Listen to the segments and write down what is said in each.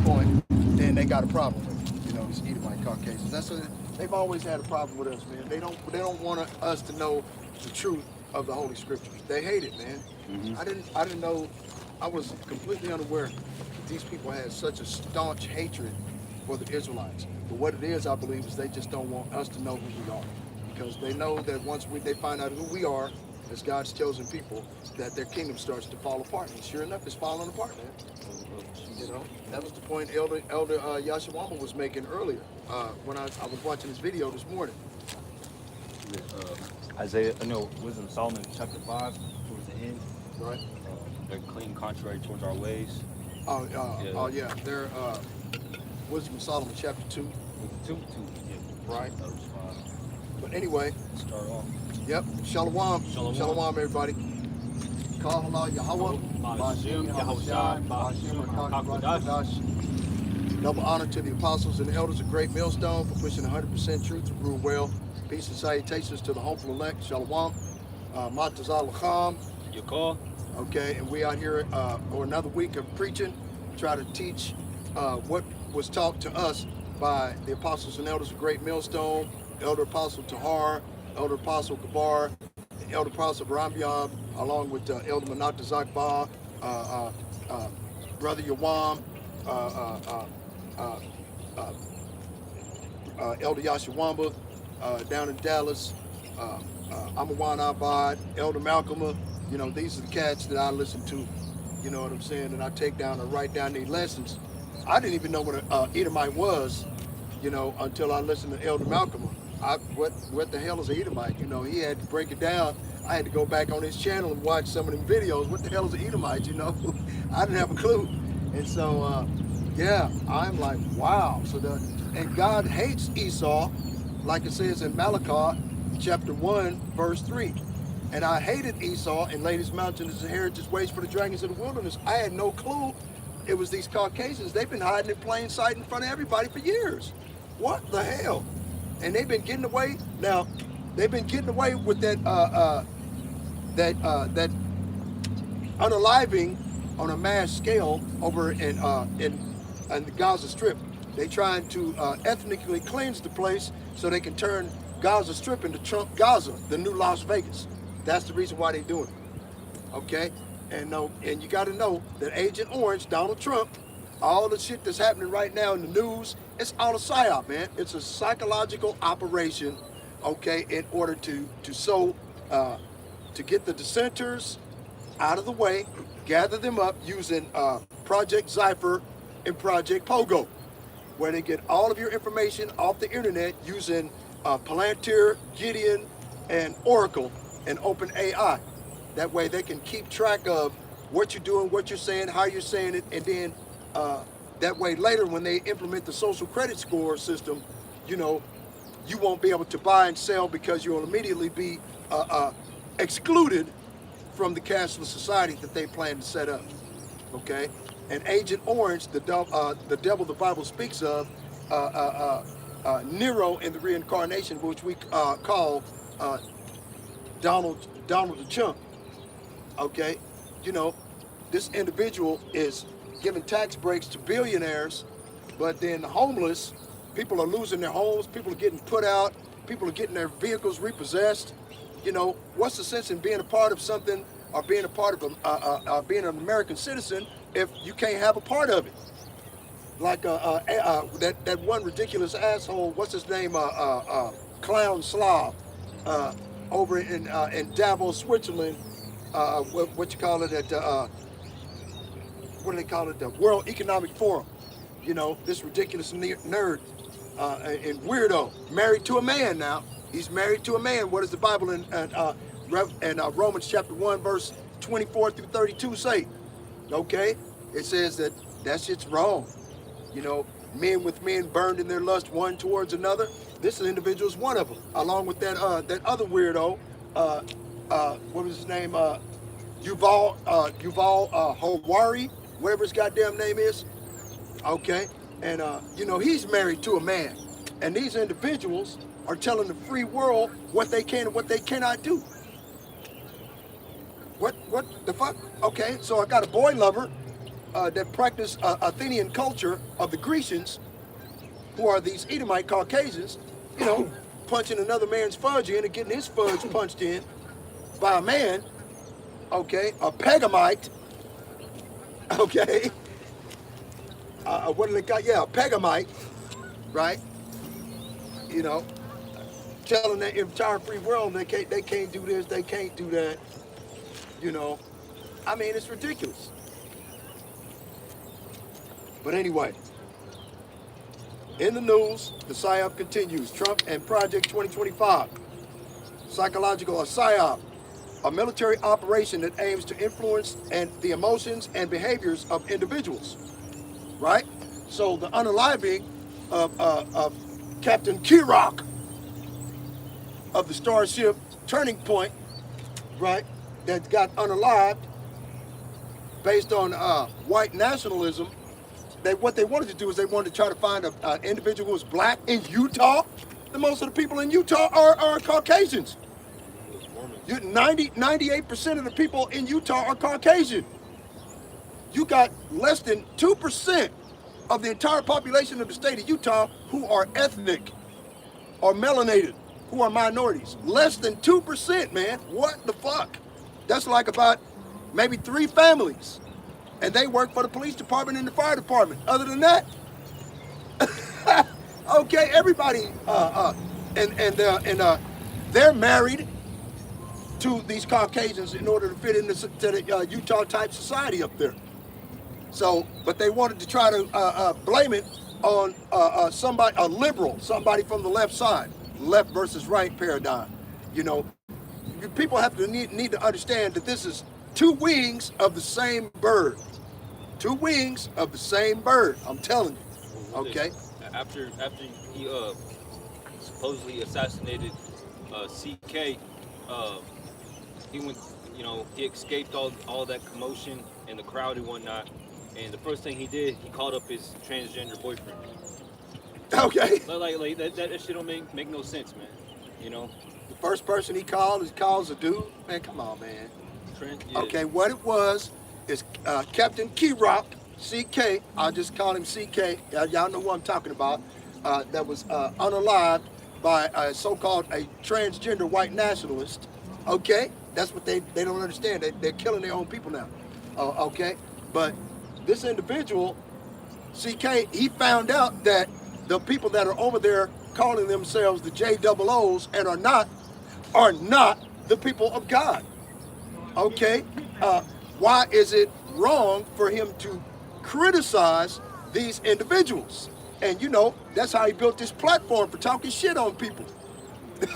point, then they got a problem with it. You know, these Edomite Caucasians. They've always had a problem with us, man. They don't want us to know the truth of the Holy Scriptures. They hate it, man. I didn't know. I was completely unaware that these people had such a staunch hatred for the Israelites. But what it is, I believe, is they just don't want us to know who we are, because they know that once they find out who we are as God's chosen people, that their kingdom starts to fall apart. And sure enough, it's falling apart, man. You know, that was the point Elder Yashawama was making earlier when I was watching his video this morning. Isaiah, no, Wisdom of Solomon chapter 5 towards the end. Right. They're clean contrary towards our ways. Yeah. They're Wisdom of Solomon chapter 2. 2, yeah. Right. But anyway. Start off. Yep. Shalom. Shalom, everybody. Call Allah Yahweh. Double honor to the apostles and the elders of Great Millstone for pushing 100% truth to rule well. Peace and salutations to the hopeful elect. Shalom. Matazal Lacham. Your call. Okay, and we out here for another week of preaching, try to teach what was taught to us by the apostles and elders of Great Millstone, Elder Apostle Tahar, Elder Apostle Gabar, Elder Apostle Barambiam, along with Elder Manat Zakba, Brother Yawam, Elder Yashawamba down in Dallas, Amawan Abad, Elder Malcolm. You know, these are the cats that I listen to, you know what I'm saying, and I take down and write down these lessons. I didn't even know what an Edomite was, you know, until I listened to Elder Malcolm. What the hell is an Edomite? You know, he had to break it down. I had to go back on his channel and watch some of them videos. What the hell is an Edomite, you know? I didn't have a clue. And so, yeah, I'm like, wow. And God hates Esau, like it says in Malachi chapter 1, verse 3. And I hated Esau and laid his mountain as a heritage waste for the dragons of the wilderness. I had no clue it was these Caucasians. They've been hiding in plain sight in front of everybody for years. What the hell? And they've been getting away. Now, they've been getting away with that unaliving on a mass scale over in the Gaza Strip. They trying to ethnically cleanse the place so they can turn Gaza Strip into Trump Gaza, the new Las Vegas. That's the reason why they're doing it. Okay? And you got to know that Agent Orange, Donald Trump, all the shit that's happening right now in the news, it's all a psyop, man. It's a psychological operation, okay, in order to get the dissenters out of the way, gather them up using Project Zypher and Project Pogo, where they get all of your information off the internet using Palantir, Gideon, and Oracle and OpenAI. That way they can keep track of what you're doing, what you're saying, how you're saying it, and then that way later when they implement the social credit score system, you know, you won't be able to buy and sell because you'll immediately be excluded from the cashless society that they plan to set up, okay? And Agent Orange, the devil the Bible speaks of, Nero in the reincarnation, which we call Donald the Chump, okay? You know, this individual is giving tax breaks to billionaires, but then the homeless, people are losing their homes, people are getting put out, people are getting their vehicles repossessed. You know, what's the sense in being a part of something or being a part of being an American citizen if you can't have a part of it? Like that one ridiculous asshole, what's his name, Clown Slav, over in Davos, Switzerland, what you call it, what do they call it, the World Economic Forum. You know, this ridiculous nerd and weirdo, married to a man now. He's married to a man. What does the Bible in Romans chapter 1, verse 24 through 32 say? Okay, it says that shit's wrong. You know, men with men burned in their lust one towards another. This individual is one of them, along with that other weirdo. What was his name? Yuval Harari, whatever his goddamn name is. Okay, and you know, he's married to a man, and these individuals are telling the free world what they can and what they cannot do. What the fuck? Okay, so I got a boy lover that practice Athenian culture of the Grecians, who are these Edomite Caucasians, you know, punching another man's fudge in and getting his fudge punched in by a man, okay, a Pegamite, okay, what do they call? Yeah, a Pegamite, right? You know, telling the entire free world they can't do this, they can't do that. You know, I mean, it's ridiculous. But anyway, in the news, the PSYOP continues. Trump and Project 2025. Psychological, a PSYOP, a military operation that aims to influence the emotions and behaviors of individuals. Right? So the unaliving of Captain Kirok of the Starship Turning Point, right, that got unalived based on white nationalism. What they wanted to do is they wanted to try to find an individual who was black in Utah. The most of the people in Utah are Caucasians. 98% of the people in Utah are Caucasian. You got less than 2% of the entire population of the state of Utah who are ethnic or melanated, who are minorities. Less than 2%, man. What the fuck? That's like about maybe 3 families. And they work for the police department and the fire department. Other than that, okay, everybody, they're married to these Caucasians in order to fit into the Utah type society up there. So, but they wanted to try to blame it on somebody, a liberal, somebody from the left side, left versus right paradigm. You know, people have to need to understand that this is 2 wings of the same bird. 2 wings of the same bird. I'm telling you. Okay. After he supposedly assassinated CK, he went. You know, he escaped all that commotion and the crowd and whatnot. And the first thing he did, he called up his transgender boyfriend. Okay. Like that shit don't make no sense, man. You know. The first person he calls a dude. Man, come on, man. Yeah. Okay, what it was is Captain Kirok, CK, I'll just call him CK, y'all know who I'm talking about, that was unalived by a so-called a transgender white nationalist. Okay, that's what they don't understand. They're killing their own people now. Okay, but this individual, CK, he found out that the people that are over there calling themselves the JOOs and are not the people of God. Okay, why is it wrong for him to criticize these individuals? And you know, that's how he built this platform for talking shit on people.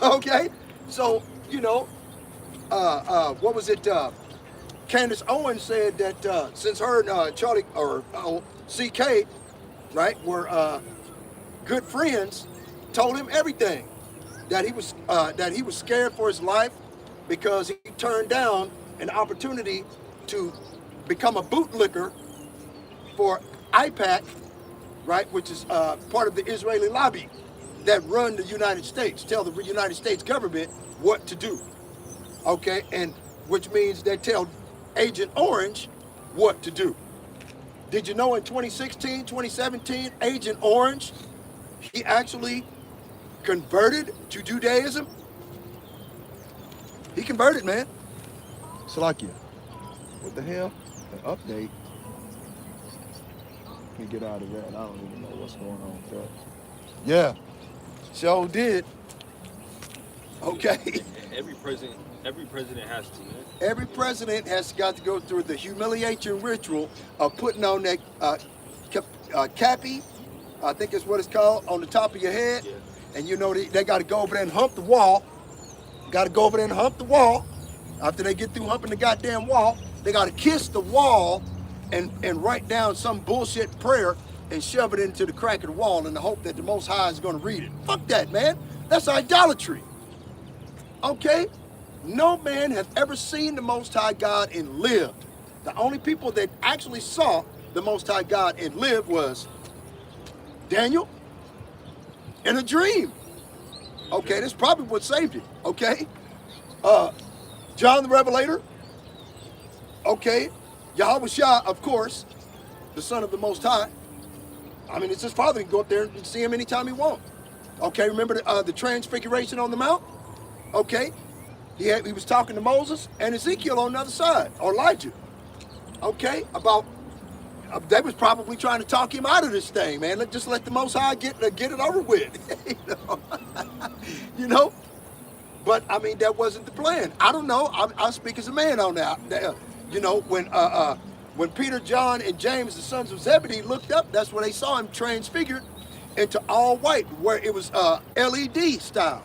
Okay, so you know, what was it? Candace Owens said that since her and Charlie or CK, right, were good friends, told him everything, that he was scared for his life because he turned down an opportunity to become a bootlicker for IPAC, right, which is part of the Israeli lobby that run the United States, tell the United States government what to do. Okay, and which means they tell Agent Orange what to do. Did you know in 2016, 2017, Agent Orange, he actually converted to Judaism? He converted, man. Salakia. What the hell? An update. Let me get out of that. I don't even know what's going on with that. Yeah. Sure did. Okay. Every president has to, man. Every president has got to go through the humiliation ritual of putting on that cappy, I think is what it's called, on the top of your head. Yeah. And you know, they got to go over there and hump the wall. Got to go over there and hump the wall. After they get through humping the goddamn wall, they got to kiss the wall and write down some bullshit prayer and shove it into the crack of the wall in the hope that the Most High is going to read it. Fuck that, man. That's idolatry. Okay? No man has ever seen the Most High God and lived. The only people that actually saw the Most High God and lived was Daniel in a dream. Okay, that's probably what saved him. Okay? John the Revelator. Okay? Yahweh Shah, of course. the Son of the Most High. I mean, it's his Father. He can go up there and see him anytime he wants. Okay, remember the transfiguration on the mount? Okay, he was talking to Moses and Ezekiel on the other side, or Elijah. Okay, about they was probably trying to talk him out of this thing, man. Just let the Most High get it over with. You know? You know? But I mean, that wasn't the plan. I don't know. I speak as a man on that. You know, when Peter, John, and James, the sons of Zebedee, looked up, that's when they saw him transfigured into all white, where it was LED style,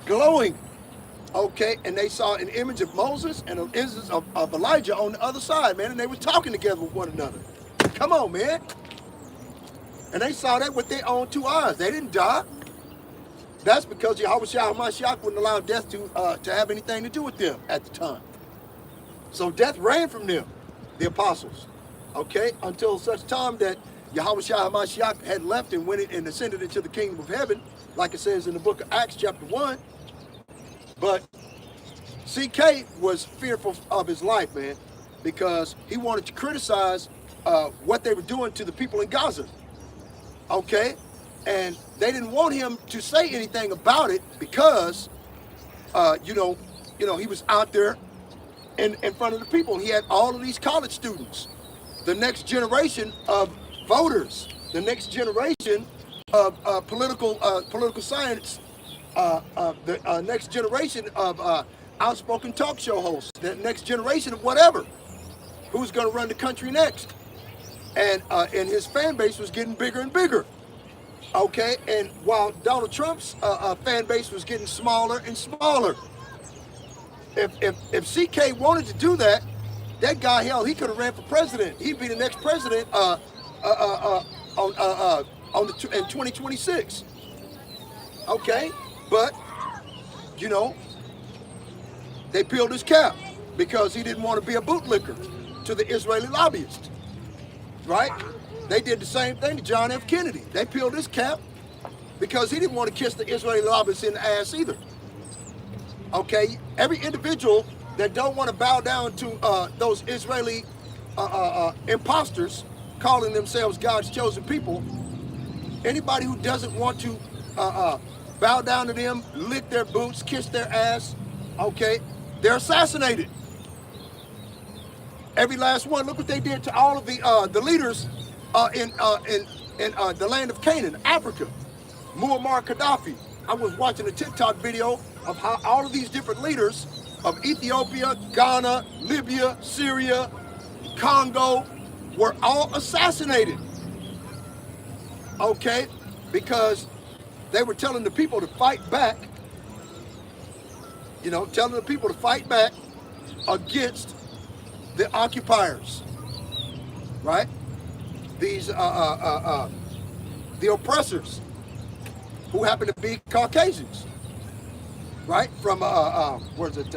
glowing. Okay, and they saw an image of Moses and an image of Elijah on the other side, man, and they were talking together with one another. Come on, man. And they saw that with their own two eyes. They didn't die. That's because Yahushua HaMashiach wouldn't allow death to have anything to do with them at the time. So death ran from them, the apostles, okay, until such time that Yahushua HaMashiach had left and went and ascended into the kingdom of heaven, like it says in the book of Acts chapter 1. But CK was fearful of his life, man, because he wanted to criticize what they were doing to the people in Gaza, okay? And they didn't want him to say anything about it because, you know, he was out there in front of the people. He had all of these college students, the next generation of voters, the next generation of political science, the next generation of outspoken talk show hosts, the next generation of whatever, who's going to run the country next. And his fan base was getting bigger and bigger. Okay, and while Donald Trump's fan base was getting smaller and smaller. If CK wanted to do that, that guy, hell, he could have ran for president. He'd be the next president in 2026. Okay, but you know, they peeled his cap because he didn't want to be a bootlicker to the Israeli lobbyists, right? They did the same thing to John F. Kennedy. They peeled his cap because he didn't want to kiss the Israeli lobbyists in the ass either. Okay, every individual that don't want to bow down to those Israeli imposters calling themselves God's chosen people, anybody who doesn't want to bow down to them, lick their boots, kiss their ass, okay, they're assassinated. Every last one. Look what they did to all of the leaders in the land of Canaan, Africa. Muammar Gaddafi. I was watching a TikTok video of how all of these different leaders of Ethiopia, Ghana, Libya, Syria, Congo were all assassinated. Okay, because they were telling the people to fight back. You know, telling the people to fight back against the occupiers, right? These the oppressors, who happen to be Caucasians, right? From where's it?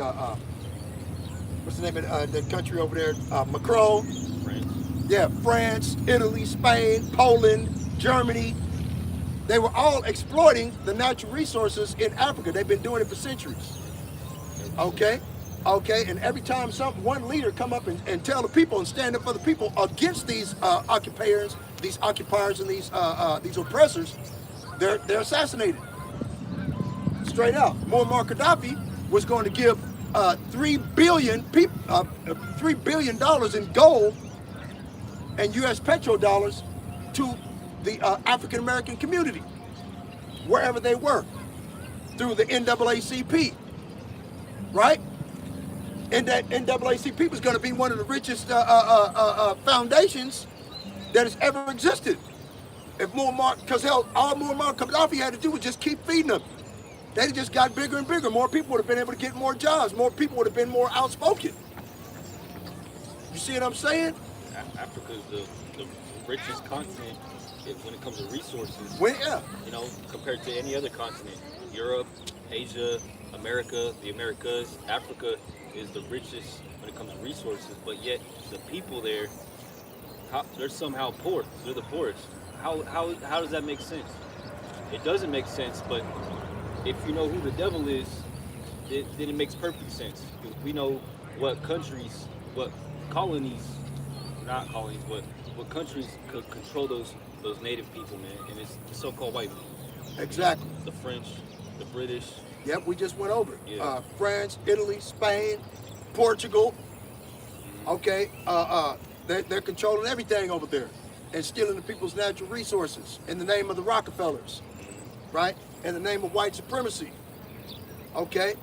What's the name of the country over there? Macron. France. Yeah, France, Italy, Spain, Poland, Germany. They were all exploiting the natural resources in Africa. They've been doing it for centuries. Okay. Okay, and every time one leader come up and tell the people and stand up for the people against these occupiers, and these oppressors, they're assassinated. Straight out. Muammar Gaddafi was going to give $3 billion in gold and U.S. petrodollars to the African American community, wherever they were, through the NAACP, right? And that NAACP was going to be one of the richest foundations that has ever existed. If because all Muammar Gaddafi had to do was just keep feeding them. They just got bigger and bigger. More people would have been able to get more jobs. More people would have been more outspoken. You see what I'm saying? Africa is the richest continent when it comes to resources. Yeah. You know, compared to any other continent. Europe, Asia, America, the Americas, Africa is the richest when it comes to resources, but yet the people there, they're somehow poor. They're the poorest. How does that make sense? It doesn't make sense, but if you know who the devil is, then it makes perfect sense. We know what countries, what colonies, not colonies, but what countries could control those native people, man? And it's the so-called white people. Exactly. The French, the British. Yep, we just went over it. Yeah. France, Italy, Spain, Portugal. Okay, they're controlling everything over there and stealing the people's natural resources in the name of the Rockefellers, right? In the name of white supremacy. Okay,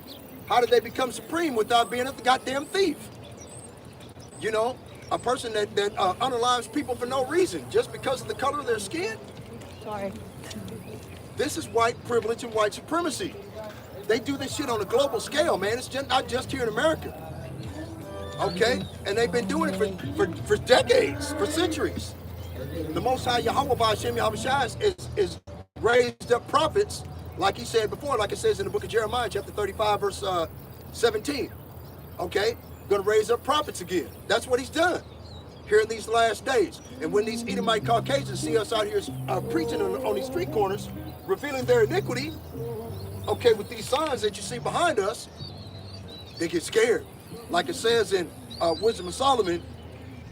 how did they become supreme without being a goddamn thief? You know, a person that unalives people for no reason, just because of the color of their skin. Sorry. This is white privilege and white supremacy. They do this shit on a global scale, man. It's just not just here in America. Okay? And they've been doing it for decades, for centuries. The Most High Yahweh B'Hashem Yahushua is raised up prophets, like he said before, like it says in the book of Jeremiah, chapter 35, verse 17. Okay? Gonna raise up prophets again. That's what he's done here in these last days. And when these Edomite Caucasians see us out here preaching on these street corners, revealing their iniquity, okay, with these signs that you see behind us, they get scared. Like it says in Wisdom of Solomon,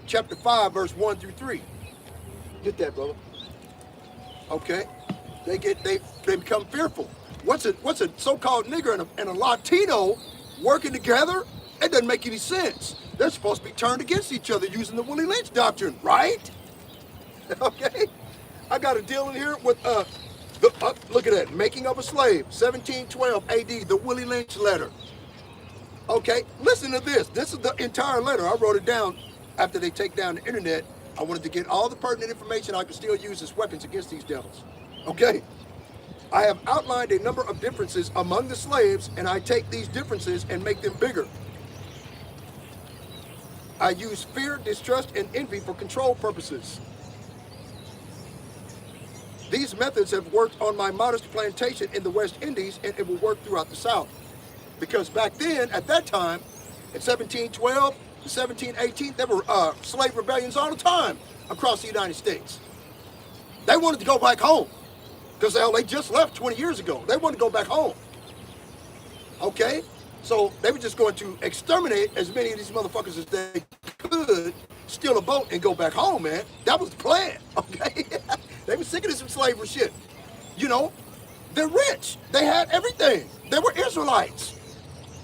chapter 5, verse 1 through 3. Get that, brother. Okay? They become fearful. What's a so-called nigger and a Latino working together? It doesn't make any sense. They're supposed to be turned against each other using the Willie Lynch doctrine, right? Okay? I got a deal in here with look at that, Making of a Slave, 1712 AD, the Willie Lynch letter. Okay, listen to this. This is the entire letter. I wrote it down after they take down the internet. I wanted to get all the pertinent information I could still use as weapons against these devils. Okay? I have outlined a number of differences among the slaves, and I take these differences and make them bigger. I use fear, distrust, and envy for control purposes. These methods have worked on my modest plantation in the West Indies, and it will work throughout the South. Because back then, at that time, in 1712 to 1718, there were slave rebellions all the time across the United States. They wanted to go back home because they just left 20 years ago. They wanted to go back home. Okay? So they were just going to exterminate as many of these motherfuckers as they could, steal a boat and go back home, man. That was the plan, okay? They were sick of this slavery shit. You know, they're rich. They had everything. They were Israelites.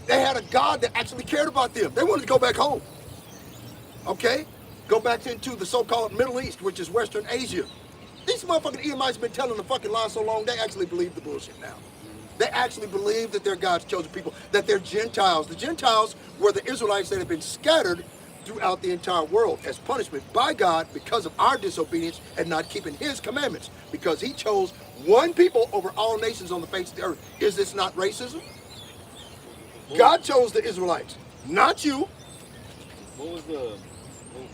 They had a God that actually cared about them. They wanted to go back home. Okay? Go back into the so-called Middle East, which is Western Asia. These motherfucking Edomites have been telling the fucking lie so long, they actually believe the bullshit now. They actually believe that they're God's chosen people, that they're Gentiles. The Gentiles were the Israelites that have been scattered throughout the entire world as punishment by God because of our disobedience and not keeping his commandments, because he chose one people over all nations on the face of the earth. Is this not racism? God chose the Israelites, not you. What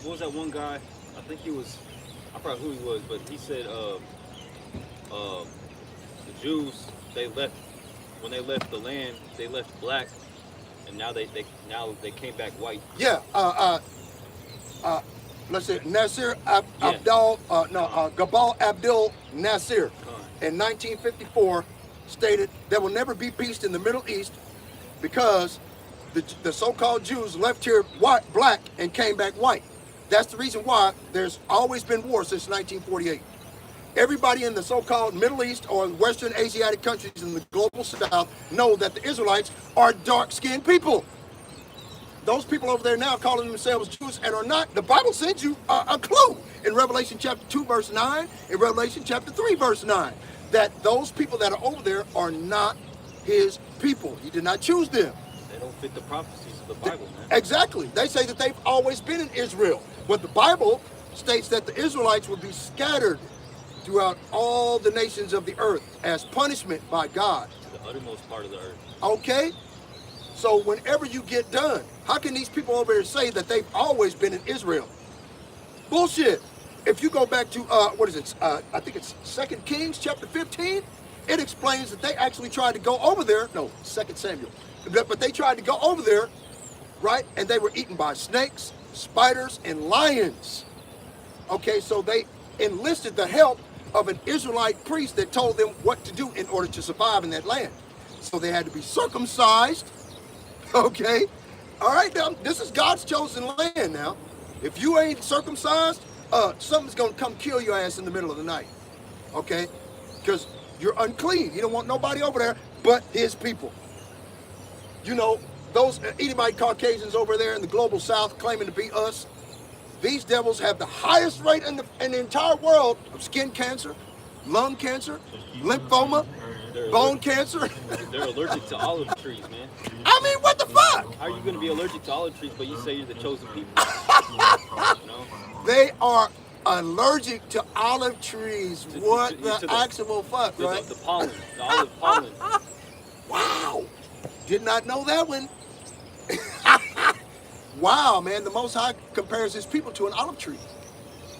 was that one guy? I think he was, I forgot who he was, but he said the Jews, when they left the land, they left black, and now they came back white. Yeah, let's say Nasir Gabal Abdul Nasir in 1954 stated there will never be peace in the Middle East because the so-called Jews left here black and came back white. That's the reason why there's always been war since 1948. Everybody in the so-called Middle East or Western Asiatic countries in the global South know that the Israelites are dark-skinned people. Those people over there now calling themselves Jews and are not. The Bible sends you a clue in Revelation chapter 2, verse 9, in Revelation chapter 3, verse 9, that those people that are over there are not his people. He did not choose them. They don't fit the prophecies of the Bible, man. Exactly. They say that they've always been in Israel. But the Bible states that the Israelites will be scattered throughout all the nations of the earth as punishment by God. To the uttermost part of the earth. Okay? So whenever you get done, how can these people over here say that they've always been in Israel? Bullshit. If you go back to, I think it's 2 Kings chapter 15, it explains that they actually tried to go over there. No, 2 Samuel. But they tried to go over there, right? And they were eaten by snakes, spiders, and lions. Okay, so they enlisted the help of an Israelite priest that told them what to do in order to survive in that land. So they had to be circumcised. Okay, all right, now this is God's chosen land now. If you ain't circumcised, something's gonna come kill your ass in the middle of the night. Okay? Because you're unclean. You don't want nobody over there but his people. You know, those Edomite Caucasians over there in the global south claiming to be us, these devils have the highest rate in the entire world of skin cancer, lung cancer, lymphoma, bone cancer. They're allergic to olive trees, man. I mean, what the fuck? How are you going to be allergic to olive trees, but you say you're the chosen people? You know? They are allergic to olive trees. What the actual fuck, right? The pollen, the olive pollen. Wow. Did not know that one. Wow, man. The Most High compares his people to an olive tree.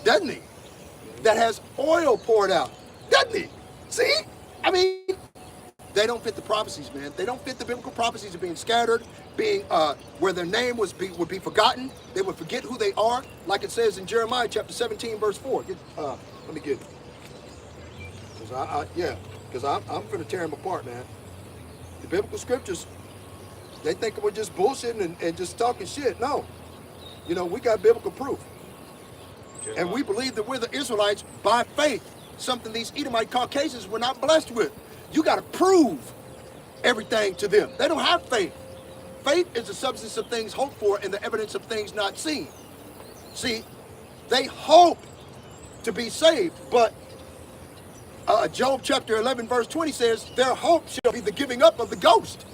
Doesn't he? That has oil poured out. Doesn't he? See? I mean, they don't fit the prophecies, man. They don't fit the biblical prophecies of being scattered, being where their name would be forgotten. They would forget who they are, like it says in Jeremiah chapter 17, verse 4. Let me get it. Because I'm going to tear them apart, man. The biblical scriptures, they think we're just bullshitting and just talking shit. No. You know, we got biblical proof. And we believe that we're the Israelites by faith, something these Edomite Caucasians were not blessed with. You got to prove everything to them. They don't have faith. Faith is the substance of things hoped for and the evidence of things not seen. See, they hope to be saved, but Job chapter 11 verse 20 says their hope shall be the giving up of the ghost.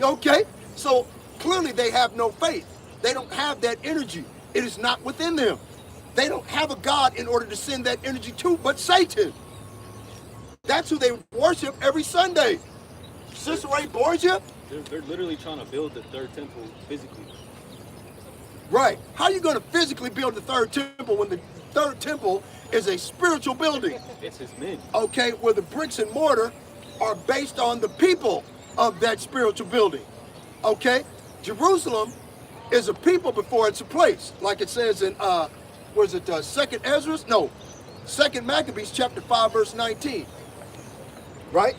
Okay? So clearly they have no faith. They don't have that energy. It is not within them. They don't have a God in order to send that energy to, but Satan. That's who they worship every Sunday. Cicero Borgia? They're literally trying to build the third temple physically. Right. How are you going to physically build the third temple when the third temple is a spiritual building? It's his men. Okay, where the bricks and mortar are based on the people of that spiritual building. Okay? Jerusalem is a people before it's a place. Like it says in, was it 2nd Ezra? No. 2nd Maccabees chapter 5 verse 19. Right?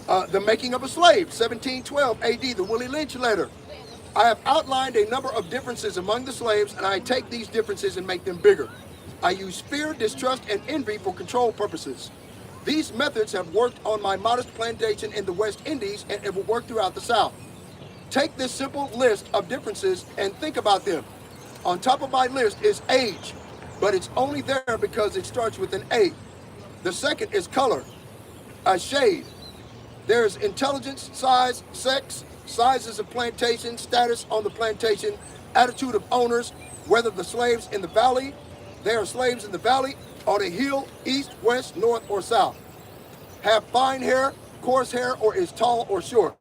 The making of a slave, 1712 AD, the Willie Lynch letter. I have outlined a number of differences among the slaves, and I take these differences and make them bigger. I use fear, distrust, and envy for control purposes. These methods have worked on my modest plantation in the West Indies, and it will work throughout the South. Take this simple list of differences and think about them. On top of my list is age, but it's only there because it starts with an A. The second is color, a shade. There's intelligence, size, sex, sizes of plantation, status on the plantation, attitude of owners, whether the slaves in the valley, they are slaves in the valley, on a hill, east, west, north, or south. Have fine hair, coarse hair, or is tall or short.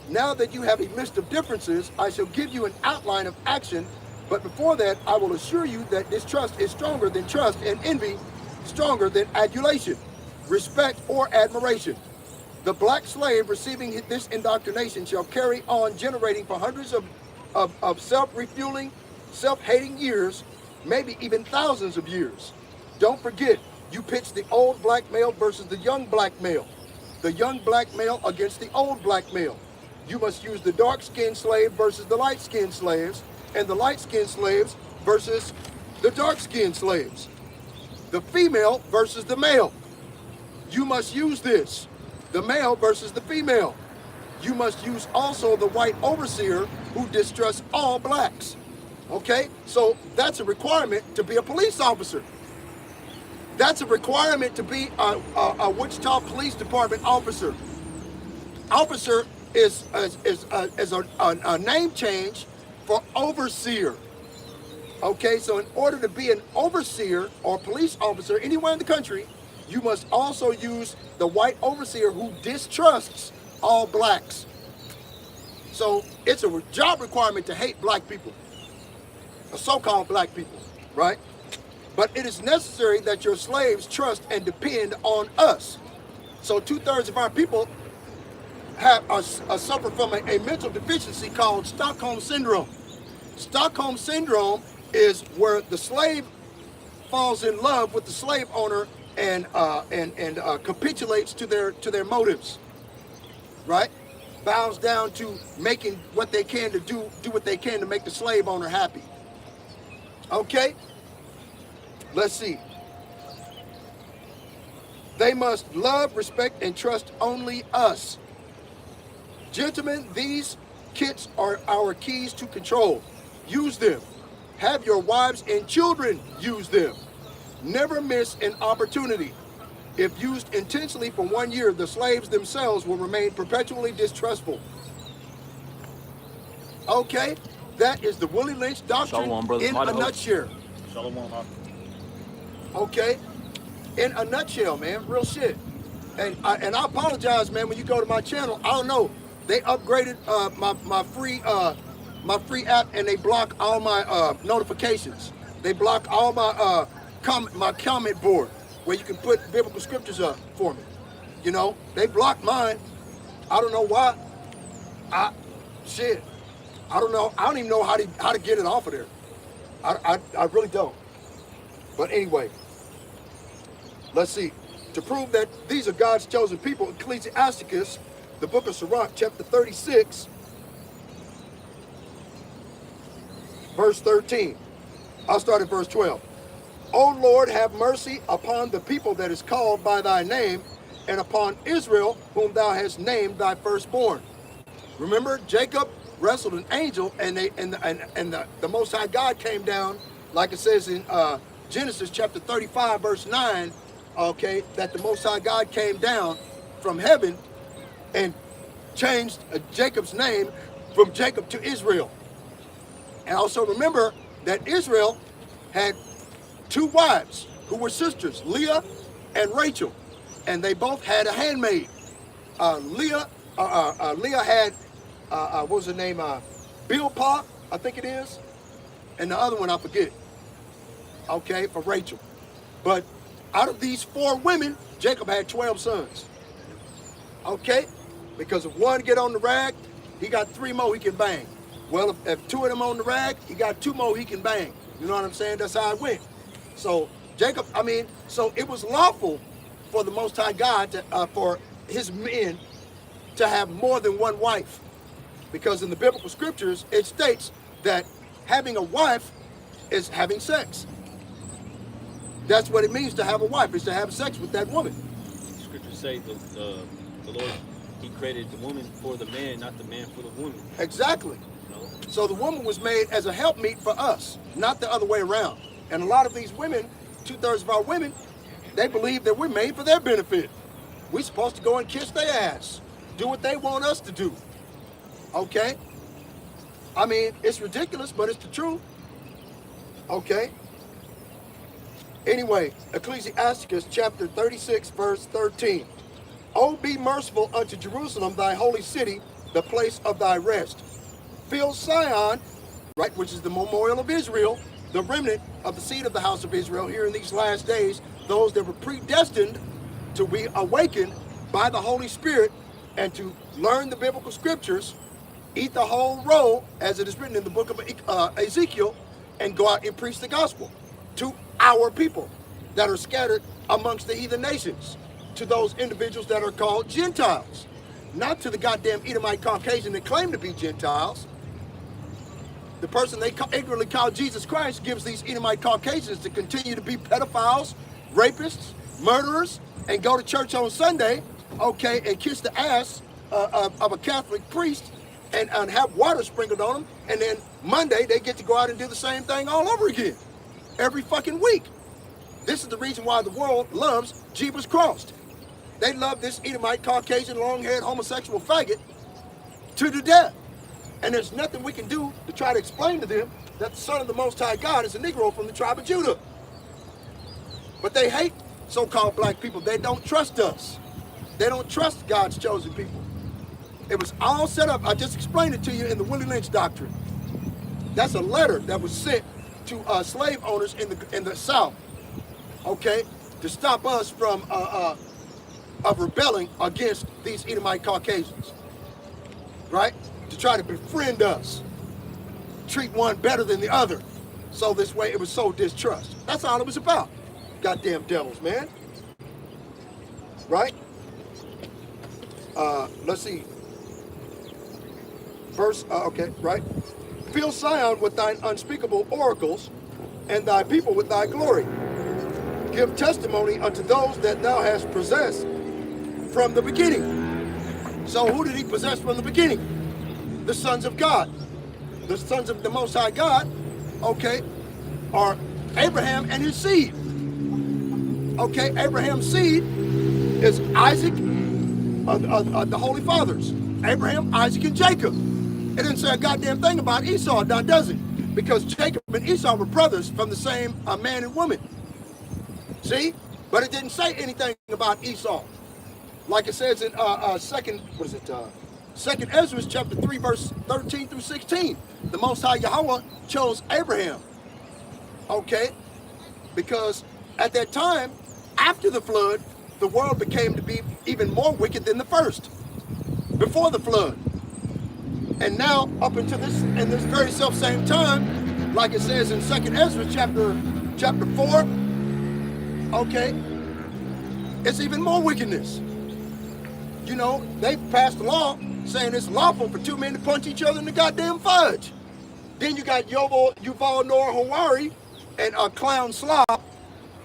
Now that you have a list of differences, I shall give you an outline of action, but before that, I will assure you that distrust is stronger than trust and envy stronger than adulation, respect, or admiration. The black slave receiving this indoctrination shall carry on generating for hundreds of self-refueling, self-hating years, maybe even thousands of years. Don't forget, you pitch the old black male versus the young black male. The young black male against the old black male. You must use the dark-skinned slave versus the light-skinned slaves, and the light-skinned slaves versus the dark-skinned slaves. The female versus the male. You must use this. The male versus the female. You must use also the white overseer who distrusts all blacks. Okay? So that's a requirement to be a police officer. That's a requirement to be a Wichita Police Department officer. Officer is a name change for overseer. Okay, so in order to be an overseer or police officer anywhere in the country, you must also use the white overseer who distrusts all blacks. So it's a job requirement to hate black people, or so-called black people, right? But it is necessary that your slaves trust and depend on us. So 2/3 of our people suffer from a mental deficiency called Stockholm Syndrome. Stockholm Syndrome is where the slave falls in love with the slave owner and capitulates to their motives, right? bows down to making what they can to do what they can to make the slave owner happy. Okay? Let's see. They must love, respect, and trust only us. Gentlemen, these kits are our keys to control. Use them. Have your wives and children use them. Never miss an opportunity. If used intentionally for 1 year, the slaves themselves will remain perpetually distrustful. Okay, that is the Willie Lynch doctrine in a nutshell. Okay, in a nutshell, man, real shit. And I apologize, man. When you go to my channel, I don't know. They upgraded my free app, and they block all my notifications. They block all my comment board where you can put biblical scriptures up for me. You know, they blocked mine. I don't know why. I don't know. I don't even know how to get it off of there. I really don't. But anyway, let's see. To prove that these are God's chosen people, Ecclesiasticus, the book of Sirach, chapter 36, verse 13. I'll start at verse 12. O Lord, have mercy upon the people that is called by thy name, and upon Israel, whom thou hast named thy firstborn. Remember, Jacob wrestled an angel, and the Most High God came down, like it says in Genesis chapter 35, verse 9, okay, that the Most High God came down from heaven and changed Jacob's name from Jacob to Israel. And also remember that Israel had 2 wives who were sisters, Leah and Rachel, and they both had a handmaid. Leah had what was her name? Bilpah, I think it is, and the other one I forget. Okay, for Rachel. But out of these 4 women, Jacob had 12 sons. Okay, because if one get on the rag, he got 3 more he can bang. Well, if 2 of them on the rag, he got 2 more he can bang. You know what I'm saying? That's how it went. So Jacob, so it was lawful for the Most High God to, for his men to have more than 1 wife. Because in the biblical scriptures, it states that having a wife is having sex. That's what it means to have a wife, is to have sex with that woman. Scriptures say the Lord, he created the woman for the man, not the man for the woman. Exactly. You know? So the woman was made as a helpmeet for us, not the other way around. And a lot of these women, 2/3 of our women, they believe that we're made for their benefit. We're supposed to go and kiss their ass, do what they want us to do. Okay? I mean, it's ridiculous, but it's the truth. Okay? Anyway, Ecclesiasticus chapter 36, verse 13. O be merciful unto Jerusalem, thy holy city, the place of thy rest. Fill Sion, right, which is the memorial of Israel, the remnant of the seed of the house of Israel here in these last days, those that were predestined to be awakened by the Holy Spirit and to learn the biblical scriptures, eat the whole roll, as it is written in the book of Ezekiel, and go out and preach the gospel to our people that are scattered amongst the heathen nations, to those individuals that are called Gentiles, not to the goddamn Edomite Caucasian that claim to be Gentiles. The person they ignorantly call Jesus Christ gives these Edomite Caucasians to continue to be pedophiles, rapists, murderers, and go to church on Sunday, okay, and kiss the ass of a Catholic priest and have water sprinkled on them, and then Monday they get to go out and do the same thing all over again, every fucking week. This is the reason why the world loves Jesus Christ. They love this Edomite, Caucasian, long-haired, homosexual faggot to the death. And there's nothing we can do to try to explain to them that the Son of the Most High God is a Negro from the tribe of Judah. But they hate so-called black people. They don't trust us. They don't trust God's chosen people. It was all set up. I just explained it to you in the Willie Lynch doctrine. That's a letter that was sent to slave owners in the South, okay, to stop us from of rebelling against these Edomite Caucasians, right? To try to befriend us, treat one better than the other, so this way it was sow distrust. That's all it was about. Goddamn devils, man. Right? Let's see. Verse, okay, right? Fill Sion with thine unspeakable oracles, and thy people with thy glory. Give testimony unto those that thou hast possessed from the beginning. So who did he possess from the beginning? The sons of God. The sons of the Most High God, okay, are Abraham and his seed. Okay, Abraham's seed is Isaac, the Holy Fathers. Abraham, Isaac, and Jacob. It didn't say a goddamn thing about Esau, now does it? Because Jacob and Esau were brothers from the same man and woman. See? But it didn't say anything about Esau. Like it says in second Ezra chapter 3, verse 13 through 16. The Most High Yahweh chose Abraham. Okay? Because at that time, after the flood, the world became to be even more wicked than the first. Before the flood. And now, up until this, in this very self-same time, like it says in 2nd Ezra chapter 4, okay, it's even more wickedness. You know, they passed a law saying it's lawful for two men to punch each other in the goddamn fudge. Then you got Yuval Noah Harari and Clown Slob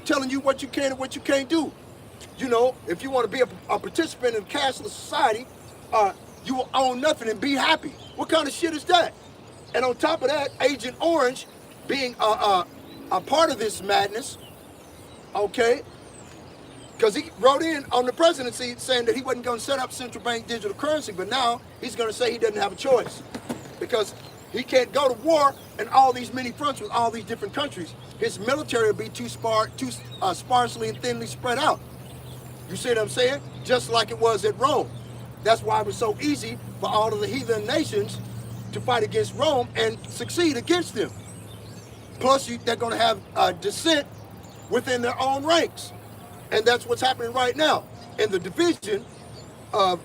telling you what you can and what you can't do. You know, if you want to be a participant in cashless society, you will own nothing and be happy. What kind of shit is that? And on top of that, Agent Orange being a part of this madness, okay, because he wrote in on the presidency saying that he wasn't going to set up central bank digital currency, but now he's going to say he doesn't have a choice because he can't go to war in all these many fronts with all these different countries. His military will be too sparsely and thinly spread out. You see what I'm saying? Just like it was at Rome. That's why it was so easy for all of the heathen nations to fight against Rome and succeed against them. Plus, they're going to have dissent within their own ranks. And that's what's happening right now in the division of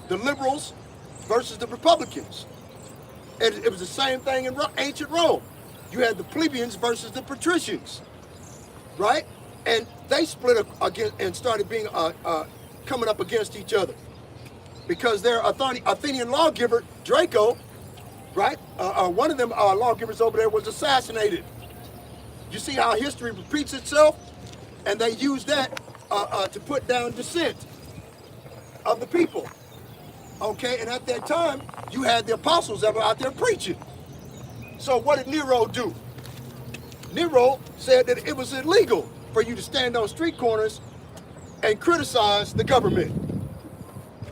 the liberals versus the Republicans. And it was the same thing in ancient Rome. You had the plebeians versus the patricians, right? And they split again and started being coming up against each other because their Athenian lawgiver Draco, right? One of them lawgivers over there was assassinated. You see how history repeats itself, and they use that to put down dissent of the people. Okay, and at that time, you had the apostles that were out there preaching. So what did Nero do? Nero said that it was illegal for you to stand on street corners and criticize the government.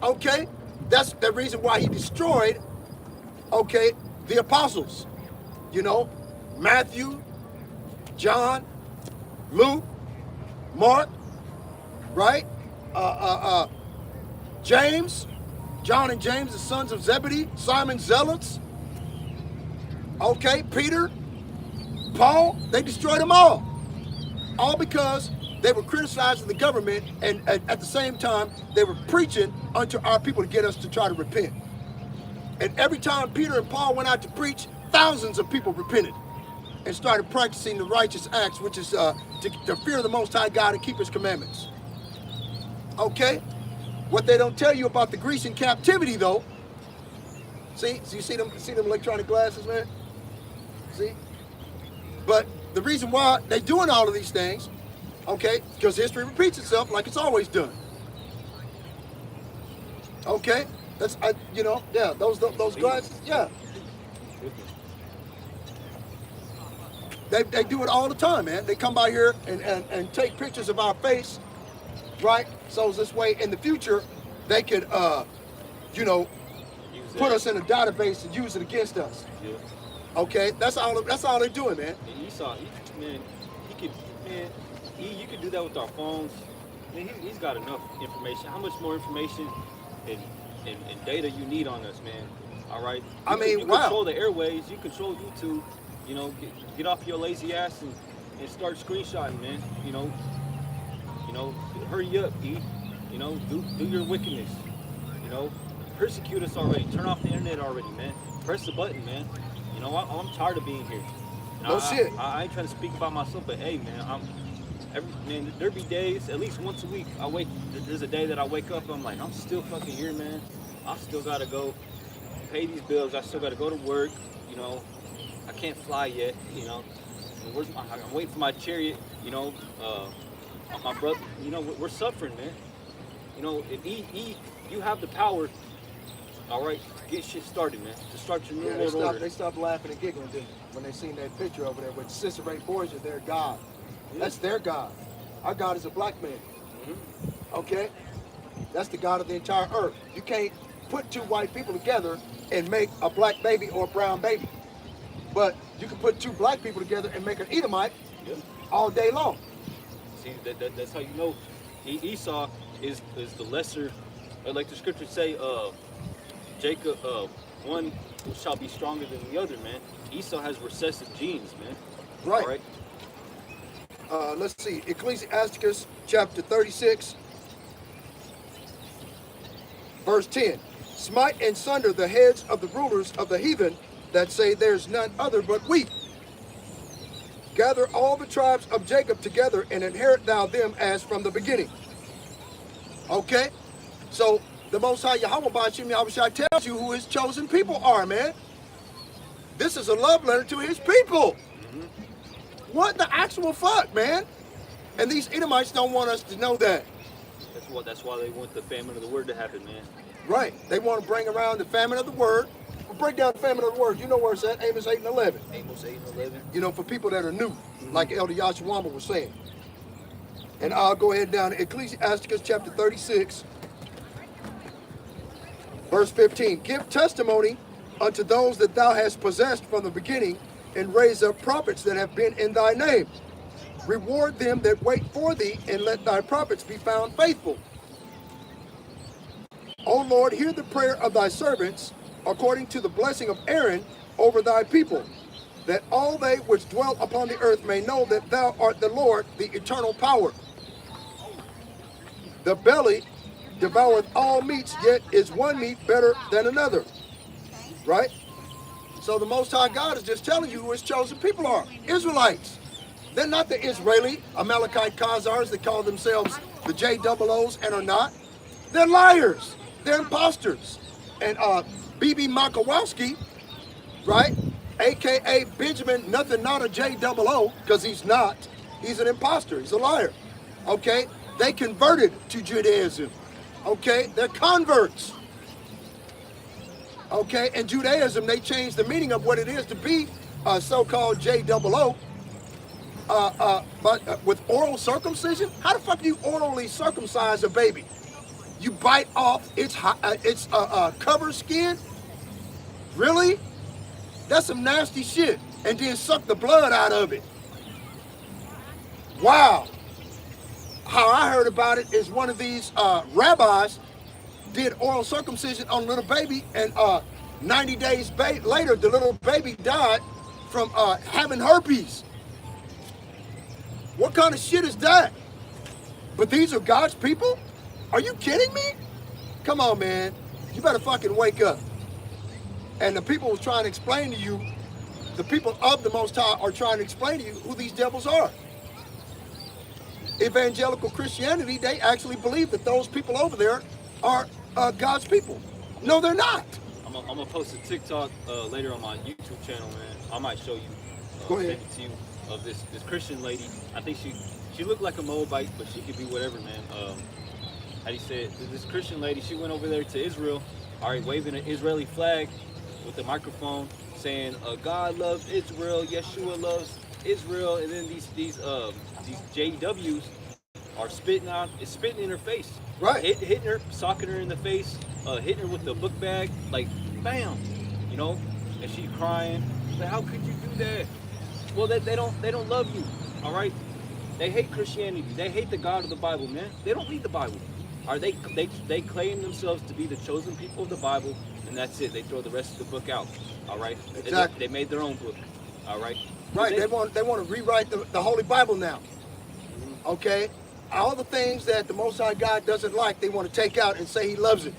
Okay, that's the reason why he destroyed, okay, the apostles. You know, Matthew, John, Luke, Mark, right? James, John and James, the sons of Zebedee, Simon Zealots, okay, Peter, Paul, they destroyed them all. All because they were criticizing the government and at the same time, they were preaching unto our people to get us to try to repent. And every time Peter and Paul went out to preach, thousands of people repented and started practicing the righteous acts, which is to fear the Most High God and keep His commandments. Okay? What they don't tell you about the Grecian captivity, though, see you see them electronic glasses, man? See? But the reason why they're doing all of these things, okay, because history repeats itself like it's always done. Okay? That's, you know, yeah, those glasses, yeah. They do it all the time, man. They come by here and take pictures of our face, right? So this way, in the future, they could, you know, put us in a database and use it against us. Yeah. Okay, that's all they're doing, man. And Esau, man, you could do that with our phones. Man, he's got enough information. How much more information and data you need on us, man? All right. You control the airways. You control YouTube. You know, get off your lazy ass and start screenshotting, man. You know, hurry up, E. You know, do your wickedness. You know, persecute us already. Turn off the internet already, man. Press the button, man. You know, I'm tired of being here. No shit. I ain't trying to speak about myself, but hey, man, there be days, at least once a week, there's a day that I wake up, I'm like, I'm still fucking here, man. I still gotta go pay these bills. I still got to go to work. You know, I can't fly yet. You know, and I'm waiting for my chariot. You know, my brother. You know, we're suffering, man. You know, if you have the power. All right, to get shit started, man. To start your new world order. They stopped laughing and giggling when they seen that picture over there with Cicero Borgia, their God. Yeah. That's their God. Our God is a black man. Mm-hmm. Okay? That's the God of the entire earth. You can't put two white people together and make a black baby or a brown baby. But you can put two black people together and make an Edomite all day long. See, that's how you know Esau is the lesser, like the scriptures say, Jacob, one shall be stronger than the other, man. Esau has recessive genes, man. Right. All right. Let's see. Ecclesiasticus chapter 36, verse 10. Smite and sunder the heads of the rulers of the heathen that say there's none other but we. Gather all the tribes of Jacob together and inherit thou them as from the beginning. Okay? So, the Most High Yahweh Bashim Yahushua tells you who his chosen people are, man. This is a love letter to his people. Mm-hmm. What the actual fuck, man? And these Edomites don't want us to know that. That's why they want the famine of the word to happen, man. Right. They want to bring around the famine of the word. We'll break down the famine of the word. You know where it's at? Amos 8 and 11. Amos 8 and 11. You know, for people that are new, like Elder Yashawamba was saying. And I'll go ahead down to Ecclesiasticus chapter 36. Verse 15, give testimony unto those that thou hast possessed from the beginning, and raise up prophets that have been in thy name. Reward them that wait for thee, and let thy prophets be found faithful. O Lord, hear the prayer of thy servants, according to the blessing of Aaron over thy people, that all they which dwell upon the earth may know that thou art the Lord, the eternal power. The belly devoureth all meats, yet is one meat better than another. Right? So the Most High God is just telling you who his chosen people are. Israelites. They're not the Israeli Amalekite Khazars that call themselves the JOOs and are not. They're liars. They're imposters. And B.B. Makowski, right? A.K.A. Benjamin, nothing not a JOO, because he's not. He's an imposter. He's a liar. Okay? They converted to Judaism. Okay, they're converts. Okay, in Judaism, they changed the meaning of what it is to be a so-called JOO. But with oral circumcision, how the fuck do you orally circumcise a baby? You bite off its cover skin? Really? That's some nasty shit. And then suck the blood out of it. Wow. How I heard about it is one of these rabbis did oral circumcision on a little baby, and 90 days later, the little baby died from having herpes. What kind of shit is that? But these are God's people? Are you kidding me? Come on, man. You better fucking wake up. And the people who trying to explain to you, the people of the Most High are trying to explain to you who these devils are. Evangelical Christianity, they actually believe that those people over there are God's people. No, they're not. I'm gonna post a TikTok later on my YouTube channel, man. I might show you. Go ahead. Send it to you of this Christian lady. I think she looked like a Moabite, but she could be whatever, man. How do you say it? This Christian lady, she went over there to Israel, all right, waving an Israeli flag with the microphone, saying, "God loves Israel. Yeshua loves Israel." And then these JWs are spitting in her face, right? Hitting her, socking her in the face, hitting her with the book bag, like bam, you know. And she's crying. Like, how could you do that? Well, they don't love you, all right. They hate Christianity. They hate the God of the Bible, man. They don't read the Bible. Are they claim themselves to be the chosen people of the Bible, and that's it. They throw the rest of the book out, all right. Exactly. They made their own book, all right. Right. They want to rewrite the Holy Bible now. Okay. All the things that the Most High God doesn't like, they want to take out and say He loves it.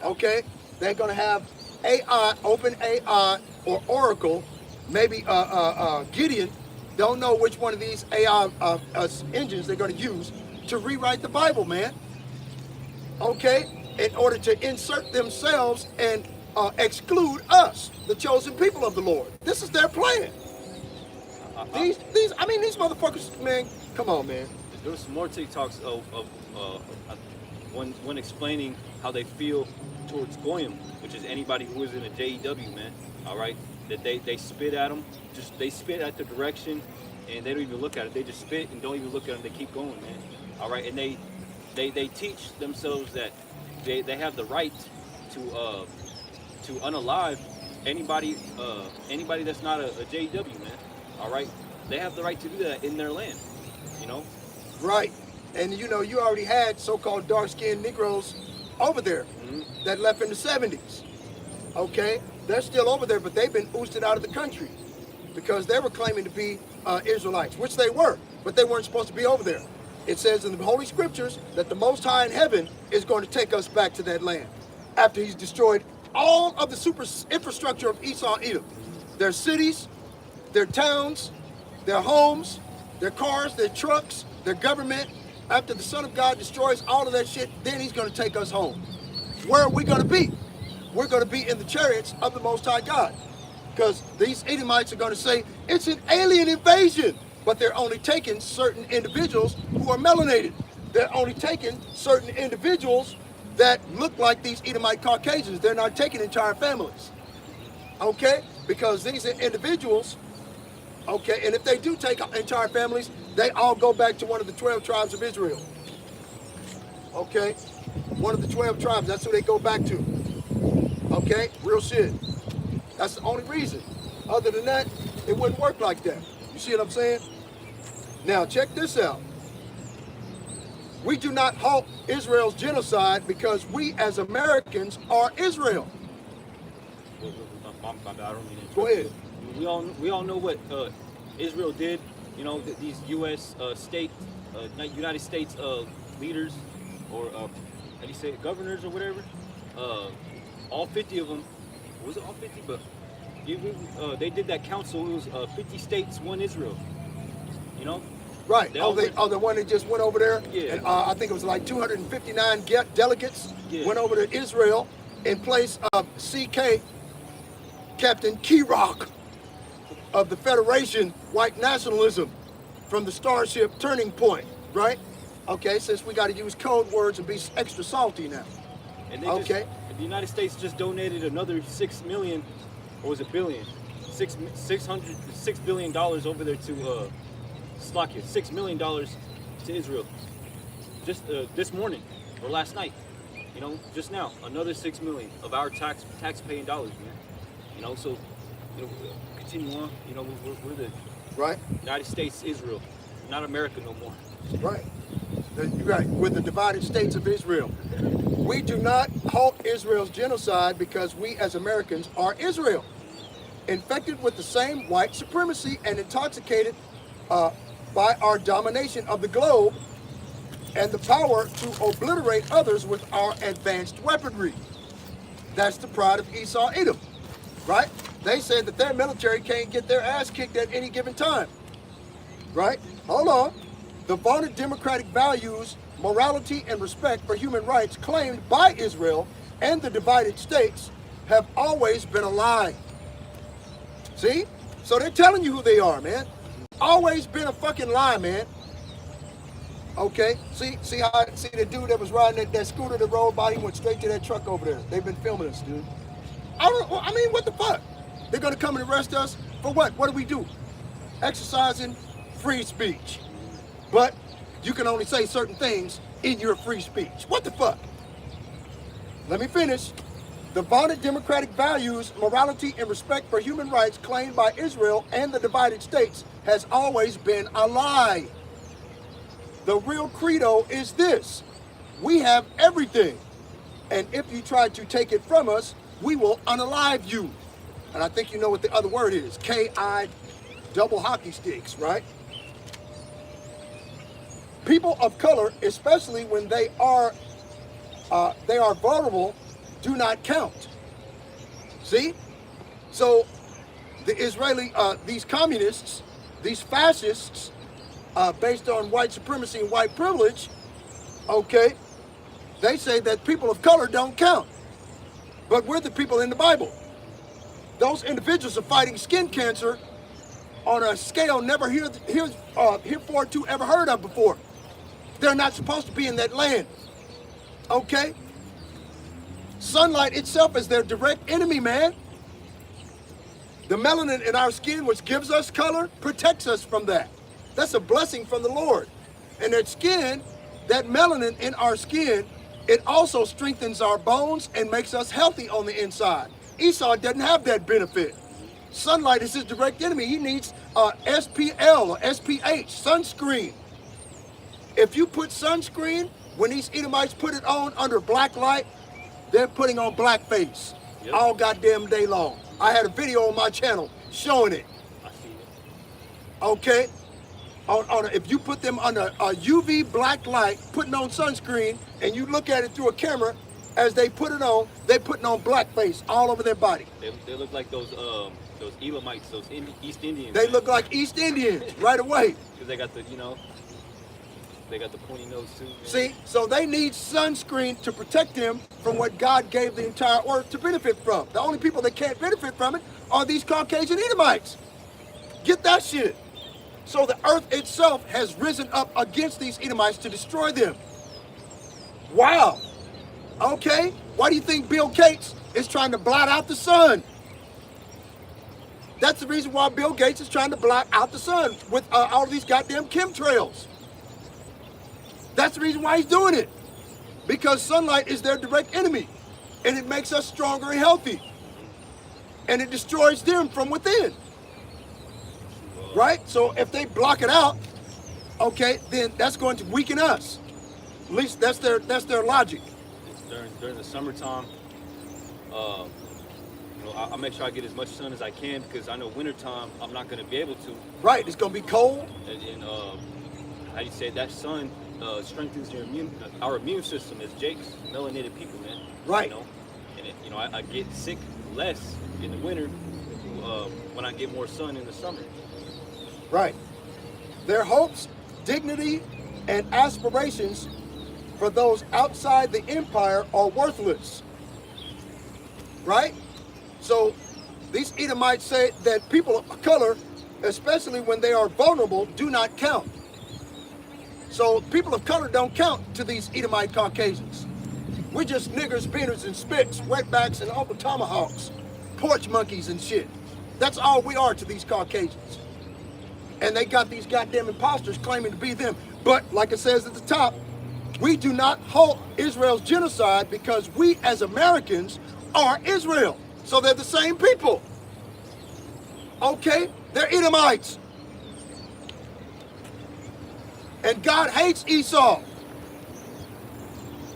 Okay. They're going to have AI, Open AI, or Oracle, maybe Gideon. Don't know which one of these AI engines they're going to use to rewrite the Bible, man. Okay. In order to insert themselves and exclude us, the chosen people of the Lord. This is their plan. These motherfuckers, man, come on, man. There was some more TikToks of when explaining how they feel towards Goyim, which is anybody who is in a JEW, man. All right, that they spit at them, they spit at the direction, and they don't even look at it. They just spit and don't even look at them. They keep going, man. All right, and they teach themselves that they have the right to unalive anybody that's not a JEW, man. All right, they have the right to do that in their land, you know. Right, and you know, you already had so-called dark-skinned Negroes over there that left in the 70s. Okay, they're still over there, but they've been ousted out of the country because they were claiming to be Israelites, which they were, but they weren't supposed to be over there. It says in the Holy Scriptures that the Most High in heaven is going to take us back to that land after he's destroyed all of the super infrastructure of Esau and Edom. Their cities, their towns, their homes, their cars, their trucks, their government. After the Son of God destroys all of that shit, then he's going to take us home. Where are we going to be? We're going to be in the chariots of the Most High God. Because these Edomites are going to say, it's an alien invasion. But they're only taking certain individuals who are melanated. They're only taking certain individuals that look like these Edomite Caucasians. They're not taking entire families. Okay? Because these are individuals, okay, and if they do take entire families, they all go back to one of the 12 tribes of Israel. Okay? One of the 12 tribes, that's who they go back to. Okay? Real shit. That's the only reason. Other than that, it wouldn't work like that. You see what I'm saying? Now, check this out. We do not halt Israel's genocide because we as Americans are Israel. I don't mean to. Go ahead. We all know what Israel did. You know, these U.S. United States leaders, or how do you say it, governors or whatever. All 50 of them. Was it all 50? But they did that council. It was 50 states, one Israel. You know. Right. The one that just went over there. Yeah. And I think it was like 259 delegates went over to Israel in place of CK, Captain Kirok of the Federation White Nationalism from the Starship Turning Point. Right? Okay. Since we got to use code words and be extra salty now. And the United States just donated another $6 million, or was it billion? $6 billion over there to Slovakia. $6 million to Israel. Just this morning or last night. You know, just now, another $6 million of our tax-paying dollars, man. You know, so continue on. You know, we're the United States, Israel, not America no more. Right. You're right. We're the divided states of Israel. We do not halt Israel's genocide because we as Americans are Israel, infected with the same white supremacy and intoxicated by our domination of the globe and the power to obliterate others with our advanced weaponry. That's the pride of Esau Edom, right? They said that their military can't get their ass kicked at any given time, right? Hold on. The vaunted democratic values, morality, and respect for human rights claimed by Israel and the divided states have always been a lie. See? So they're telling you who they are, man. Always been a fucking lie, man. Okay? See the dude that was riding that scooter that rolled by, he went straight to that truck over there. They've been filming us, dude. I mean, what the fuck? They're gonna come and arrest us for what? What do we do? Exercising free speech. But you can only say certain things in your free speech. What the fuck? Let me finish. The vaunted democratic values, morality, and respect for human rights claimed by Israel and the divided states has always been a lie. The real credo is this: we have everything, and if you try to take it from us, we will unalive you. And I think you know what the other word is. K-I double hockey sticks, right? People of color, especially when they are vulnerable, do not count. See? So the Israeli, these communists, these fascists, based on white supremacy and white privilege, okay, they say that people of color don't count. But we're the people in the Bible. Those individuals are fighting skin cancer on a scale never heretofore ever heard of before. They're not supposed to be in that land. Okay? Sunlight itself is their direct enemy, man. The melanin in our skin, which gives us color, protects us from that. That's a blessing from the Lord. And that skin, that melanin in our skin, it also strengthens our bones and makes us healthy on the inside. Esau doesn't have that benefit. Sunlight is his direct enemy. He needs SPL or SPH, sunscreen. If you put sunscreen, when these Edomites put it on under black light, they're putting on blackface all goddamn day long. I had a video on my channel showing it. I see it. Okay? If you put them under a UV black light, putting on sunscreen, and you look at it through a camera, as they put it on, they're putting on blackface all over their body. They look like those Elamites, those East Indians. They look like East Indians right away. Because they got the, they got the pointy nose too. Man. See, so they need sunscreen to protect them from what God gave the entire earth to benefit from. The only people that can't benefit from it are these Caucasian Edomites. Get that shit. So the earth itself has risen up against these Edomites to destroy them. Wow. Okay. Why do you think Bill Gates is trying to blot out the sun? That's the reason why Bill Gates is trying to blot out the sun with all of these goddamn chemtrails. That's the reason why he's doing it. Because sunlight is their direct enemy. And it makes us stronger and healthy. And it destroys them from within. Right? So if they block it out, okay, then that's going to weaken us. At least that's their logic. During the summertime, I make sure I get as much sun as I can because I know wintertime I'm not going to be able to. Right, it's going to be cold. And how you say that sun strengthens our immune system as Jake's melanated people, man. Right. And I get sick less in the winter when I get more sun in the summer. Right. Their hopes, dignity, and aspirations for those outside the empire are worthless. Right? So these Edomites say that people of color, especially when they are vulnerable, do not count. So people of color don't count to these Edomite Caucasians. We're just niggers, beaners, and spits, wetbacks, and Uncle Tomahawks, porch monkeys and shit. That's all we are to these Caucasians. And they got these goddamn imposters claiming to be them. But like it says at the top, we do not halt Israel's genocide because we as Americans are Israel. So they're the same people. Okay? They're Edomites. And God hates Esau.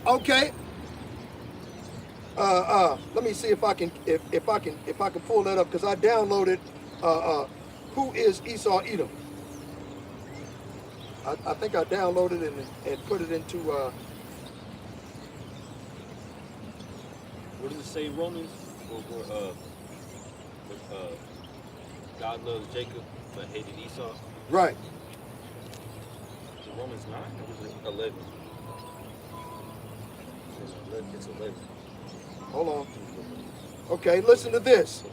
Okay? Let me see if I can pull that up because I downloaded who is Esau Edom. I think I downloaded it and put it into what does it say in Romans? God loves Jacob but hated Esau. right. Is it Romans 9 or was it 11? It's 11. Hold on. Okay, listen to this.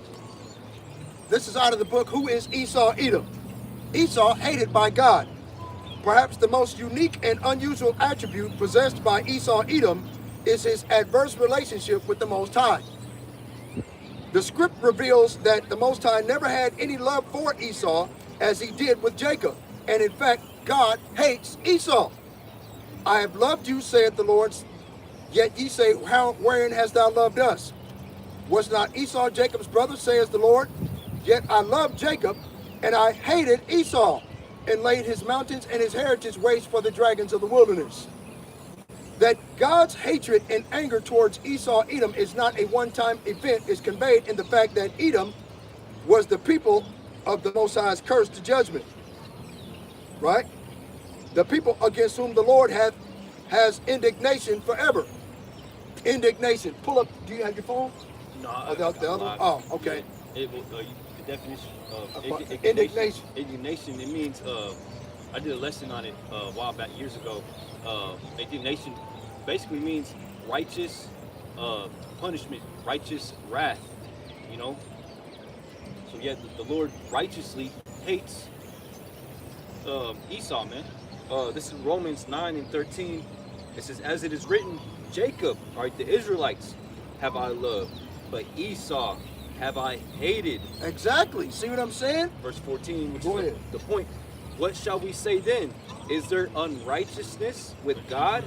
This is out of the book, Who is Esau Edom? Esau hated by God. Perhaps the most unique and unusual attribute possessed by Esau Edom is his adverse relationship with the Most High. The script reveals that the Most High never had any love for Esau as he did with Jacob. And in fact, God hates Esau. I have loved you, saith the Lord, yet ye say, wherein hast thou loved us? Was not Esau Jacob's brother, saith the Lord? Yet I loved Jacob, and I hated Esau, and laid his mountains and his heritage waste for the dragons of the wilderness. That God's hatred and anger towards Esau Edom is not a one-time event is conveyed in the fact that Edom was the people of the Most High's curse to judgment. Right? The people against whom the Lord has indignation forever. Indignation. Pull up. Do you have your phone? No. The other one? Oh, okay. The definition of indignation. Indignation, it means, I did a lesson on it a while back, years ago. Indignation basically means righteous punishment, righteous wrath, you know. So yet the Lord righteously hates Esau, man. This is Romans 9:13. It says, as it is written, Jacob, all right, the Israelites have I loved, but Esau have I hated. Exactly. See what I'm saying? Verse 14, which Go is ahead. the point. What shall we say then? Is there unrighteousness with God?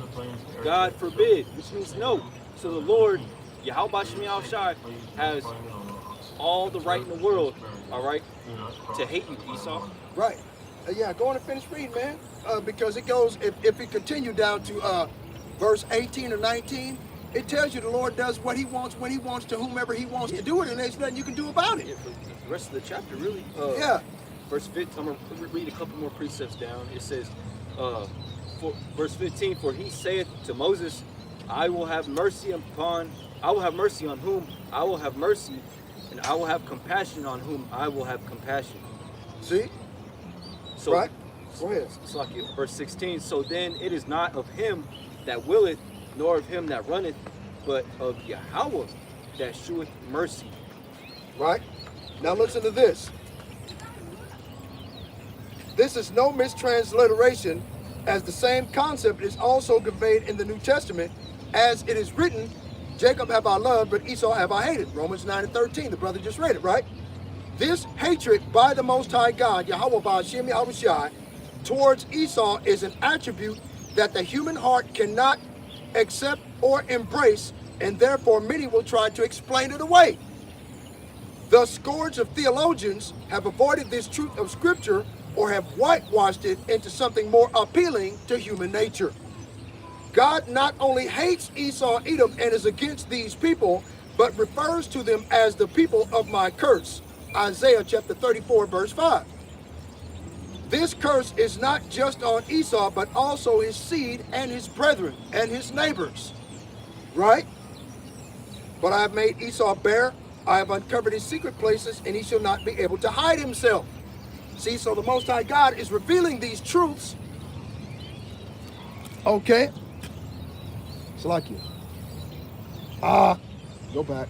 God forbid. Which means no. So the Lord, Yahweh Shem Shai, has all the right in the world, all right, to hate you, Esau. Right. Yeah, go on and finish reading, man. Because it goes, if we continue down to verse 18 or 19, it tells you the Lord does what he wants, when he wants, to whomever he wants to do it, and there's nothing you can do about it. Yeah, for the rest of the chapter, really. Yeah. Verse 15, I'm going to read a couple more precepts down. It says, verse 15, for he saith to Moses, I will have mercy on whom I will have mercy, and I will have compassion on whom I will have compassion. See? So, right. Go ahead. It's like verse 16. So then it is not of him that willeth, nor of him that runneth, but of Yahweh that sheweth mercy. Right. Now listen to this. This is no mistransliteration, as the same concept is also conveyed in the New Testament, as it is written, Jacob have I loved, but Esau have I hated. Romans 9:13. The brother just read it, right? This hatred by the Most High God, Yahweh Ba'ashem Yahushai, towards Esau is an attribute that the human heart cannot accept or embrace, and therefore many will try to explain it away. The scores of theologians have avoided this truth of Scripture or have whitewashed it into something more appealing to human nature. God not only hates Esau, Edom, and is against these people, but refers to them as the people of my curse. Isaiah chapter 34, verse 5. This curse is not just on Esau, but also his seed and his brethren and his neighbors. Right? But I have made Esau bare, I have uncovered his secret places, and he shall not be able to hide himself. See, so the Most High God is revealing these truths. Okay. It's like you. Go back.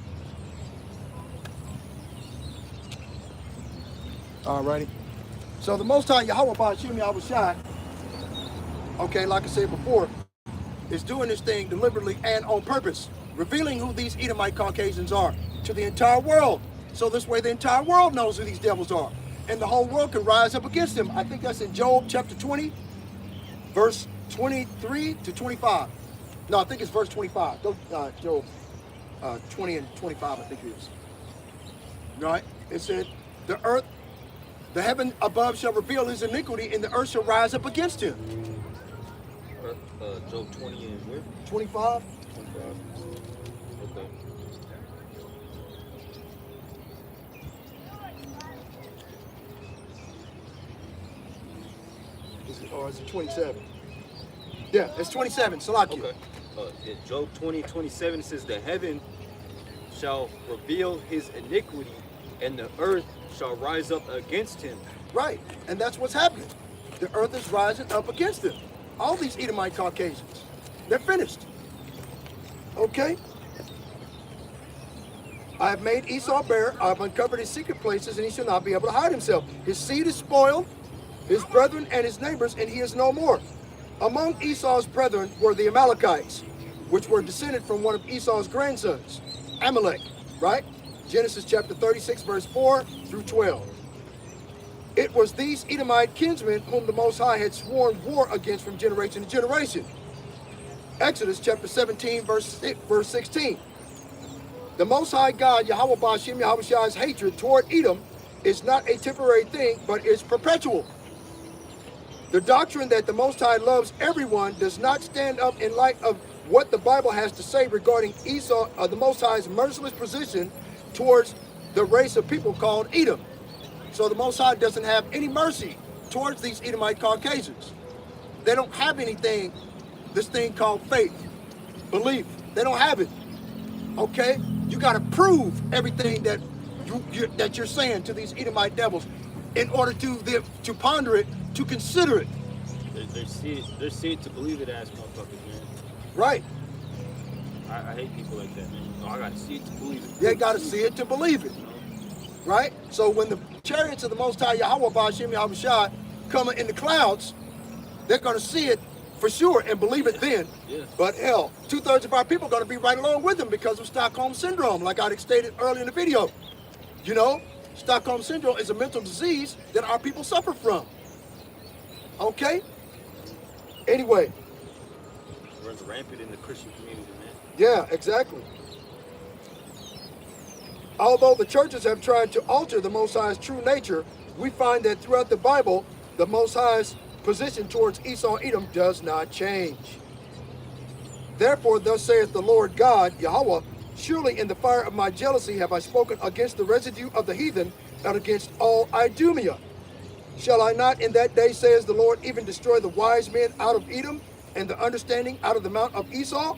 Alrighty. So the Most High Yahweh Ba'ashem Yahushai, okay, like I said before, is doing this thing deliberately and on purpose, revealing who these Edomite Caucasians are to the entire world. So this way the entire world knows who these devils are. And the whole world can rise up against them. I think that's in Job chapter 20, verse 23 to 25. No, I think it's verse 25. Job 20 and 25, I think it is. Right? It said, the heaven above shall reveal his iniquity, and the earth shall rise up against him. Job 20 and where? 25. 25. Okay. Or is it 27? Yeah, it's 27. Salakia. Okay. In Job 20:27 it says, the heaven shall reveal his iniquity, and the earth shall rise up against him. Right, and that's what's happening. The earth is rising up against them. All these Edomite Caucasians, they're finished. Okay? I have made Esau bare, I have uncovered his secret places, and he shall not be able to hide himself. His seed is spoiled, his brethren and his neighbors, and he is no more. Among Esau's brethren were the Amalekites, which were descended from one of Esau's grandsons, Amalek, right? Genesis chapter 36, verse 4 through 12. It was these Edomite kinsmen whom the Most High had sworn war against from generation to generation. Exodus chapter 17, verse 16. The Most High God, Yahweh Ba'ashem Yahushai's hatred toward Edom is not a temporary thing, but is perpetual. The doctrine that the Most High loves everyone does not stand up in light of what the Bible has to say regarding Esau, the Most High's merciless position towards the race of people called Edom. So the Most High doesn't have any mercy towards these Edomite Caucasians. They don't have anything, this thing called faith, belief. They don't have it. Okay? You got to prove everything that you're saying to these Edomite devils in order to ponder it, to consider it. They're seeing to believe it, ass motherfuckers, man. Right. I hate people like that, man. I gotta see it to believe it. They got to see it to believe it. Right? So when the chariots of the Most High Yahweh Ba'Shem Yahushua come in the clouds, they're going to see it for sure and believe it then. Yeah. But hell, 2/3 of our people are going to be right along with them because of Stockholm Syndrome, like I stated earlier in the video. You know, Stockholm Syndrome is a mental disease that our people suffer from. Okay? Anyway. It runs rampant in the Christian community, man. Yeah, exactly. Although the churches have tried to alter the Most High's true nature, we find that throughout the Bible, the Most High's position towards Esau Edom does not change. Therefore, thus saith the Lord God, Yahweh, surely in the fire of my jealousy have I spoken against the residue of the heathen and against all Idumea. Shall I not in that day, says the Lord, even destroy the wise men out of Edom and the understanding out of the mount of Esau?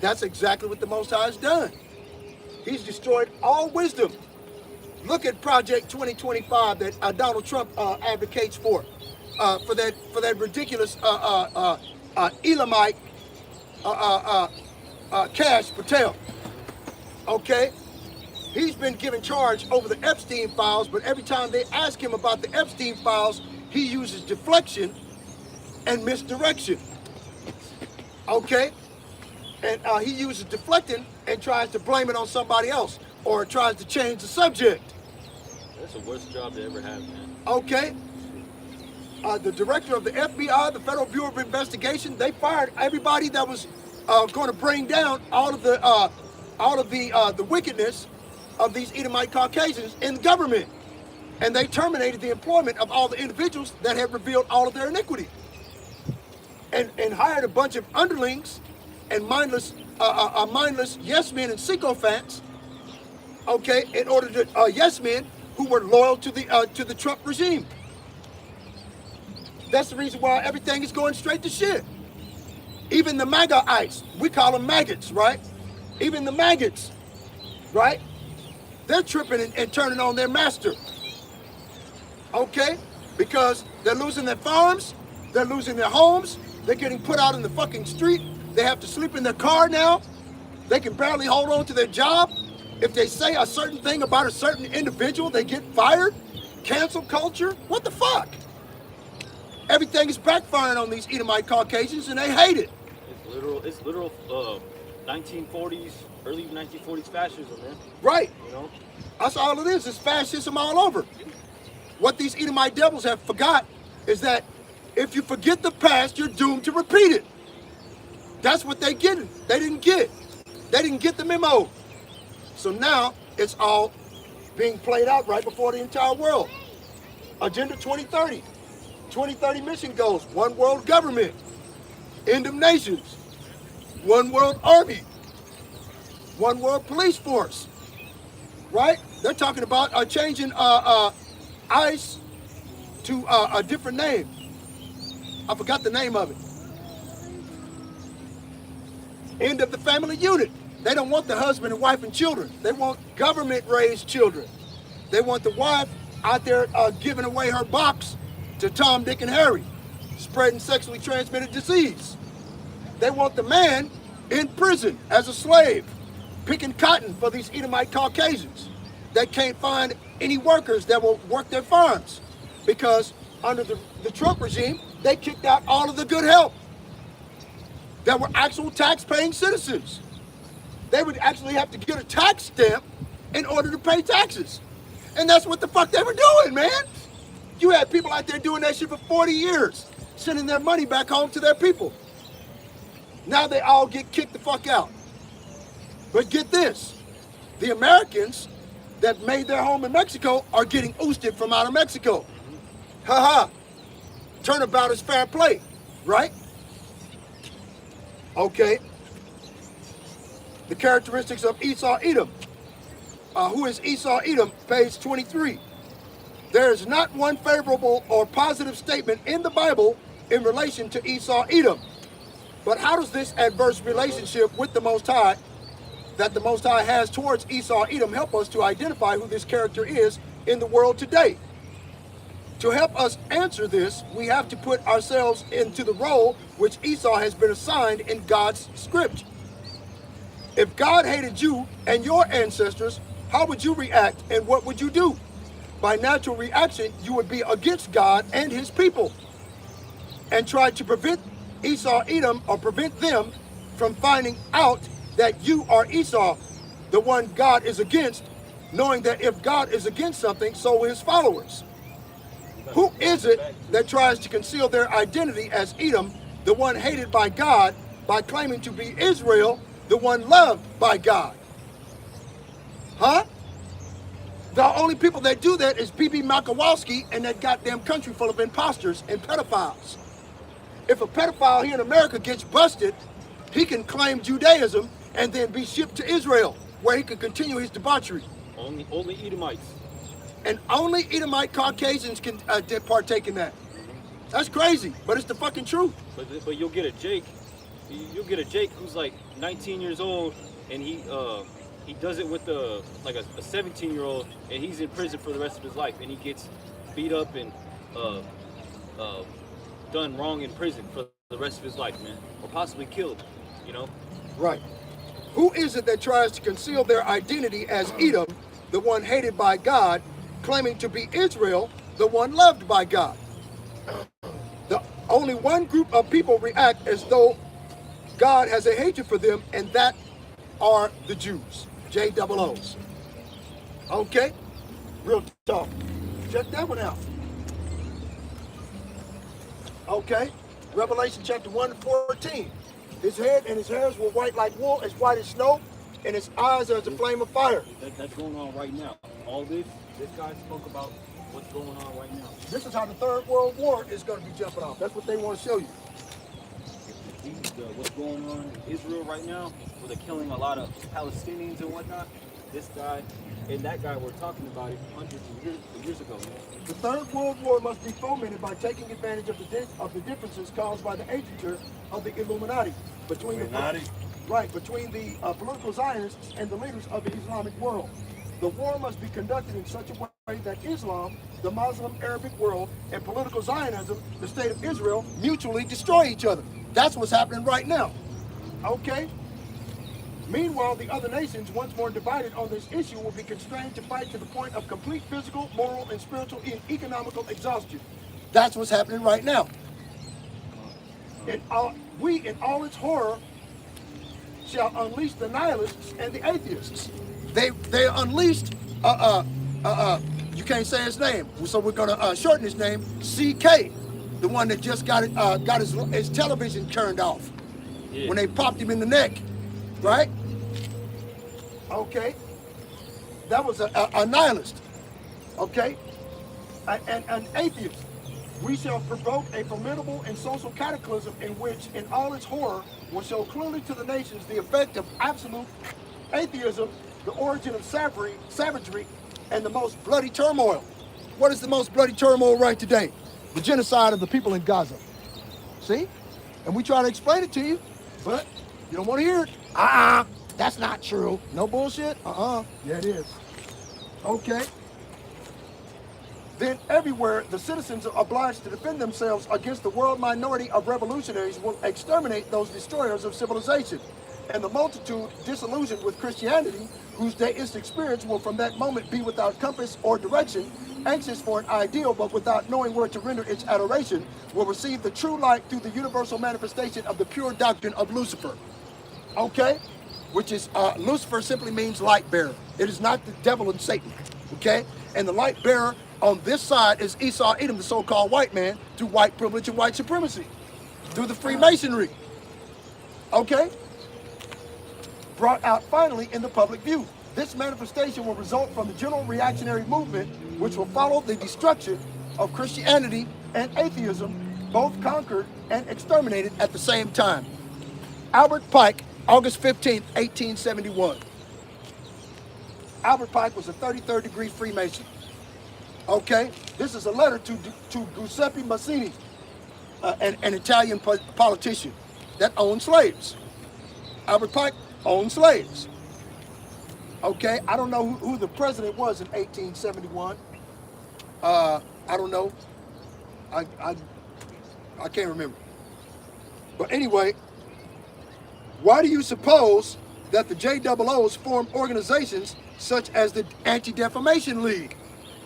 That's exactly what the Most High has done. He's destroyed all wisdom. Look at Project 2025 that Donald Trump advocates for that ridiculous Elamite Cash Patel. Okay, he's been given charge over the Epstein files, but every time they ask him about the Epstein files, he uses deflection and misdirection. Okay, and he uses deflecting and tries to blame it on somebody else or tries to change the subject. That's the worst job to ever have, man. Okay. The director of the FBI, the Federal Bureau of Investigation, they fired everybody that was going to bring down all of the wickedness of these Edomite Caucasians in government, and they terminated the employment of all the individuals that had revealed all of their iniquity, and hired a bunch of underlings and mindless yes men and sycophants. Okay, in order to yes men who were loyal to the Trump regime. That's the reason why everything is going straight to shit. Even the MAGA-ites, we call them maggots, right? Even the maggots, right? They're tripping and turning on their master. Okay? Because they're losing their farms, they're losing their homes, they're getting put out in the fucking street, they have to sleep in their car now, they can barely hold on to their job. If they say a certain thing about a certain individual, they get fired. Cancel culture, what the fuck? Everything is backfiring on these Edomite Caucasians, and they hate it. It's literal 1940s, early 1940s fascism, man. Right. You know? That's all it is. It's fascism all over. What these Edomite devils have forgot is that if you forget the past, you're doomed to repeat it. That's what they didn't get. They didn't get the memo. So now it's all being played out right before the entire world. Agenda 2030. 2030 mission goals: one world government, end of nations, one world army, one world police force, right? They're talking about changing ICE to a different name. I forgot the name of it. End of the family unit. They don't want the husband and wife and children. They want government-raised children. They want the wife out there giving away her box to Tom, Dick, and Harry, spreading sexually transmitted disease. They want the man in prison as a slave, picking cotton for these Edomite Caucasians that can't find any workers that will work their farms, because under the Trump regime, they kicked out all of the good help that were actual tax-paying citizens. They would actually have to get a tax stamp in order to pay taxes. And that's what the fuck they were doing, man. You had people out there doing that shit for 40 years, sending their money back home to their people. Now they all get kicked the fuck out. But get this, the Americans that made their home in Mexico are getting ousted from out of Mexico. Ha ha. Turnabout is fair play, right? Okay. The characteristics of Esau Edom. Who is Esau Edom? Page 23. There is not one favorable or positive statement in the Bible in relation to Esau Edom. But how does this adverse relationship with the Most High that the Most High has towards Esau Edom help us to identify who this character is in the world today? To help us answer this, we have to put ourselves into the role which Esau has been assigned in God's script. If God hated you and your ancestors, how would you react and what would you do? By natural reaction, you would be against God and his people and try to prevent Esau, Edom, or prevent them from finding out that you are Esau, the one God is against, knowing that if God is against something, so will his followers. Who is it that tries to conceal their identity as Edom, the one hated by God, by claiming to be Israel, the one loved by God? Huh? The only people that do that is B.B. Makowski and that goddamn country full of imposters and pedophiles. If a pedophile here in America gets busted, he can claim Judaism and then be shipped to Israel, where he can continue his debauchery. Only Edomites. And only Edomite Caucasians can partake in that. That's crazy, but it's the fucking truth. But you'll get a Jake. You'll get a Jake who's like 19 years old, and he does it with a 17-year-old, and he's in prison for the rest of his life, and he gets beat up and done wrong in prison for the rest of his life, man, or possibly killed. You know. Right. Who is it that tries to conceal their identity as Edom, the one hated by God, claiming to be Israel, the one loved by God? The only one group of people react as though God has a hatred for them, and that are the Jews. J-double-O's. Okay? Real talk. Check that one out. Okay? Revelation chapter 1:14. His head and his hairs were white like wool, as white as snow, and his eyes are as a flame of fire. That's going on right now. All this guy spoke about what's going on right now. This is how the Third World War is going to be jumping off. That's what they want to show you. What's going on in Israel right now, where they're killing a lot of Palestinians and whatnot. This guy and that guy were talking about it hundreds of years ago. Man. The Third World War must be fomented by taking advantage of the differences caused by the agentry of the Illuminati between the political Zionists and the leaders of the Islamic world. The war must be conducted in such a way that Islam, the Muslim Arabic world, and political Zionism, the state of Israel, mutually destroy each other. That's what's happening right now. Okay? Meanwhile, the other nations, once more divided on this issue, will be constrained to fight to the point of complete physical, moral, and spiritual and economical exhaustion. That's what's happening right now. And we, in all its horror, shall unleash the nihilists and the atheists. They unleashed, you can't say his name, so we're going to shorten his name, CK, the one that just got his television turned off when they popped him in the neck. Right? Okay. That was a nihilist. Okay? An atheist. We shall provoke a formidable and social cataclysm in which, in all its horror, will show clearly to the nations the effect of absolute atheism, the origin of savagery, and the most bloody turmoil. What is the most bloody turmoil right today? The genocide of the people in Gaza. See? And we try to explain it to you, but you don't want to hear it. That's not true. No bullshit? Yeah, it is. Okay. Then everywhere the citizens are obliged to defend themselves against the world minority of revolutionaries will exterminate those destroyers of civilization. And the multitude disillusioned with Christianity, whose deistic experience will from that moment be without compass or direction, anxious for an ideal but without knowing where to render its adoration, will receive the true light through the universal manifestation of the pure doctrine of Lucifer. Okay? Which is, Lucifer simply means light bearer. It is not the devil and Satan. Okay? And the light bearer on this side is Esau, Edom, the so-called white man, through white privilege and white supremacy. Through the Freemasonry. Okay? Brought out finally in the public view. This manifestation will result from the general reactionary movement, which will follow the destruction of Christianity and atheism, both conquered and exterminated at the same time. Albert Pike, August 15, 1871. Albert Pike was a 33rd degree Freemason. Okay, this is a letter to Giuseppe Mazzini, an Italian politician that owned slaves. Albert Pike owned slaves. Okay, I don't know who the president was in 1871. I don't know. I can't remember. But anyway, why do you suppose that the JOOs form organizations such as the Anti-Defamation League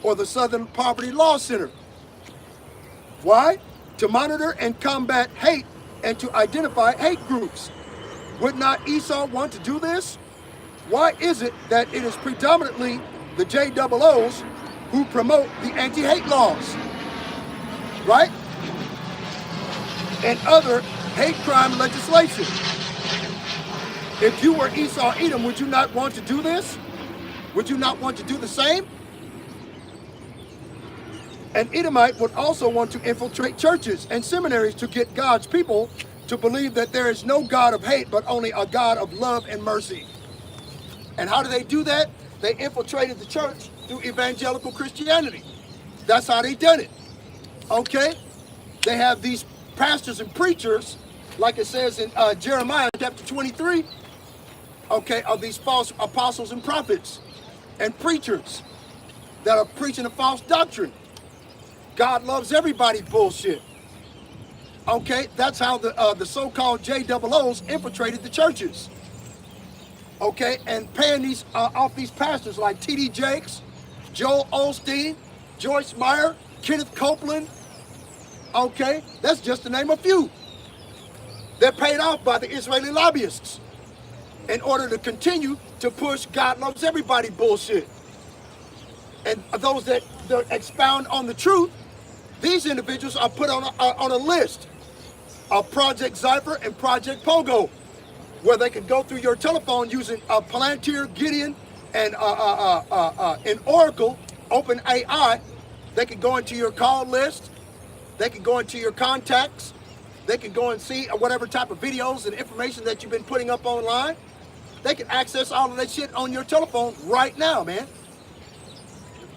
or the Southern Poverty Law Center. Why? To monitor and combat hate and to identify hate groups. Would not Esau want to do this? Why is it that it is predominantly the JOOs who promote the anti-hate laws, right? And other hate crime legislation. If you were Esau Edom, would you not want to do this? Would you not want to do the same? An Edomite would also want to infiltrate churches and seminaries to get God's people to believe that there is no God of hate, but only a God of love and mercy. And how do they do that? They infiltrated the church through evangelical Christianity. That's how they done it. Okay? They have these pastors and preachers, like it says in Jeremiah chapter 23, okay, of these false apostles and prophets and preachers that are preaching a false doctrine. God loves everybody bullshit. Okay, that's how the so-called JOOs infiltrated the churches. Okay, and paying these off these pastors like T.D. Jakes, Joel Osteen, Joyce Meyer, Kenneth Copeland. Okay, that's just to name a few. They're paid off by the Israeli lobbyists in order to continue to push God loves everybody bullshit. And those that expound on the truth, these individuals are put on a list of Project Zypher and Project Pogo, where they can go through your telephone using Palantir, Gideon, and Oracle, OpenAI. They can go into your call list. They can go into your contacts. They can go and see whatever type of videos and information that you've been putting up online. They can access all of that shit on your telephone right now, man.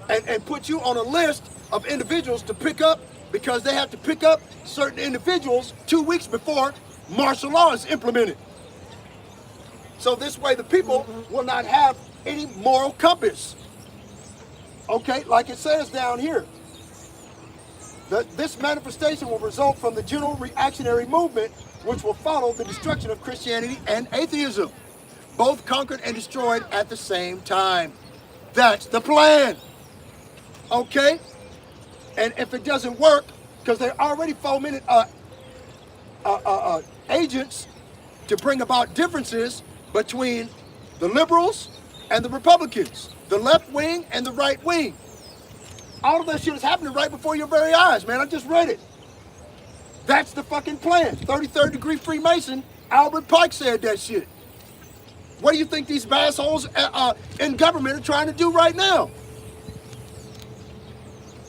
And put you on a list of individuals to pick up, because they have to pick up certain individuals 2 weeks before martial law is implemented. So this way the people will not have any moral compass. Okay, like it says down here. This manifestation will result from the general reactionary movement, which will follow the destruction of Christianity and atheism, both conquered and destroyed at the same time. That's the plan. Okay? And if it doesn't work, because they're already fomented agents to bring about differences between the liberals and the Republicans, the left wing and the right wing. All of that shit is happening right before your very eyes, man. I just read it. That's the fucking plan. 33rd degree Freemason, Albert Pike said that shit. What do you think these assholes in government are trying to do right now?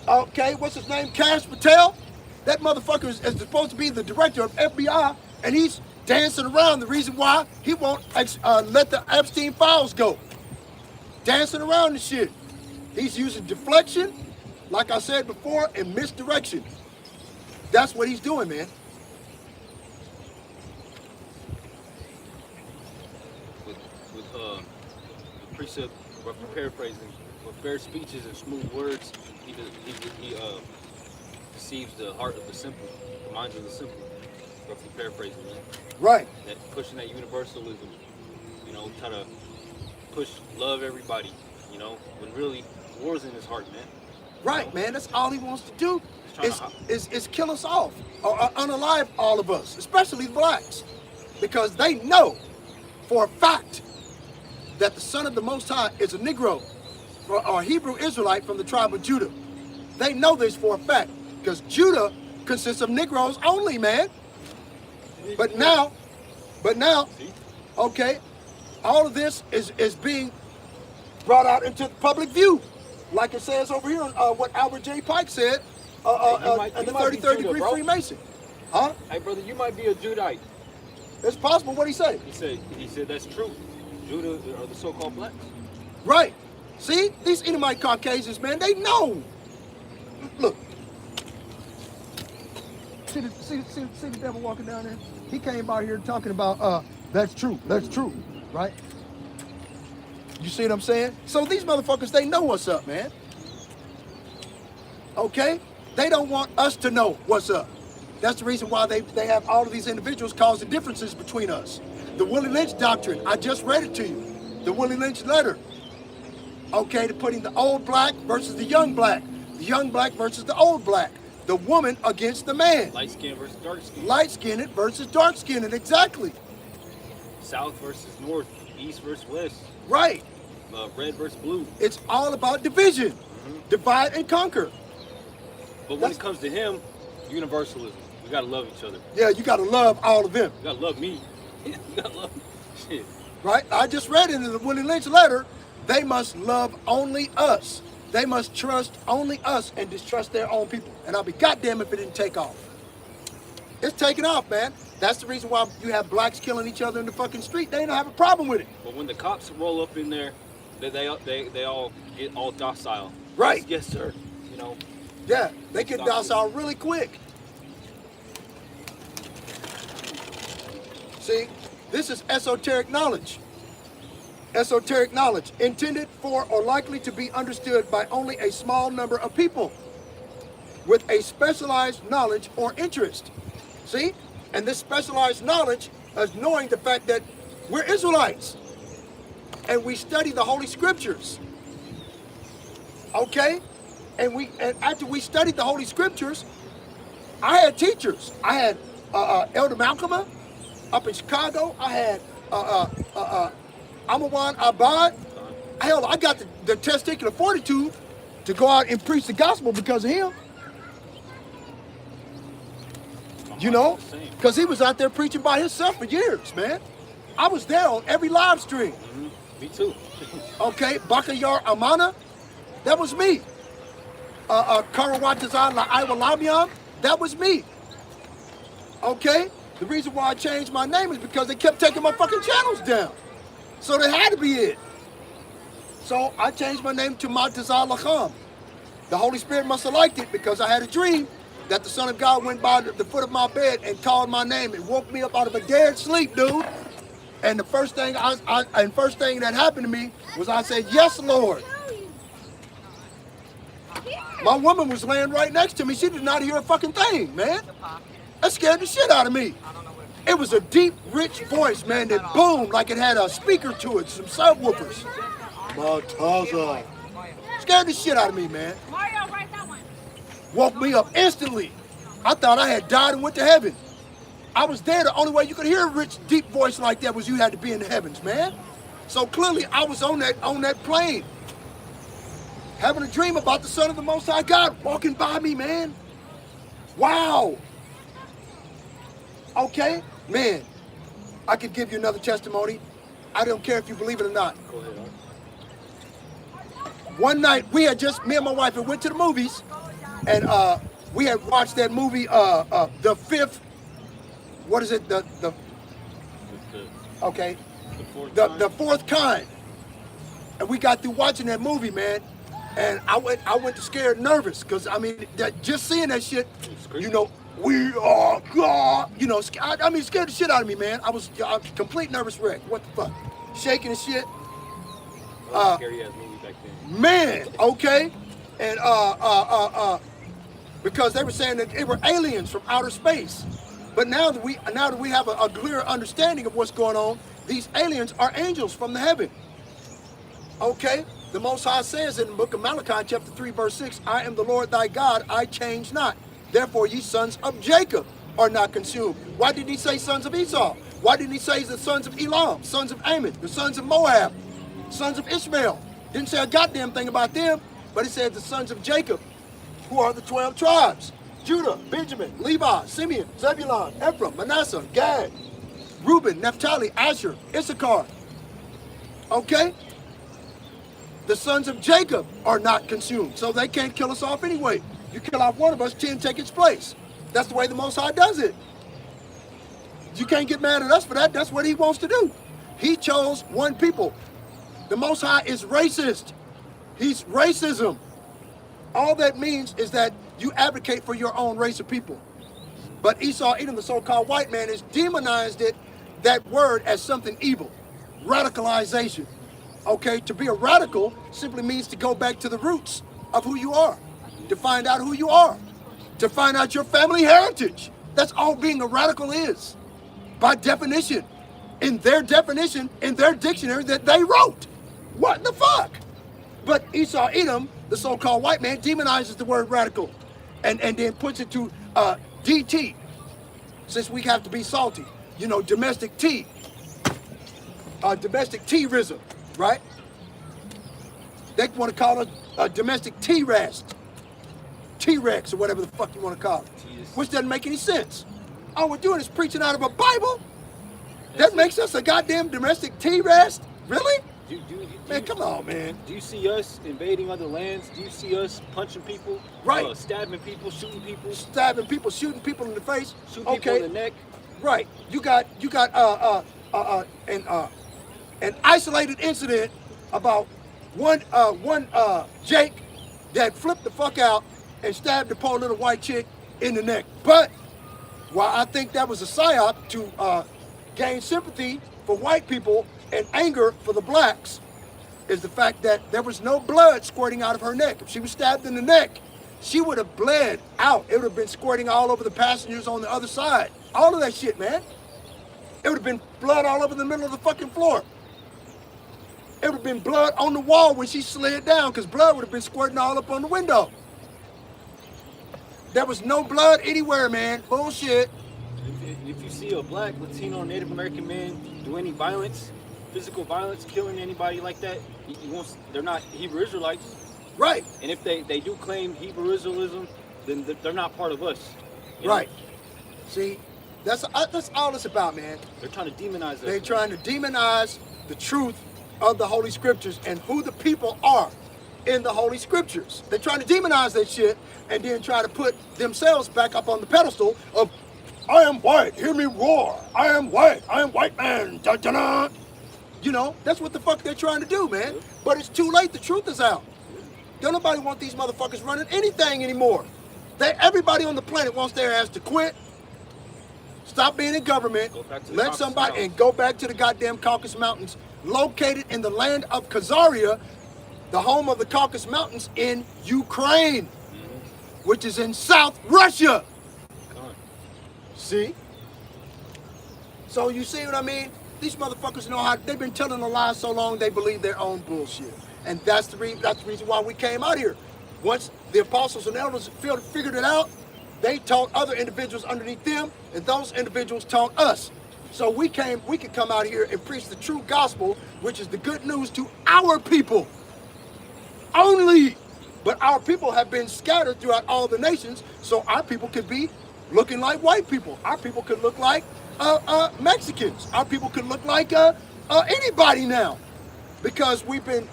Okay, what's his name? Kash Patel? That motherfucker is supposed to be the director of FBI, and he's dancing around the reason why he won't let the Epstein files go. Dancing around the shit. He's using deflection, like I said before, and misdirection. That's what he's doing, man. With precept, roughly paraphrasing, with fair speeches and smooth words, he deceives the heart of the simple, the minds of the simple. Roughly paraphrasing, man. Right. That pushing that universalism, you know, try to push love everybody, you know, when really war's in his heart, man. Right, you know? Man. That's all he wants to do is kill us off, or unalive all of us, especially the blacks, because they know for a fact that the Son of the Most High is a Negro or a Hebrew Israelite from the tribe of Judah. They know this for a fact, because Judah consists of Negroes only, man. But now, okay, all of this is being brought out into the public view, like it says over here, what Albert J. Pike said, in the 33rd degree Freemason. Huh? Hey, brother, you might be a Judite. It's possible. What he say? He said that's true. Judah are the so-called blacks. Right. See, these Edomite Caucasians, man, they know. Look. See the devil walking down there? He came out here talking about, that's true, right? You see what I'm saying? So these motherfuckers, they know what's up, man. Okay? They don't want us to know what's up. That's the reason why they have all of these individuals causing differences between us. The Willie Lynch doctrine, I just read it to you. The Willie Lynch letter. Okay, to putting the old black versus the young black. The young black versus the old black. The woman against the man. Light skin versus dark skin. Light skinned versus dark skinned, exactly. South versus north. East versus west. Right. Red versus blue. It's all about division. Divide and conquer. But when it comes to him, universalism. We gotta love each other. Yeah, you gotta love all of them. You gotta love me. You gotta love shit. Right? I just read in the Willie Lynch letter, they must love only us. They must trust only us and distrust their own people. And I'll be goddamn if it didn't take off. It's taking off, man. That's the reason why you have blacks killing each other in the fucking street. They don't have a problem with it. But when the cops roll up in there, they all get all docile. Right. Yes, sir. You know. Yeah, they get docile really quick. See, this is esoteric knowledge. Esoteric knowledge intended for or likely to be understood by only a small number of people with a specialized knowledge or interest. See? And this specialized knowledge is knowing the fact that we're Israelites and we study the Holy Scriptures. Okay? And after we studied the Holy Scriptures, I had teachers. I had Elder Malcolm up in Chicago. I had Amawan Abad. Hell, I got the testicular fortitude to go out and preach the gospel because of him. You know? Because he was out there preaching by himself for years, man. I was there on every live stream. Me too. Okay, Bakayar Amana, that was me. Karawatazan La'Iwalamiam, that was me. Okay? The reason why I changed my name is because they kept taking my fucking channels down. So they had to be it. So I changed my name to Matazal Lacham. The Holy Spirit must have liked it because I had a dream that the Son of God went by the foot of my bed and called my name and woke me up out of a dead sleep, dude. And the first thing that happened to me was I said, "Yes, Lord." My woman was laying right next to me. She did not hear a fucking thing, man. That scared the shit out of me. It was a deep, rich voice, man, that boomed like it had a speaker to it, some subwoofers. Mataza. Scared the shit out of me, man. Woke me up instantly. I thought I had died and went to heaven. I was there. The only way you could hear a rich, deep voice like that was you had to be in the heavens, man. So clearly I was on that plane, having a dream about the Son of the Most High God walking by me, man. Wow. Okay, man. I could give you another testimony. I don't care if you believe it or not. Go ahead, One night, me and my wife, went to the movies, and we had watched that movie, The Fifth. What is it? The Fourth Kind. And we got through watching that movie, man. And I went to scared, nervous, because I mean, just seeing that shit, you know, we are God, you know, scared the shit out of me, man. I was a complete nervous wreck. What the fuck? Shaking and shit. Scary ass movie back then. Man, okay. And because they were saying that they were aliens from outer space. But now that we have a clear understanding of what's going on, these aliens are angels from the heaven. Okay? The Most High says in the book of Malachi, chapter 3, verse 6, "I am the Lord thy God, I change not. Therefore ye sons of Jacob are not consumed." Why did he say sons of Esau? Why didn't he say the sons of Elam, sons of Ammon, the sons of Moab, sons of Ishmael? Didn't say a goddamn thing about them, but he said the sons of Jacob, who are the 12 tribes. Judah, Benjamin, Levi, Simeon, Zebulun, Ephraim, Manasseh, Gad, Reuben, Naphtali, Asher, Issachar. Okay? The sons of Jacob are not consumed, so they can't kill us off anyway. You kill off one of us, 10 take its place. That's the way the Most High does it. You can't get mad at us for that. That's what he wants to do. He chose one people. The Most High is racist. He's racism. All that means is that you advocate for your own race of people. But Esau, Edom, the so-called white man, has demonized that word as something evil. Radicalization. Okay, to be a radical simply means to go back to the roots of who you are, to find out who you are, to find out your family heritage. That's all being a radical is, by definition. In their definition, in their dictionary that they wrote. What the fuck? But Esau Edom, the so-called white man, demonizes the word radical and then puts it to DT, since we have to be salty. You know, domestic tea. Domestic terrorism, right? They want to call it a domestic T-Rex, T-Rex, or whatever the fuck you want to call it, which doesn't make any sense. All we're doing is preaching out of a Bible. That makes us a goddamn domestic T-Rex? Really? Man, come on, man. Do you see us invading other lands? Do you see us punching people? Right. Stabbing people, shooting people. Stabbing people, shooting people in the face. Shooting people in the neck. Right. You got an isolated incident about one Jake that flipped the fuck out and stabbed the poor little white chick in the neck. But while I think that was a psyop to gain sympathy for white people and anger for the blacks, is the fact that there was no blood squirting out of her neck. If she was stabbed in the neck, she would have bled out. It would have been squirting all over the passengers on the other side. All of that shit, man. It would have been blood all over the middle of the fucking floor. It would have been blood on the wall when she slid down, because blood would have been squirting all up on the window. There was no blood anywhere, man. Bullshit. If you see a black, Latino, or Native American man do any violence, physical violence, killing anybody like that, they're not Hebrew Israelites. Right. And if they do claim Hebrew Israelism, then they're not part of us. Right. See, that's all it's about, man. They're trying to demonize us. They're trying to demonize the truth of the Holy Scriptures and who the people are in the Holy Scriptures. They're trying to demonize that shit and then try to put themselves back up on the pedestal of, I am white, hear me roar. I am white man. Da, da, da. You know, that's what the fuck they're trying to do, man. But it's too late, the truth is out. Don't nobody want these motherfuckers running anything anymore. Everybody on the planet wants their ass to quit, stop being in government, let somebody, and go back to the goddamn Caucasus Mountains, located in the land of Khazaria, the home of the Caucasus Mountains in Ukraine, which is in South Russia. See? So you see what I mean? These motherfuckers know how, they've been telling a lie so long they believe their own bullshit. And that's the reason why we came out here. Once the apostles and elders figured it out, they taught other individuals underneath them, and those individuals taught us. So we could come out here and preach the true gospel, which is the good news to our people only. But our people have been scattered throughout all the nations, so our people could be looking like white people. Our people could look like Mexicans. Our people could look like anybody now, because we've been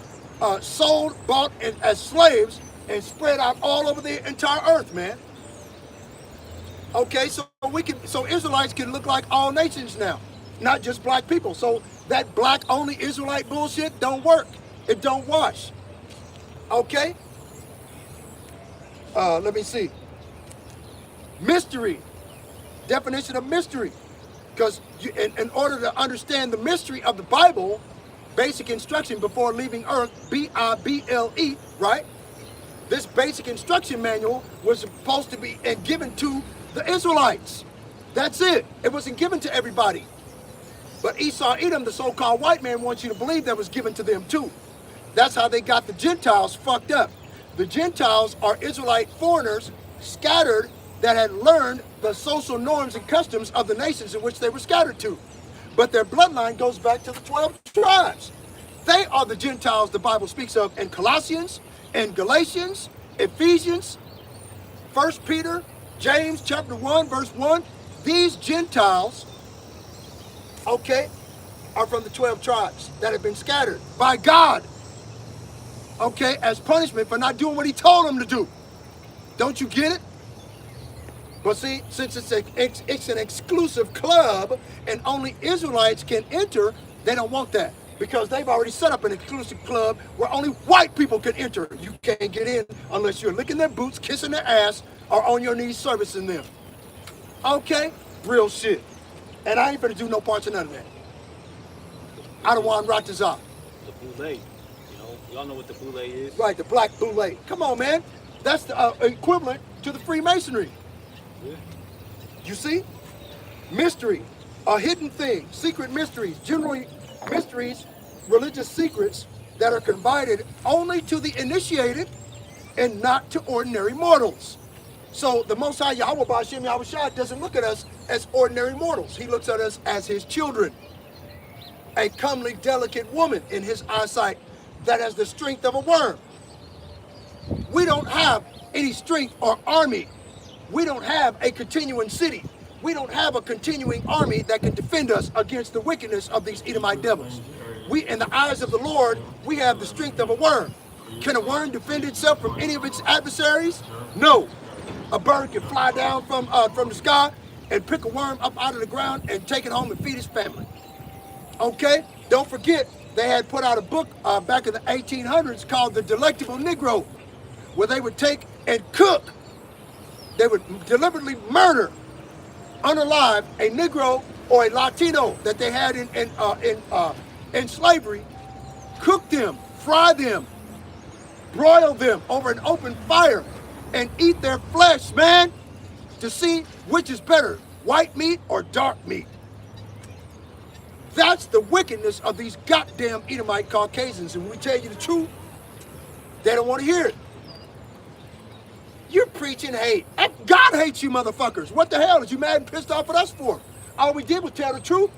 sold, bought, and as slaves and spread out all over the entire earth, man. Okay, so Israelites can look like all nations now, not just black people. So that black only Israelite bullshit don't work. It don't wash. Okay? Let me see. Mystery. Definition of mystery. Because in order to understand the mystery of the Bible, basic instruction before leaving earth, B-I-B-L-E, right? This basic instruction manual was supposed to be given to the Israelites. That's it. It wasn't given to everybody. But Esau Edom, the so-called white man, wants you to believe that was given to them too. That's how they got the Gentiles fucked up. The Gentiles are Israelite foreigners scattered that had learned the social norms and customs of the nations in which they were scattered to. But their bloodline goes back to the 12 tribes. They are the Gentiles the Bible speaks of in Colossians, in Galatians, Ephesians, 1 Peter, James chapter 1, verse 1. These Gentiles, okay, are from the 12 tribes that have been scattered by God, okay, as punishment for not doing what he told them to do. Don't you get it? But see, since it's an exclusive club and only Israelites can enter, they don't want that, because they've already set up an exclusive club where only white people can enter. You can't get in unless you're licking their boots, kissing their ass, or on your knees servicing them. Okay? Real shit. And I ain't gonna do no parts of none of that. Adawan Ratazah. The boule. Y'all know what the boule is? Right, the black boule. Come on, man. That's the equivalent to the Freemasonry. Yeah. You see? Mystery, a hidden thing, secret mysteries, generally mysteries, religious secrets that are confided only to the initiated and not to ordinary mortals. So the Most High Yahweh Ba'ashem Yahweh Shai doesn't look at us as ordinary mortals. He looks at us as his children. A comely, delicate woman in his eyesight that has the strength of a worm. We don't have any strength or army. We don't have a continuing city. We don't have a continuing army that can defend us against the wickedness of these Edomite devils. We, in the eyes of the Lord, we have the strength of a worm. Can a worm defend itself from any of its adversaries? No. A bird can fly down from the sky and pick a worm up out of the ground and take it home and feed his family. Okay? Don't forget, they had put out a book back in the 1800s called The Delectable Negro, where they would take and cook. They would deliberately murder, unalive, a Negro or a Latino that they had in slavery, cook them, fry them, broil them over an open fire, and eat their flesh, man, to see which is better, white meat or dark meat. That's the wickedness of these goddamn Edomite Caucasians. And when we tell you the truth, they don't want to hear it. You're preaching hate. God hates you motherfuckers. What the hell is you mad and pissed off at us for? All we did was tell the truth.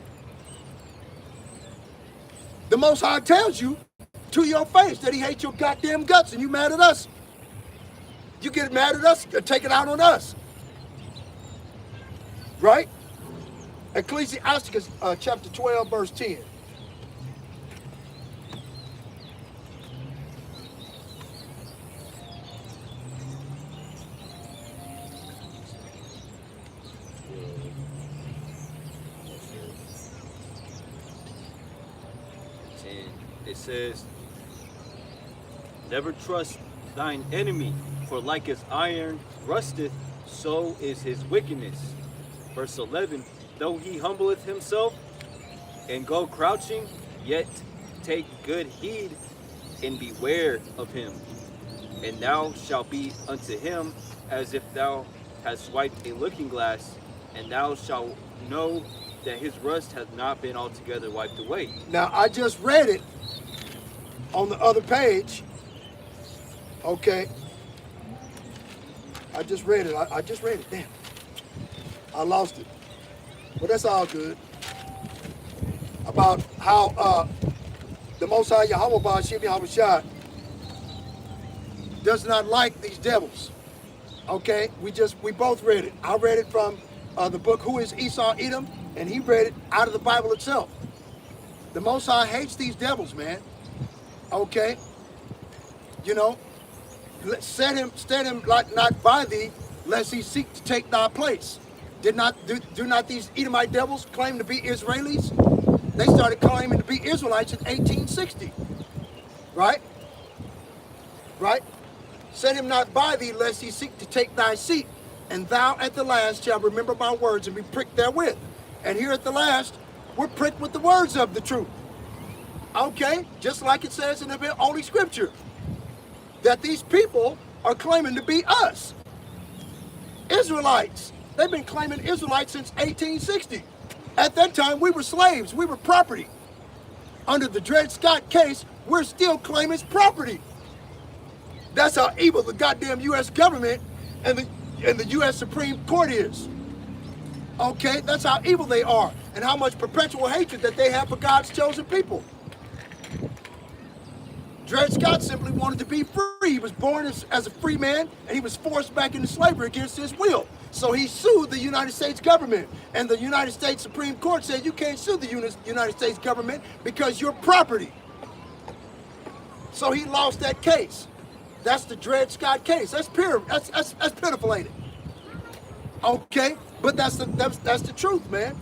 The Most High tells you to your face that he hates your goddamn guts and you mad at us. You get mad at us, take it out on us. Right? Ecclesiasticus chapter 12, verse 10. It says, never trust thine enemy, for like as iron rusteth, so is his wickedness. Verse 11, though he humbleth himself and go crouching, yet take good heed and beware of him. And thou shalt be unto him as if thou hast swiped a looking glass, and thou shalt know that his rust hath not been altogether wiped away. Now, I just read it on the other page. Okay. I just read it. I just read it. Damn. I lost it. But that's all good. About how the Most High Yahweh Ba'ashem Yahweh Shai does not like these devils. Okay? We both read it. I read it from the book Who is Esau Edom, and he read it out of the Bible itself. The Most High hates these devils, man. Okay? You know, set him like not by thee, lest he seek to take thy place. Do not these Edomite devils claim to be Israelis? They started claiming to be Israelites in 1860. Right? Right? Set him not by thee, lest he seek to take thy seat. And thou at the last shalt remember my words and be pricked therewith. And here at the last, we're pricked with the words of the truth. Okay? Just like it says in the Holy Scripture. That these people are claiming to be us. Israelites. They've been claiming Israelites since 1860. At that time, we were slaves. We were property. Under the Dred Scott case, we're still claiming property. That's how evil the goddamn U.S. government and the U.S. Supreme Court is. Okay? That's how evil they are and how much perpetual hatred that they have for God's chosen people. Dred Scott simply wanted to be free. He was born as a free man, and he was forced back into slavery against his will. So he sued the United States government, and the United States Supreme Court said you can't sue the United States government because you're property. So he lost that case. That's the Dred Scott case. That's pitiful, ain't it? Okay, but that's the truth, man.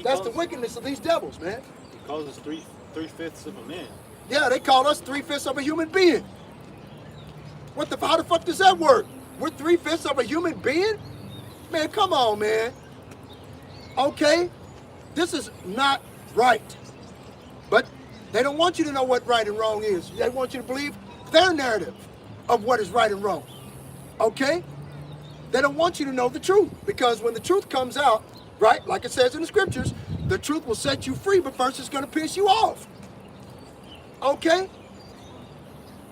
That's the wickedness of these devils, man. He calls us three-fifths of a man. Yeah, they call us 3/5 of a human being. How the fuck does that work? We're 3/5 of a human being? Man, come on, man. Okay? This is not right. But they don't want you to know what right and wrong is. They want you to believe their narrative of what is right and wrong. Okay? They don't want you to know the truth, because when the truth comes out, right, like it says in the scriptures, the truth will set you free, but first it's going to piss you off. Okay?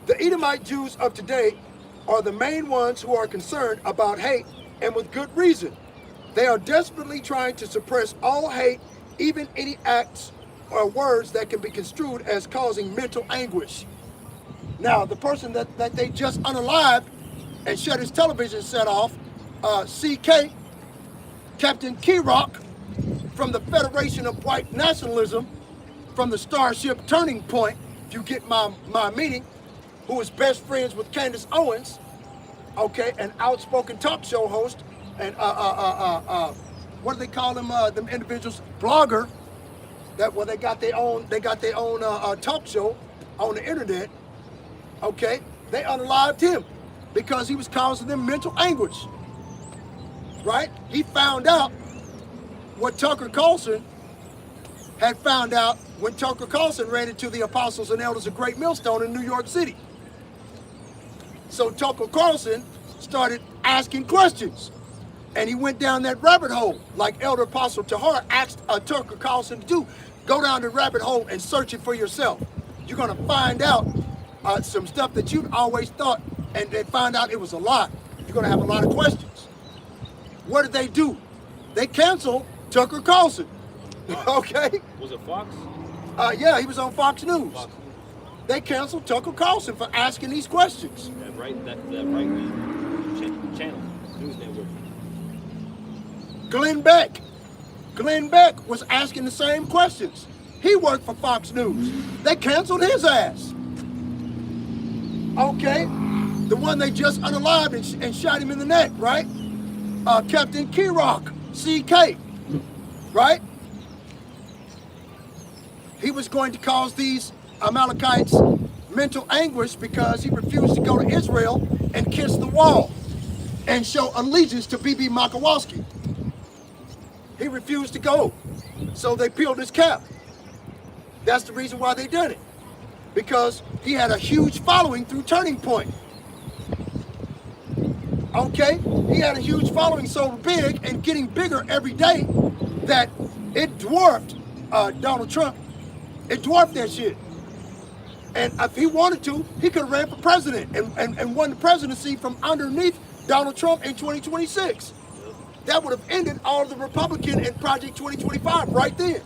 The Edomite Jews of today are the main ones who are concerned about hate, and with good reason. They are desperately trying to suppress all hate, even any acts or words that can be construed as causing mental anguish. Now, the person that they just unalived and shut his television set off, CK, Captain Keyrock, from the Federation of White Nationalism, from the Starship Turning Point, if you get my meaning, who is best friends with Candace Owens, okay, an outspoken talk show host, and what do they call them? Them individuals, blogger. That they got their own talk show on the internet. Okay, they unalived him because he was causing them mental anguish. Right? He found out what Tucker Carlson had found out when Tucker Carlson ran into the apostles and elders of Great Millstone in New York City. So Tucker Carlson started asking questions, and he went down that rabbit hole like Elder Apostle Tahar asked Tucker Carlson to do. Go down the rabbit hole and search it for yourself. You're going to find out some stuff that you'd always thought, and then find out it was a lie. You're going to have a lot of questions. What did they do? They canceled Tucker Carlson. Okay? Was it Fox? Yeah, he was on Fox News. Fox. They canceled Tucker Carlson for asking these questions. That right-wing channel, news network. Glenn Beck was asking the same questions. He worked for Fox News. They canceled his ass. Okay? The one they just unalived and shot him in the neck, right? Captain Keyrock, CK, right? He was going to cause these Amalekites mental anguish because he refused to go to Israel and kiss the wall and show allegiance to Bibi Makowalski. He refused to go. So they peeled his cap. That's the reason why they did it. Because he had a huge following through Turning Point. Okay? He had a huge following so big and getting bigger every day that it dwarfed Donald Trump. It dwarfed that shit. And if he wanted to, he could have ran for president and won the presidency from underneath Donald Trump in 2026. That would have ended all of the Republican and Project 2025 right then.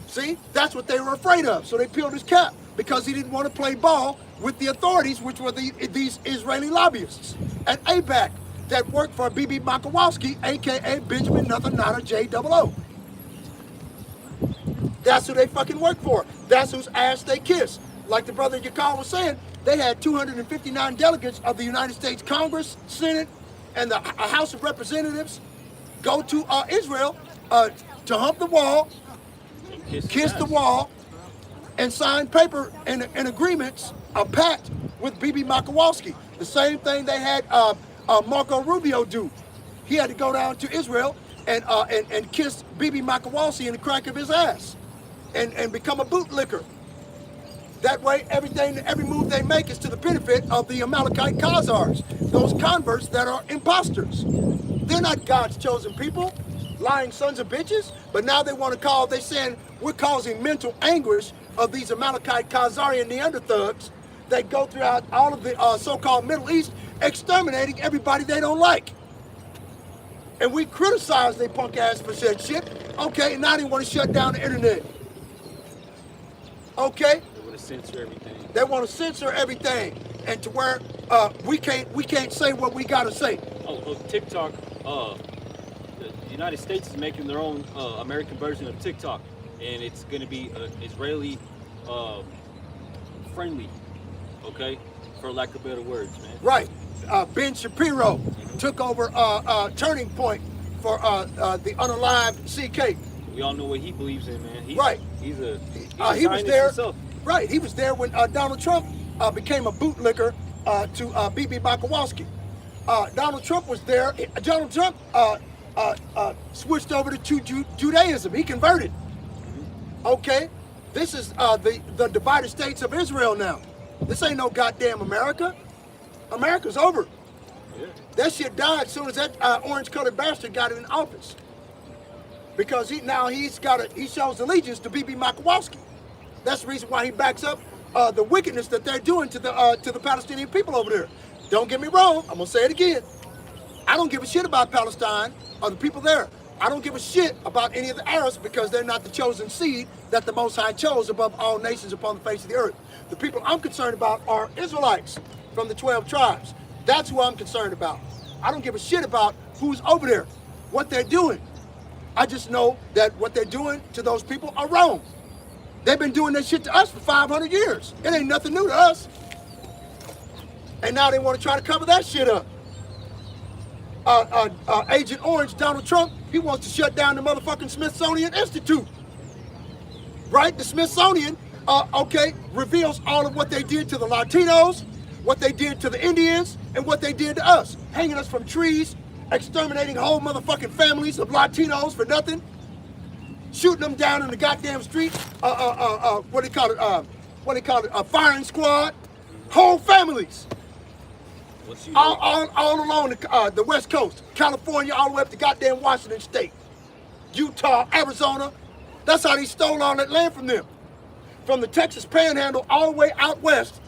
See, that's what they were afraid of. So they peeled his cap because he didn't want to play ball with the authorities, which were these Israeli lobbyists at AIPAC that worked for Bibi Makowalski, aka Benjamin Nothing Not a J-O-O. That's who they fucking work for. That's whose ass they kiss. Like the brother Yakal was saying, they had 259 delegates of the United States Congress, Senate, and the House of Representatives go to Israel to hump the wall, kiss the wall, and sign paper and agreements, a pact with Bibi Makowalski. The same thing they had Marco Rubio do. He had to go down to Israel and kiss Bibi Makowalski in the crack of his ass and become a bootlicker. That way, every move they make is to the benefit of the Amalekite Khazars, those converts that are imposters. They're not God's chosen people, lying sons of bitches, but now they want to they're saying we're causing mental anguish of these Amalekite Khazarian Neanderthugs that go throughout all of the so-called Middle East, exterminating everybody they don't like. And we criticize their punk ass for that shit. Okay, and now they want to shut down the internet. Okay? Censor everything. They want to censor everything, and to where we can't say what we gotta say. Oh, TikTok. The United States is making their own American version of TikTok, and it's going to be Israeli friendly. Okay, for lack of better words, man. Right. Ben Shapiro took over Turning Point for the unalived CK. We all know what he believes in, man. He was there. Himself. Right, he was there when Donald Trump became a bootlicker to Bibi Makowalski. Donald Trump was there. Donald Trump switched over to Judaism. He converted. Okay, this is the divided states of Israel now. This ain't no goddamn America. America's over. Yeah. That shit died as soon as that orange-colored bastard got in office. Because he shows allegiance to B.B. Makowski. That's the reason why he backs up the wickedness that they're doing to the Palestinian people over there. Don't get me wrong. I'm gonna say it again. I don't give a shit about Palestine or the people there. I don't give a shit about any of the Arabs because they're not the chosen seed that the Most High chose above all nations upon the face of the earth. The people I'm concerned about are Israelites from the 12 tribes. That's who I'm concerned about. I don't give a shit about who's over there, what they're doing. I just know that what they're doing to those people are wrong. They've been doing that shit to us for 500 years. It ain't nothing new to us. And now they want to try to cover that shit up. Agent Orange, Donald Trump, he wants to shut down the motherfucking Smithsonian Institute. Right? The Smithsonian, reveals all of what they did to the Latinos, what they did to the Indians, and what they did to us. Hanging us from trees, exterminating whole motherfucking families of Latinos for nothing, shooting them down in the goddamn street, a firing squad, whole families. All along the West Coast, California, all the way up to goddamn Washington State, Utah, Arizona. That's how they stole all that land from them. From the Texas Panhandle all the way out west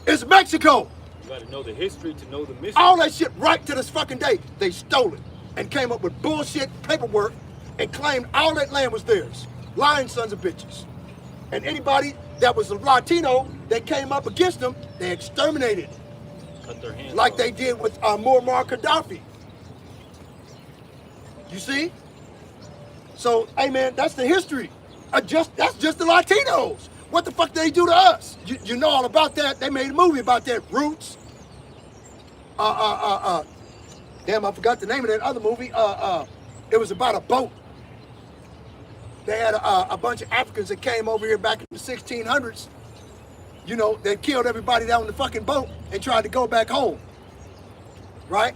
is Mexico. You gotta know the history to know the mystery. All that shit right to this fucking day. They stole it and came up with bullshit paperwork and claimed all that land was theirs. Lying sons of bitches. And anybody that was a Latino that came up against them, they exterminated. Cut their hands like off. they did with Muammar Gaddafi. You see? So, hey man, that's the history. That's just the Latinos. What the fuck did they do to us? You know all about that. They made a movie about that. Roots. Damn, I forgot the name of that other movie. It was about a boat. They had a bunch of Africans that came over here back in the 1600s. You know, they killed everybody down on the fucking boat and tried to go back home. Right?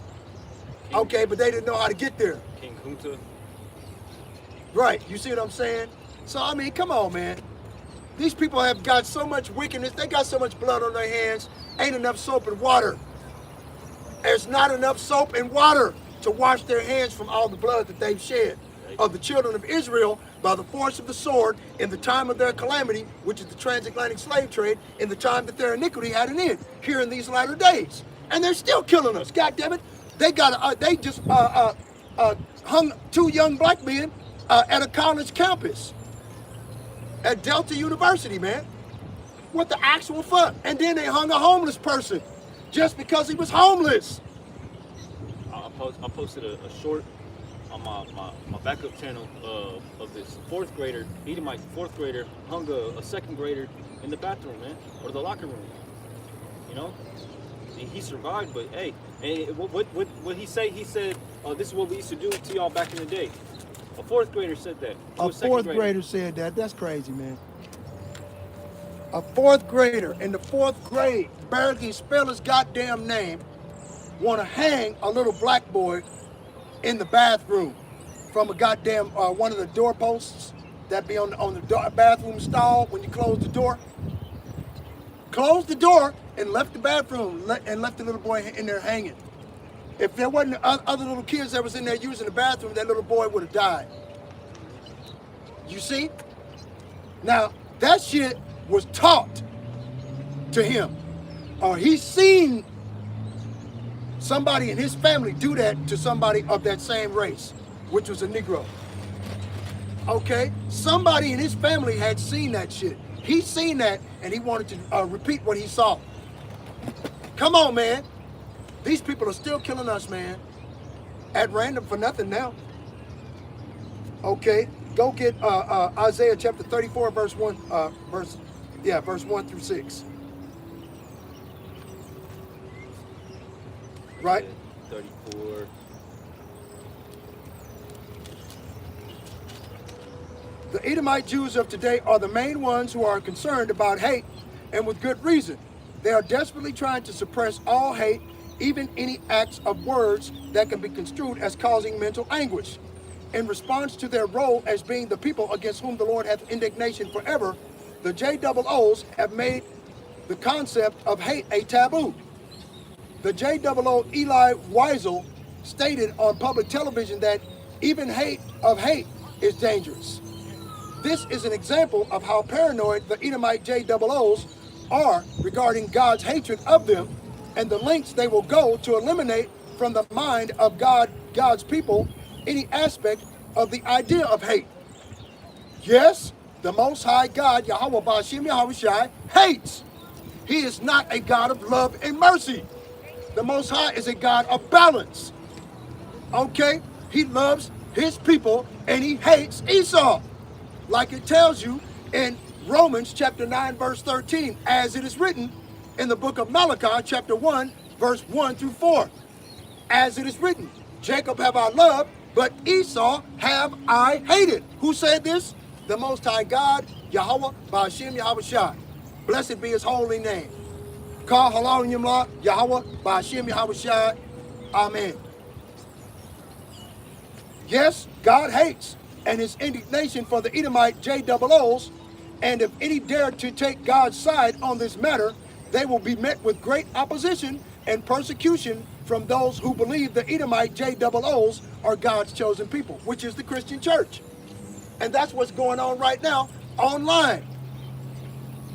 Okay, but they didn't know how to get there. King Kunta. Right, you see what I'm saying? So, I mean, come on, man. These people have got so much wickedness. They got so much blood on their hands. Ain't enough soap and water. There's not enough soap and water to wash their hands from all the blood that they've shed of the children of Israel by the force of the sword in the time of their calamity, which is the transatlantic slave trade, in the time that their iniquity had an end, here in these latter days. And they're still killing us, God damn it. They just hung 2 young black men at a college campus at Delta University, man. What the actual fuck? And then they hung a homeless person just because he was homeless. I posted a short on my backup channel of this 4th grader, Edomite 4th grader, hung a 2nd grader in the bathroom, man, or the locker room. You know, and he survived. But hey, and what he say? He said, "This is what we used to do to y'all back in the day." A 4th grader said that. A 4th grader said that. That's crazy, man. A 4th grader in the 4th grade, barely can spell his goddamn name, want to hang a little black boy in the bathroom from a goddamn one of the doorposts that be on the bathroom stall when you close the door. Closed the door and left the bathroom and left the little boy in there hanging. If there wasn't other little kids that was in there using the bathroom, that little boy would have died. You see? Now, that shit was taught to him. Or he's seen somebody in his family do that to somebody of that same race, which was a Negro. Okay? Somebody in his family had seen that shit. He's seen that, and he wanted to repeat what he saw. Come on, man. These people are still killing us, man. At random for nothing now. Okay, go get Isaiah chapter 34, verse 1 through 6. Right? 34. The Edomite Jews of today are the main ones who are concerned about hate, and with good reason. They are desperately trying to suppress all hate, even any acts of words that can be construed as causing mental anguish. In response to their role as being the people against whom the Lord hath indignation forever, the JOOs have made the concept of hate a taboo. The JOO Eli Wiesel stated on public television that even hate of hate is dangerous. This is an example of how paranoid the Edomite JOOs are regarding God's hatred of them and the lengths they will go to eliminate from the mind of God's people any aspect of the idea of hate. Yes, the Most High God, Yahweh Ba'ashem Yahushai, hates. He is not a God of love and mercy. The Most High is a God of balance. Okay? He loves his people and he hates Esau. Like it tells you in Romans chapter 9, verse 13, as it is written in the book of Malachi, chapter 1, verse 1 through 4. As it is written, Jacob have I loved, but Esau have I hated. Who said this? The Most High God, Yahweh, Ba'ashem Yahushai. Blessed be his holy name. Ka halal yimla, Yahweh, Ba'ashem Yahushai. Amen. Yes, God hates, and his indignation for the Edomite JOOs, and if any dare to take God's side on this matter, they will be met with great opposition and persecution from those who believe the Edomite JOOs are God's chosen people, which is the Christian church. And that's what's going on right now online,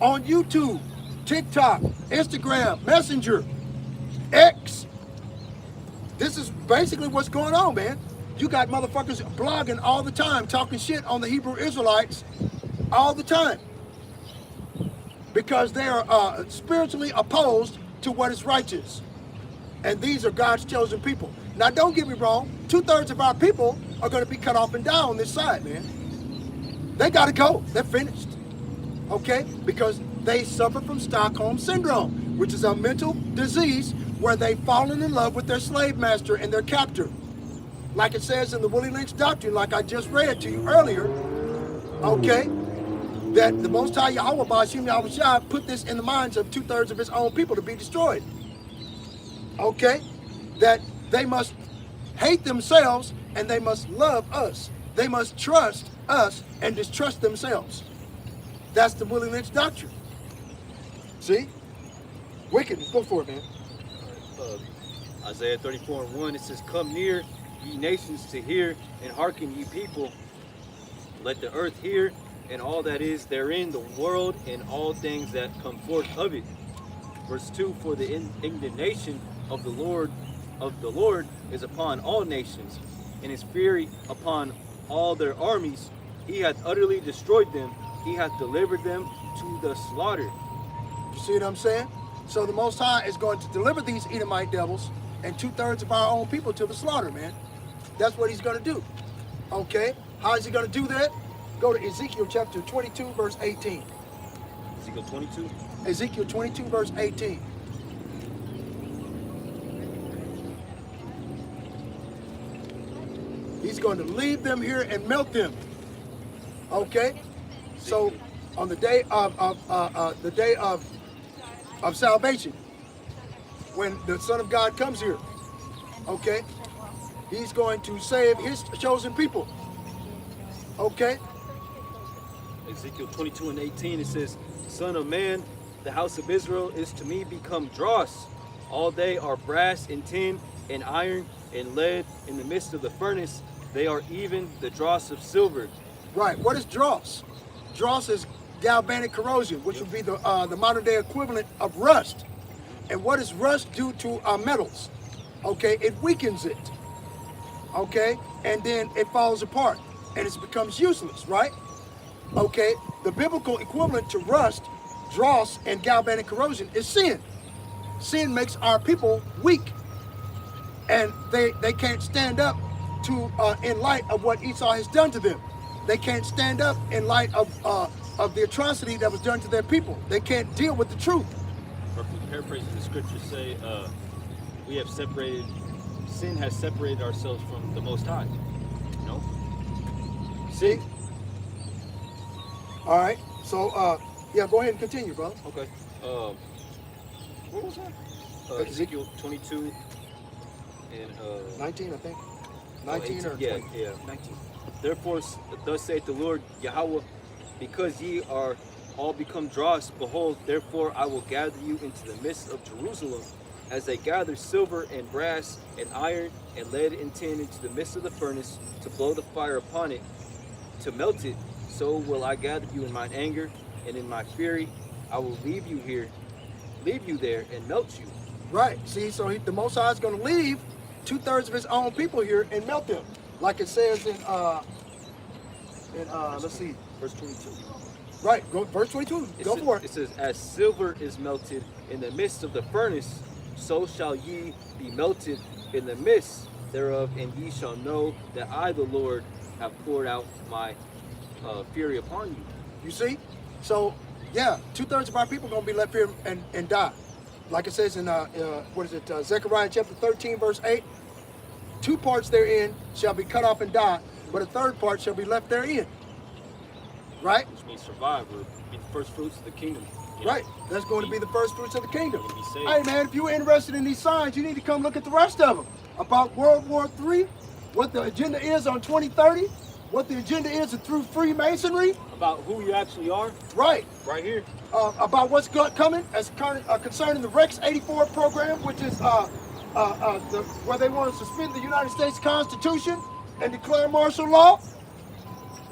on YouTube, TikTok, Instagram, Messenger, X. This is basically what's going on, man. You got motherfuckers blogging all the time, talking shit on the Hebrew Israelites all the time because they are spiritually opposed to what is righteous. And these are God's chosen people. Now, don't get me wrong. 2/3 of our people are going to be cut off and die on this side, man. They got to go. They're finished. Okay? Because they suffer from Stockholm Syndrome, which is a mental disease where they've fallen in love with their slave master and their captor. Like it says in the Willie Lynch Doctrine, like I just read to you earlier, okay, that the Most High Yahweh Ba'ashem Yahushai put this in the minds of 2/3 of his own people to be destroyed. Okay? That they must hate themselves and they must love us. They must trust us and distrust themselves. That's the Willie Lynch Doctrine. See? Wickedness. Go for it, man. Isaiah 34:1, it says, "Come near, ye nations, to hear, and hearken, ye people. Let the earth hear, and all that is therein, the world, and all things that come forth of it." Verse 2, "For the indignation of the Lord is upon all nations, and his fury upon all their armies. He hath utterly destroyed them. He hath delivered them to the slaughter." You see what I'm saying? So the Most High is going to deliver these Edomite devils and 2/3 of our own people to the slaughter, man. That's what he's going to do. Okay? How is he going to do that? Go to Ezekiel chapter 22, verse 18. Ezekiel 22. Ezekiel 22, verse 18. He's going to leave them here and melt them. Okay? So on the day of salvation, when the Son of God comes here, okay, he's going to save his chosen people. Okay? Ezekiel 22:18, it says, "Son of man, the house of Israel is to me become dross. All they are brass and tin and iron and lead in the midst of the furnace. They are even the dross of silver." Right. What is dross? Dross is galvanic corrosion, which would be the modern day equivalent of rust. And what does rust do to metals? Okay, it weakens it. Okay, and then it falls apart and it becomes useless, right? Okay, the biblical equivalent to rust, dross, and galvanic corrosion is sin. Sin makes our people weak, and they can't stand up to in light of what Esau has done to them. They can't stand up in light of the atrocity that was done to their people. They can't deal with the truth. Or paraphrasing the scriptures say, we have separated, sin has separated ourselves from the Most High. You know? See? All right. So, yeah, go ahead and continue, brother. Okay. What was that? Ezekiel 22 and 19, I think. 19 or 20? Yeah, 19. "Therefore, thus saith the Lord Yahweh, because ye are all become dross, behold, therefore I will gather you into the midst of Jerusalem, as they gather silver and brass and iron and lead and tin into the midst of the furnace to blow the fire upon it, to melt it, so will I gather you in mine anger, and in my fury I will leave you there, and melt you. Right. See, so the Most High is going to leave 2/3 of his own people here and melt them, like it says in let's see, Verse 22. right. Go verse 22. Go for it. It says, as silver is melted in the midst of the furnace, so shall ye be melted in the midst thereof, and ye shall know that I, the Lord, have poured out my fury upon you. You see? So, yeah, 2/3 of our people are going to be left here and die. Like it says in, Zechariah chapter 13, verse 8. 2 parts therein shall be cut off and die, but a 3rd part shall be left therein. Right? Which means survive, or be the first fruits of the kingdom. You know? Right. That's going to be the first fruits of the kingdom. Be saved. Hey, man, if you're interested in these signs, you need to come look at the rest of them. About World War III, what the agenda is on 2030, what the agenda is through Freemasonry. About who you actually are. Right. Right here. About what's coming as concerning the Rex 84 program, which is where they want to suspend the United States Constitution and declare martial law,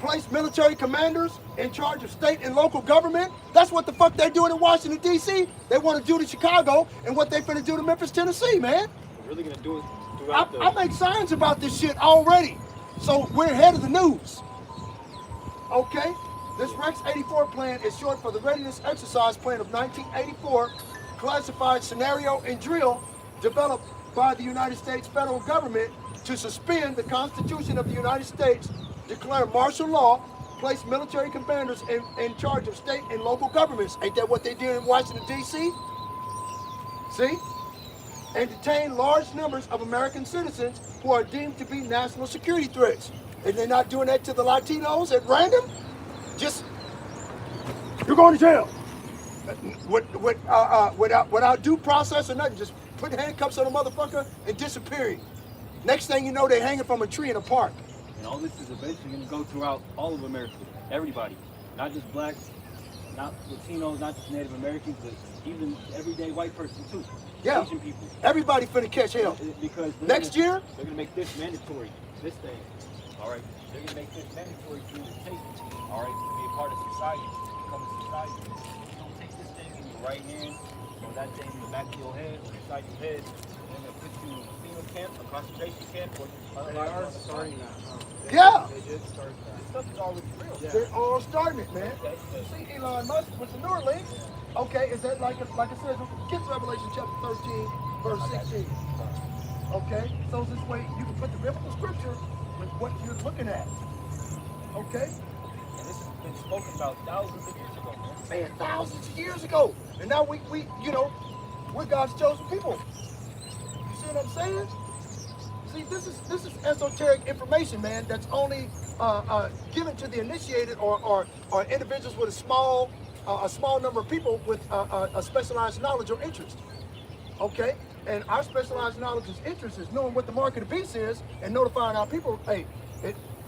place military commanders in charge of state and local government. That's what the fuck they're doing in Washington, D.C. They want to do to Chicago and what they're finna do to Memphis, Tennessee, man. We're really going to do it throughout I make signs about this shit already. So we're ahead of the news. Okay? This Rex 84 plan is short for the Readiness Exercise Plan of 1984, classified scenario and drill developed by the United States federal government to suspend the Constitution of the United States, declare martial law, place military commanders in charge of state and local governments. Ain't that what they did in Washington, D.C.? See? And detain large numbers of American citizens who are deemed to be national security threats. And they're not doing that to the Latinos at random? Just, you're going to jail. Without due process or nothing, just put handcuffs on a motherfucker and disappearing. Next thing you know, they're hanging from a tree in a park. And all this is eventually going to go throughout all of America. Everybody. Not just blacks, not Latinos, not just Native Americans, but even everyday white person too. Yeah. Asian people. Everybody finna catch hell. Because next year, they're going to make this mandatory. This thing. All right. They're going to make this mandatory for you to take. All right. To be a part of society. To become a society. You don't take this thing in your right hand, or that thing in the back of your head, or inside your head, and then they'll put you in a penal camp, a concentration camp, or They are starting that. Yeah. They did start that. this stuff is already real. Yeah. they're all starting it, man. Okay. You see Elon Musk with the Neuralink. Okay, is that like it says, get to Revelation chapter 13, verse 16. Okay, so this way you can put the biblical scripture with what you're looking at. Okay? And this has been spoken about thousands of years ago, man. Man, thousands of years ago. And now we're God's chosen people. You see what I'm saying? See, this is esoteric information, man, that's only given to the initiated or individuals with a small number of people with a specialized knowledge or interest. Okay? And our specialized knowledge and interest is knowing what the mark of the beast is and notifying our people, hey,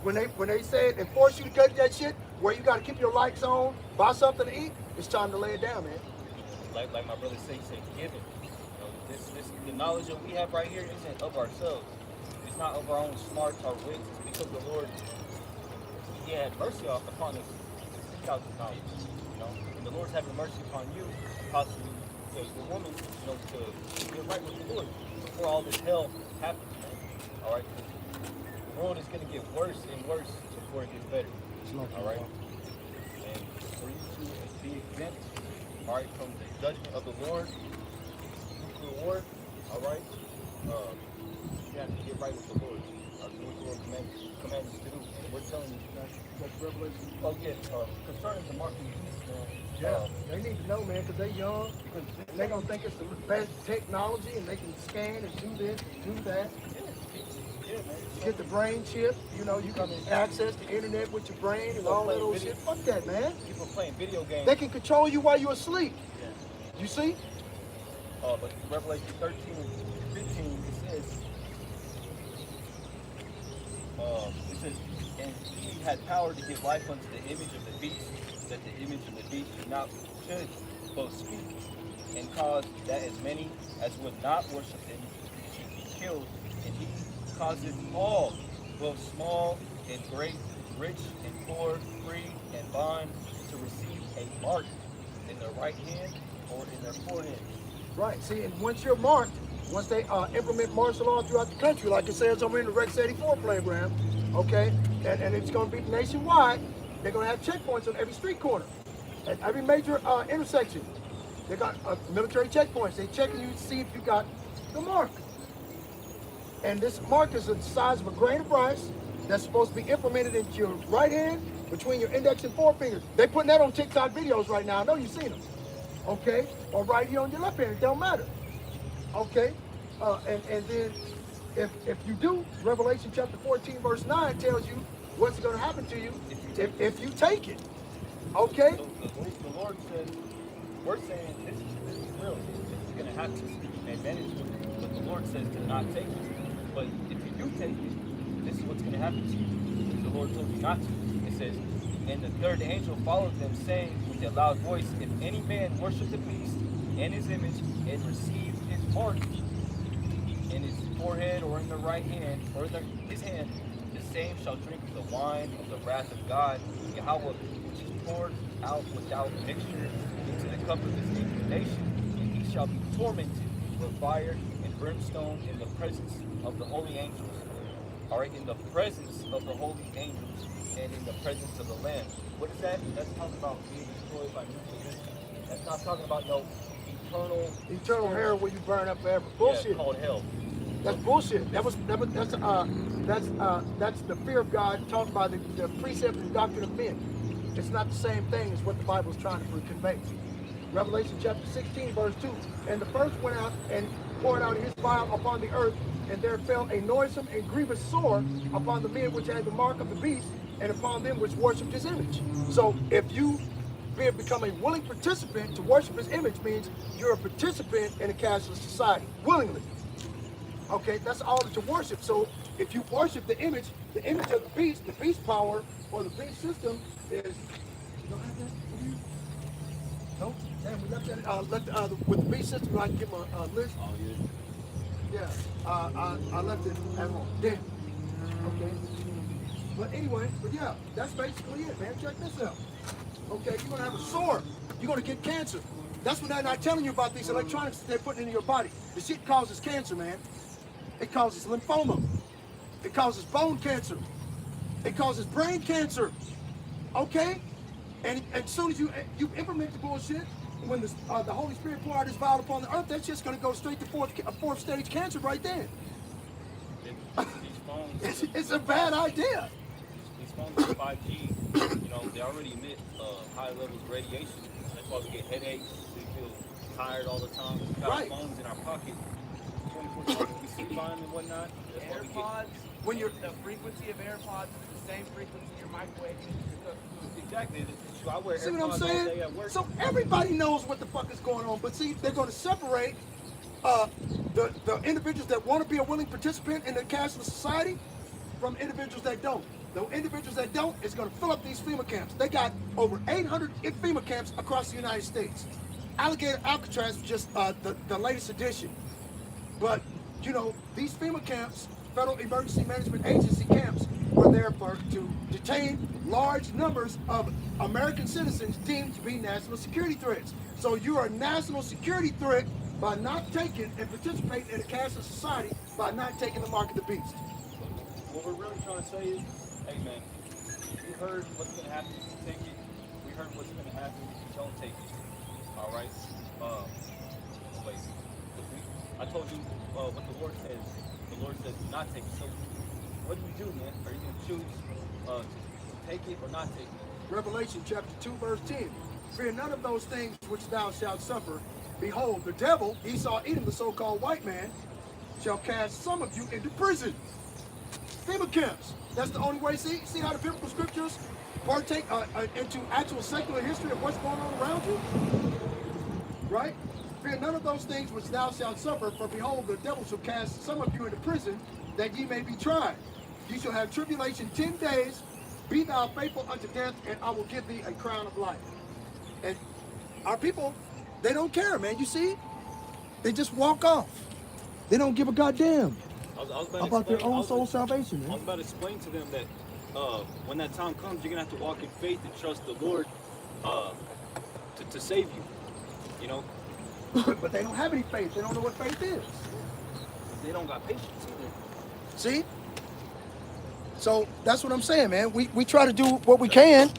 when they say it and force you to cut that shit, where you got to keep your lights on, buy something to eat, it's time to lay it down, man. Like my brother say give it. The knowledge that we have right here isn't of ourselves. It's not of our own smarts or wits. It's because the Lord, He had mercy upon us to seek out this knowledge. You know, and the Lord's having mercy upon you, possibly the woman, to get right with the Lord before all this hell happens, man. All right, the world is going to get worse and worse before it gets better. All right, and for you to be exempt, all right, from the judgment of the Lord, nuclear war, all right, you have to get right with the Lord. Do what the Lord commands us to do. And we're telling you, That's Revelation. oh yeah, concerning the mark of the beast, man. Yeah, they need to know, man, because they're young, and they're going to think it's the best technology, and they can scan and do this and do that. Yeah, man. You get the brain chip, you can access the internet with your brain and all that old shit. Fuck that, man. People playing video games. They can control you while you're asleep. Yeah. You see? But Revelation 13 and 15, it says, and he had power to give life unto the image of the beast, that the image of the beast should both speak and cause that as many as would not worship him should be killed. And he causeth all, both small and great, rich and poor, free and bond, to receive a mark in their right hand or in their forehead. Right. See, and once you're marked, once they implement martial law throughout the country, like it says over in the Rex 84 program, okay, and it's going to be nationwide, they're going to have checkpoints on every street corner, at every major intersection. They got military checkpoints. They're checking you to see if you got the mark. And this mark is the size of a grain of rice that's supposed to be implemented into your right hand between your index and forefinger. They're putting that on TikTok videos right now. I know you've seen them. Okay? Or right here on your left hand. It don't matter. Okay? And then if you do, Revelation chapter 14 verse 9 tells you what's going to happen to you if you take it. Okay? So the Lord said, we're saying this is real. This is going to happen. And then it's but the Lord says to not take it. But if you do take it, this is what's going to happen to you. The Lord told you not to. It says, and the third angel followed them, saying with a loud voice, if any man worship the beast and his image and receive his mark in his forehead or in the right hand or in his hand, the same shall drink the wine of the wrath of God, Yahweh, which is poured out without mixture into the cup of his indignation, and he shall be tormented with fire and brimstone in the presence of the holy angels. All right, in the presence of the holy angels and in the presence of the Lamb. What is that? That's talking about being destroyed by nuclear. That's not talking about no eternal hell where you burn up forever. Bullshit. Yeah, called hell. That's bullshit. That's the fear of God taught by the precept and doctrine of men. It's not the same thing as what the Bible is trying to convey. Revelation chapter 16 verse 2. And the first went out and poured out his vial upon the earth, and there fell a noisome and grievous sore upon the men which had the mark of the beast, and upon them which worshipped his image. So if you become a willing participant to worship his image, means you're a participant in a cashless society, willingly. Okay, that's all that you worship. So if you worship the image of the beast power, or the beast system is, you don't have that? No? Damn, we left that, with the beast system, I can give them a list. Oh, yeah. Yeah, I left it at home. Damn. Okay. But anyway, yeah, that's basically it, man. Check this out. Okay, you're gonna have a sore. You're gonna get cancer. That's what they're not telling you about these electronics that they're putting into your body. The shit causes cancer, man. It causes lymphoma. It causes bone cancer. It causes brain cancer. Okay? And as soon as you implement the bullshit, when the Holy Spirit pour out his vial upon the earth, that's just gonna go straight to fourth stage cancer right there. These phones, It's a bad idea. These phones with 5G, they already emit high levels of radiation. That's why we get headaches. We feel tired all the time. We got Right. phones in our pocket 24/7. We sleep on them and whatnot. That's why we get. AirPods, the frequency of AirPods is the same frequency your microwave is. Exactly. I wear See what AirPods I'm all day saying? at work. So everybody knows what the fuck is going on, but see, they're going to separate the individuals that want to be a willing participant in the cashless society from individuals that don't. The individuals that don't is going to fill up these FEMA camps. They got over 800 FEMA camps across the United States. Alligator Alcatraz was just the latest edition. But, these FEMA camps, Federal Emergency Management Agency camps, were there to detain large numbers of American citizens deemed to be national security threats. So you are a national security threat by not taking and participating in a cashless society by not taking the mark of the beast. What we're really trying to say is, hey man, we heard what's going to happen if you take it. We heard what's going to happen if you don't take it. All right? Wait. I told you what the Lord says. The Lord says do not take it. So what do you do, man? Are you going to choose to take it or not take it? Revelation chapter 2, verse 10. Fear none of those things which thou shalt suffer. Behold, the devil, Esau Edom, the so-called white man, shall cast some of you into prison. FEMA camps. That's the only way. See how the biblical scriptures partake into actual secular history of what's going on around you? Right? Fear none of those things which thou shalt suffer, for behold, the devil shall cast some of you into prison, that ye may be tried. You shall have tribulation 10 days. Be thou faithful unto death, and I will give thee a crown of life. And our people They don't care, man. You see? They just walk off. They don't give a goddamn I was about to about their explain- I own was- soul salvation, I man. was about to explain to them that when that time comes, you're gonna have to walk in faith and trust the Lord to save you. You know, But they don't have any faith. They don't know what faith is. they don't got patience either. See? So that's what I'm saying, man. We try to do what we can.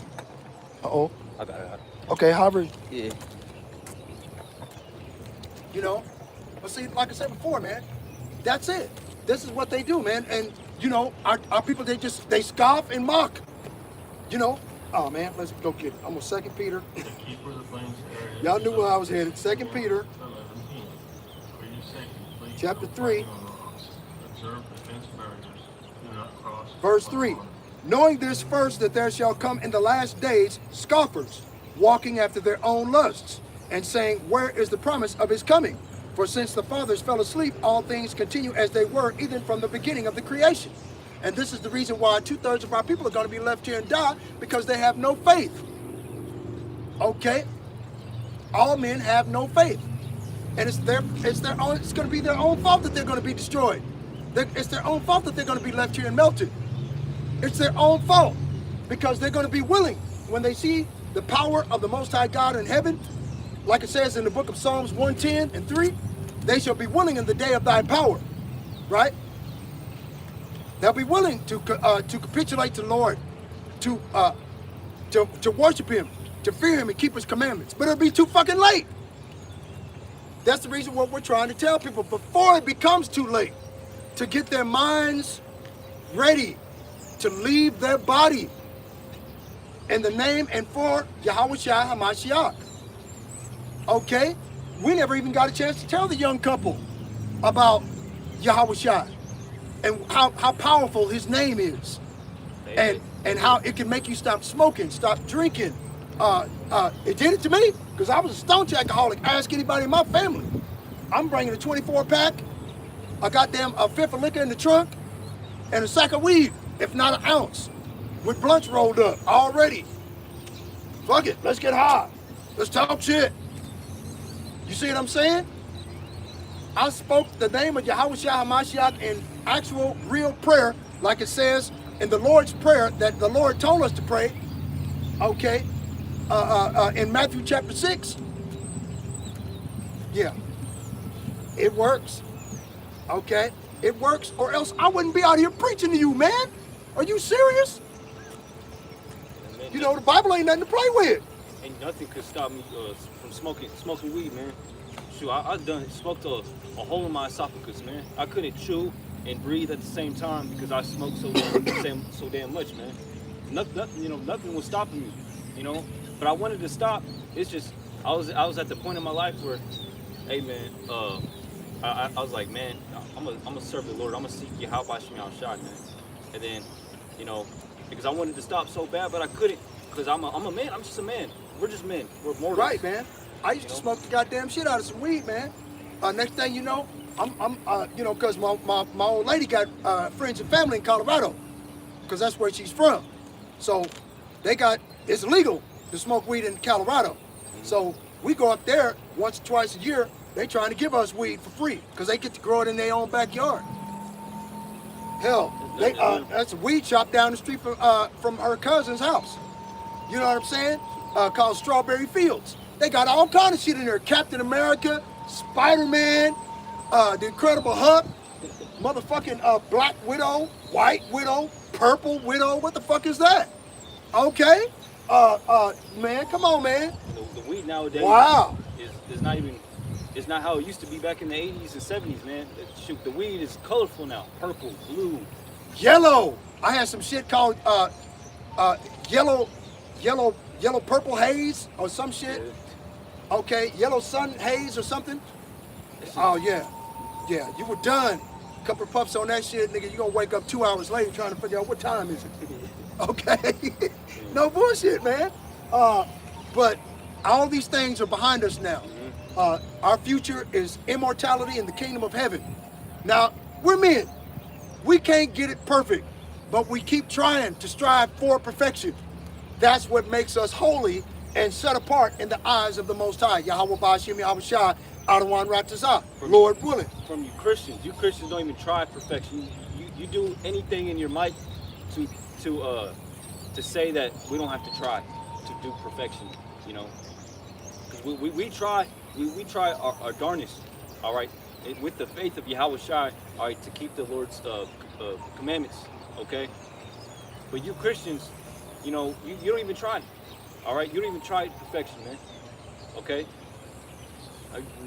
Uh-oh. I got it. Okay, however, Yeah. you know. But see, like I said before, man, that's it. This is what they do, man. And, you know, our people, they scoff and mock. You know. Oh, man, let's go get it. I'm on 2 Peter. Y'all knew where I was headed. 2 Peter, chapter 3, verse 3. Knowing this first, that there shall come in the last days scoffers, walking after their own lusts, and saying, where is the promise of his coming? For since the fathers fell asleep, all things continue as they were, even from the beginning of the creation. And this is the reason why 2/3 of our people are going to be left here and die, because they have no faith. Okay? All men have no faith. And it's going to be their own fault that they're going to be destroyed. It's their own fault that they're going to be left here and melted. It's their own fault, because they're going to be willing when they see the power of the Most High God in heaven. Like it says in the book of Psalms 110 and 3, they shall be willing in the day of thy power, right? They'll be willing to capitulate to the Lord, to worship him, to fear him and keep his commandments. But it'll be too fucking late. That's the reason what we're trying to tell people before it becomes too late, to get their minds ready to leave their body in the name and for Yahweh Shai HaMashiach. Okay? We never even got a chance to tell the young couple about Yahweh Shai and how powerful his name is, and how it can make you stop smoking, stop drinking. It did it to me, because I was a stone alcoholic. Ask anybody in my family. I'm bringing a 24-pack, a goddamn fifth of liquor in the trunk, and a sack of weed, if not an ounce, with blunts rolled up already. Fuck it, let's get high. Let's talk shit. You see what I'm saying? I spoke the name of Yahweh Shai HaMashiach in actual, real prayer, like it says in the Lord's Prayer that the Lord told us to pray, okay, in Matthew chapter 6. Yeah, it works, okay? It works, or else I wouldn't be out here preaching to you, man. Are you serious? You know, the Bible ain't nothing to play with. And nothing could stop me from smoking weed, man. Shoot, I smoked a hole in my esophagus, man. I couldn't chew and breathe at the same time because I smoked so damn much, man. Nothing was stopping me, you know. But I wanted to stop. It's just I was at the point in my life where, hey, man, I was like, man, I'm gonna serve the Lord. I'm gonna seek Yahweh Shai, man. And then, you know, because I wanted to stop so bad, but I couldn't, because I'm a man. I'm just a man. We're just men. We're mortals. Right, man. I used to smoke the goddamn shit out of some weed, man. Next thing you know, I'm you know, because my old lady got friends and family in Colorado, because that's where she's from. So it's legal to smoke weed in Colorado. So we go up there once or twice a year. They trying to give us weed for free, because they get to grow it in their own backyard. Hell, that's a weed shop down the street from her cousin's house. You know what I'm saying? Called Strawberry Fields. They got all kind of shit in there. Captain America, Spider-Man, the Incredible Hulk, motherfucking Black Widow, White Widow, Purple Widow. What the fuck is that? Okay. Man, come on, man. The weed nowadays is not even, it's not how it used to be back in the 80s and 70s, man. Shoot, the weed is colorful now. Purple, blue, yellow. I had some shit called yellow purple haze or some shit. Okay, yellow sun haze or something. Oh yeah, you were done. Couple of puffs on that shit, nigga. You gonna wake up 2 hours later trying to figure out what time is it. Okay, no bullshit, man. But all these things are behind us now. Our future is immortality in the kingdom of heaven. Now we're men. We can't get it perfect, but we keep trying to strive for perfection. That's what makes us holy and set apart in the eyes of the Most High. Yahweh Ba'ashim Yahweh Shai, Adawan Ratazah, From Lord willing. From you Christians don't even try perfection. You do anything in your might to to say that we don't have to try to do perfection, you know, because we try our darnest, all right, with the faith of Yahweh Shai, all right, to keep the Lord's commandments, okay. But you Christians, you know, you don't even try, all right, you don't even try perfection, man, okay.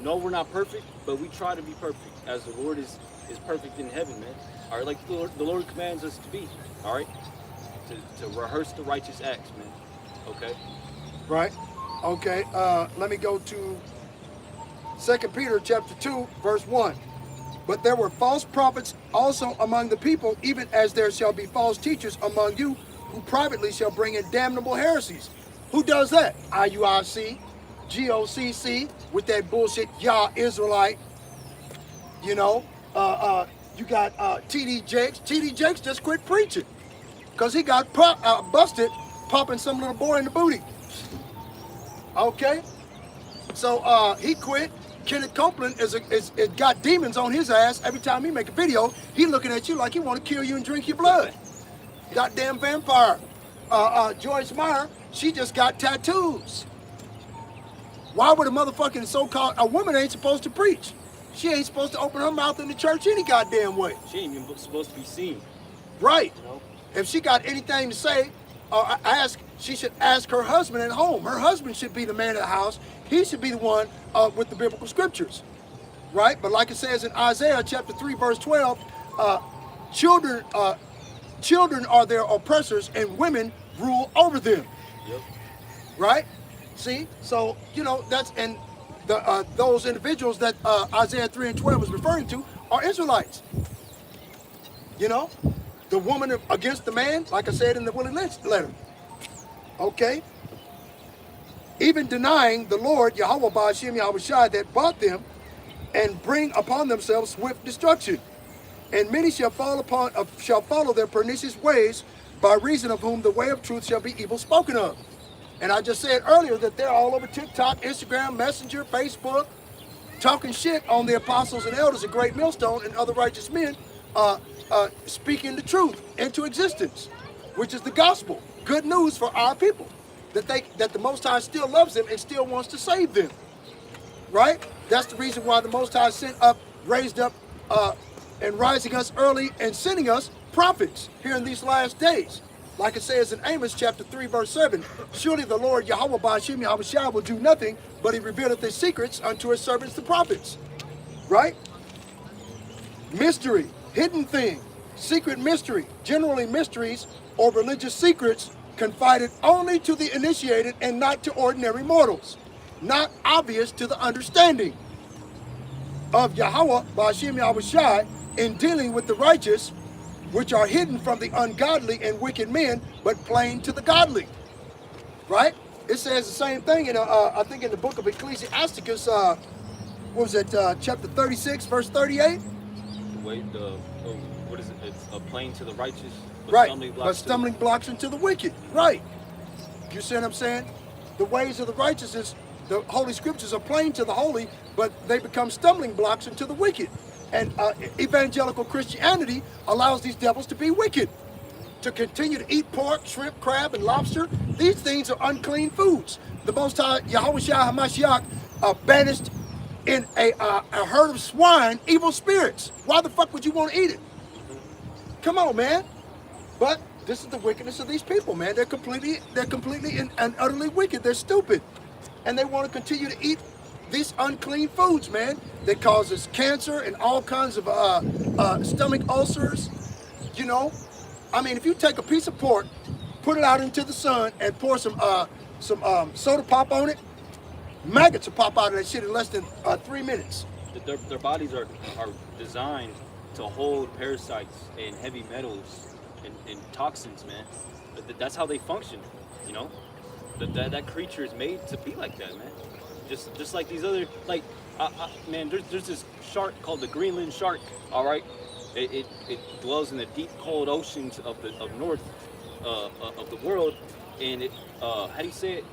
No, we're not perfect, but we try to be perfect as the Lord is perfect in heaven, man. All right, like the Lord commands us to be, all right, to rehearse the righteous acts, man. Okay. Right. Okay. Let me go to 2 Peter chapter 2, verse 1. But there were false prophets also among the people, even as there shall be false teachers among you, who privately shall bring in damnable heresies. Who does that? IUIC, GOCC, with that bullshit, Yah Israelite. You know, you got TD Jakes. TD Jakes just quit preaching because he got busted popping some little boy in the booty. Okay, so he quit. Kenneth Copeland is got demons on his ass every time he make a video. He looking at you like he want to kill you and drink your blood. Goddamn vampire. Joyce Meyer, she just got tattoos. Why would a motherfucking so-called a woman ain't supposed to preach? She ain't supposed to open her mouth in the church any goddamn way. She ain't even supposed to be seen. Right. You know? If she got anything to say, she should ask her husband at home. Her husband should be the man of the house. He should be the one with the biblical scriptures. Right? But like it says in Isaiah chapter 3, verse 12, children are their oppressors and women rule over them. Yep. Right? See? So, you know, that's, and those individuals that Isaiah 3 and 12 is referring to are Israelites. You know? The woman against the man, like I said in the Willie Lynch letter. Okay? Even denying the Lord, Yahweh Ba'ashim Yahweh Shai, that bought them, and bring upon themselves swift destruction. And many shall follow their pernicious ways, by reason of whom the way of truth shall be evil spoken of. And I just said earlier that they're all over TikTok, Instagram, Messenger, Facebook, talking shit on the apostles and elders of Great Millstone and other righteous men, speaking the truth into existence, which is the gospel. Good news for our people, that the Most High still loves them and still wants to save them. Right? That's the reason why the Most High raised up, and rising us early and sending us prophets here in these last days. Like it says in Amos chapter 3, verse 7, surely the Lord Yahweh Ba'ashim Yahweh Shai will do nothing, but he revealeth his secrets unto his servants the prophets. Right? Mystery, hidden thing, secret mystery, generally mysteries or religious secrets confided only to the initiated and not to ordinary mortals, not obvious to the understanding of Yahweh Ba'ashim Yahweh Shai in dealing with the righteous, which are hidden from the ungodly and wicked men, but plain to the godly. Right? It says the same thing in, I think in the book of Ecclesiasticus, what was it, chapter 36, verse 38? What is it? It's a plain to the righteous, but right, stumbling blocks into the wicked. Right. You see what I'm saying? The ways of the righteous, the Holy Scriptures are plain to the holy, but they become stumbling blocks into the wicked. And evangelical Christianity allows these devils to be wicked, to continue to eat pork, shrimp, crab, and lobster. These things are unclean foods. The Most High, Yahweh Shai HaMashiach, banished in a herd of swine evil spirits. Why the fuck would you want to eat it? Come on, man. But this is the wickedness of these people, man. They're completely and utterly wicked. They're stupid. And they want to continue to eat these unclean foods, man, that causes cancer and all kinds of stomach ulcers. You know, I mean, if you take a piece of pork, put it out into the sun, and pour some soda pop on it, maggots will pop out of that shit in less than 3 minutes. Their bodies are designed to hold parasites and heavy metals and toxins, man. That's how they function, you know. That creature is made to be like that, man. Just like these other, like, man, there's this shark called the Greenland shark, all right? It dwells in the deep, cold oceans of north of the world, and it, how do you say it?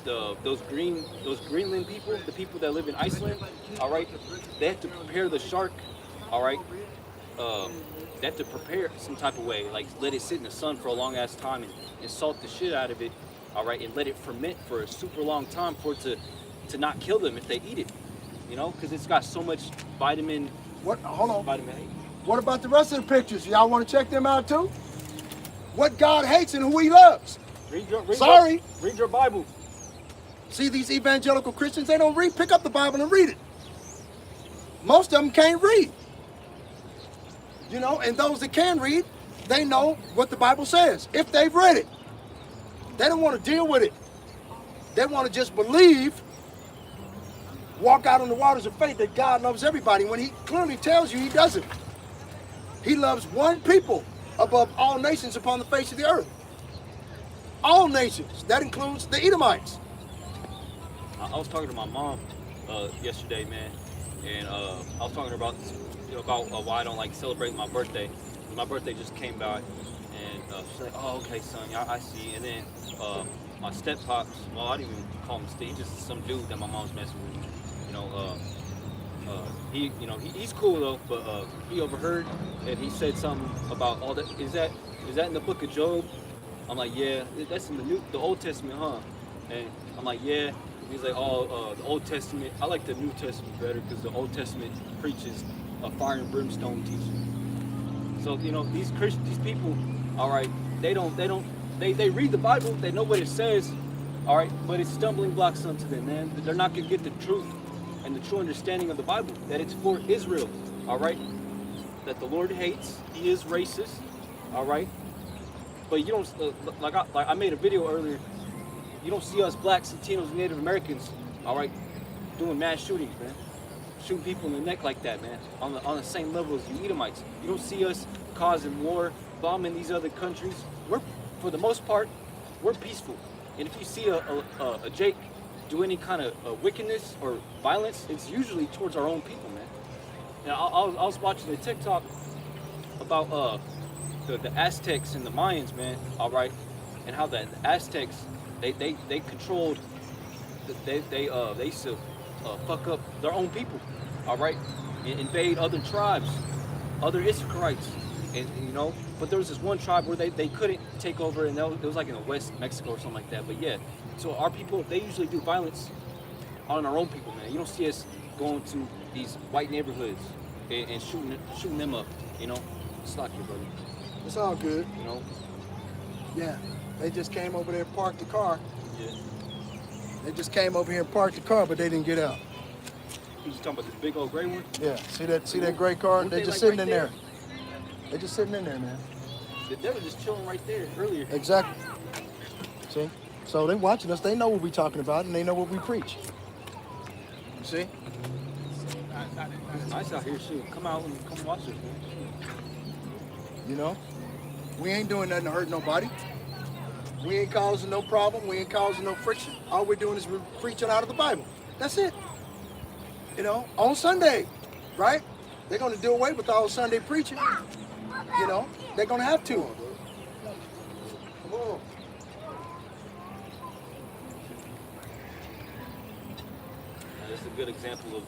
those Greenland people, the people that live in Iceland, all right, they have to prepare the shark, all right. They have to prepare some type of way, like let it sit in the sun for a long ass time and salt the shit out of it, all right, and let it ferment for a super long time for it to not kill them if they eat it, you know, because it's got so much vitamin. What? Hold on. Vitamin A. What about the rest of the pictures? Y'all want to check them out too? What God hates and who He loves. Read your Bible. See, these evangelical Christians, they don't read. Pick up the Bible and read it. Most of them can't read. You know, and those that can read, they know what the Bible says, if they've read it. They don't want to deal with it. They want to just believe, walk out on the waters of faith that God loves everybody when He clearly tells you He doesn't. He loves one people above all nations upon the face of the earth. All nations. That includes the Edomites. I was talking to my mom yesterday, man, and I was talking about why I don't like celebrate my birthday. My birthday just came by, and she's like, "Oh, okay, son, yeah, I see." And then my step pops, well, I didn't even call him Steve, just some dude that my mom's messing with. He's cool though, but he overheard and he said something about all that. Is that in the book of Job? I'm like, yeah, that's in the Old Testament, huh? And I'm like, yeah. He's like, oh, the Old Testament. I like the New Testament better because the Old Testament preaches a fire and brimstone teaching. So these people, all right, they read the Bible, they know what it says, all right, but it's stumbling blocks unto them, man. They're not gonna get the truth and the true understanding of the Bible, that it's for Israel, all right, that the Lord hates, He is racist, all right, but you don't like I made a video earlier. You don't see us blacks, Latinos, Native Americans, all right, doing mass shootings, man. Shooting people in the neck like that, man, on the same level as you Edomites. You don't see us causing war, bombing these other countries. We're, for the most part, we're peaceful. And if you see a Jake do any kind of wickedness or violence, it's usually towards our own people, man. And I was watching a TikTok about the Aztecs and the Mayans, man, all right, and how the Aztecs, they controlled, they used to fuck up their own people, all right, invade other tribes, other Issacharites, and but there was this one tribe where they couldn't take over, and it was like in the West Mexico or something like that. But yeah, so our people, they usually do violence on our own people, man. You don't see us going to these white neighborhoods and shooting them up, It's not good, buddy. It's all good. Yeah. They just came over there and parked the car. Yeah. They just came over here and parked the car, but they didn't get out. You talking about this big old gray one? Yeah. See that gray car? They just sitting in there. They just sitting in there, man. They were just chilling right there earlier. Exactly. See? So they watching us. They know what we talking about, and they know what we preach. You see? It's nice out here, shit. Come out and come watch us, man. We ain't doing nothing to hurt nobody. We ain't causing no problem. We ain't causing no friction. All we're doing is we're preaching out of the Bible. That's it. On Sunday, right? They're going to do away with all Sunday preaching. They're going to have to. Come on. That's a good example of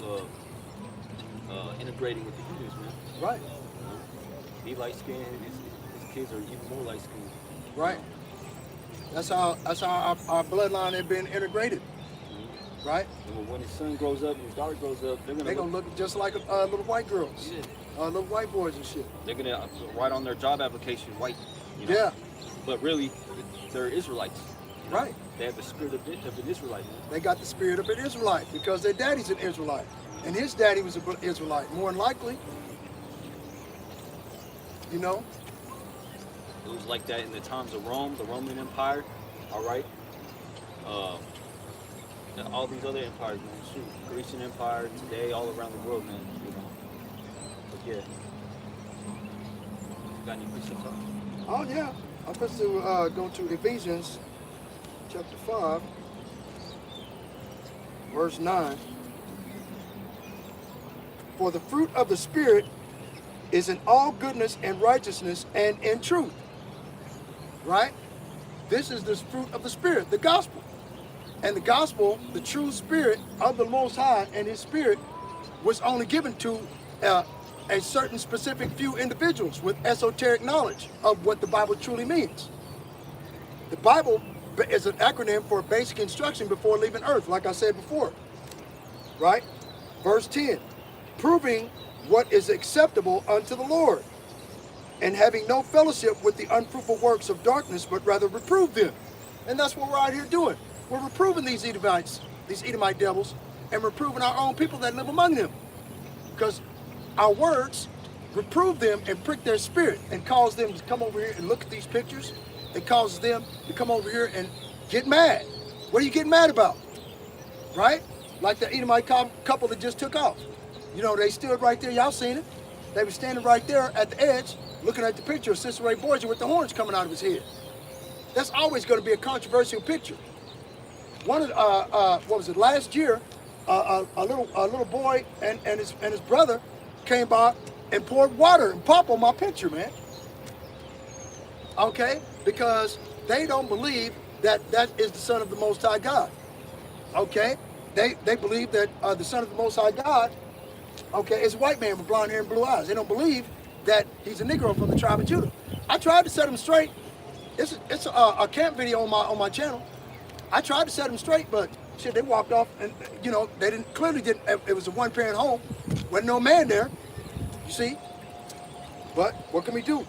integrating with the humans, man. Right. He light skinned, his kids are even more light skinned. Right. That's how our bloodline has been integrated. Right? And when his son grows up and his daughter grows up, they're gonna look just like little white girls. Yeah. Little white boys and shit. They're gonna write on their job application white. Yeah. But really, they're Israelites. Right. They have the spirit of an Israelite. Man. They got the spirit of an Israelite because their daddy's an Israelite. And his daddy was an Israelite, more than likely. It was like that in the times of Rome, the Roman Empire, all right? All these other empires, man. Shoot, Grecian Empire, today, all around the world, man. But yeah. You got any precepts up? Oh, yeah. I'm supposed to go to Ephesians chapter 5, verse 9. For the fruit of the Spirit is in all goodness and righteousness and in truth. Right? This is the fruit of the Spirit, the gospel. And the gospel, the true spirit of the Most High and his spirit was only given to a certain specific few individuals with esoteric knowledge of what the Bible truly means. The Bible is an acronym for basic instruction before leaving earth, like I said before, right? Verse 10, proving what is acceptable unto the Lord, and having no fellowship with the unfruitful works of darkness, but rather reprove them. And that's what we're out here doing. We're reproving these Edomites, these Edomite devils, and reproving our own people that live among them. Because our words reprove them and prick their spirit and cause them to come over here and look at these pictures. It causes them to come over here and get mad. What are you getting mad about? Right? Like the Edomite couple that just took off. You know, they stood right there. Y'all seen it. They were standing right there at the edge looking at the picture of Sister Ray Borgia with the horns coming out of his head. That's always going to be a controversial picture. One of what was it, last year, a little boy and his brother came by and poured water and pop on my picture, man. Okay? Because they don't believe that that is the Son of the Most High God. Okay? They believe that the Son of the Most High God, okay, is a white man with blonde hair and blue eyes. They don't believe that he's a Negro from the tribe of Judah. I tried to set him straight. It's a camp video on my channel. I tried to set them straight, but shit, they walked off, and you know, they clearly didn't. It was a one-parent home, wasn't no man there, you see. But what can we do?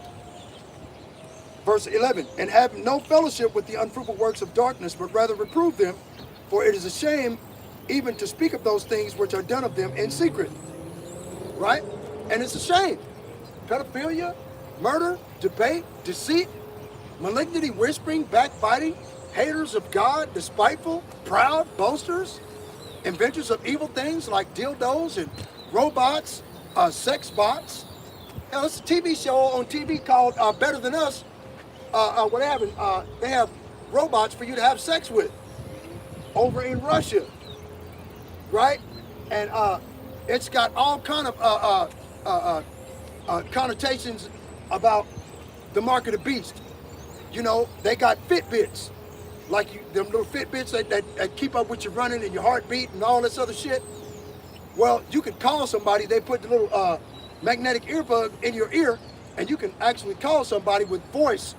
Verse 11, and have no fellowship with the unfruitful works of darkness, but rather reprove them, for it is a shame even to speak of those things which are done of them in secret. Right? And it's a shame. Pedophilia, murder, debate, deceit, malignity, whispering, backbiting, haters of God, despiteful, proud, boasters, inventors of evil things like dildos and robots, sex bots. Hell, it's a TV show on TV called Better Than Us. What happened? They have robots for you to have sex with over in Russia, right? And it's got all kind of connotations about the mark of the beast. You know, they got Fitbits. Like them little Fitbits that keep up with your running and your heartbeat and all this other shit. Well, you can call somebody. They put the little magnetic earbud in your ear, and you can actually call somebody with voice,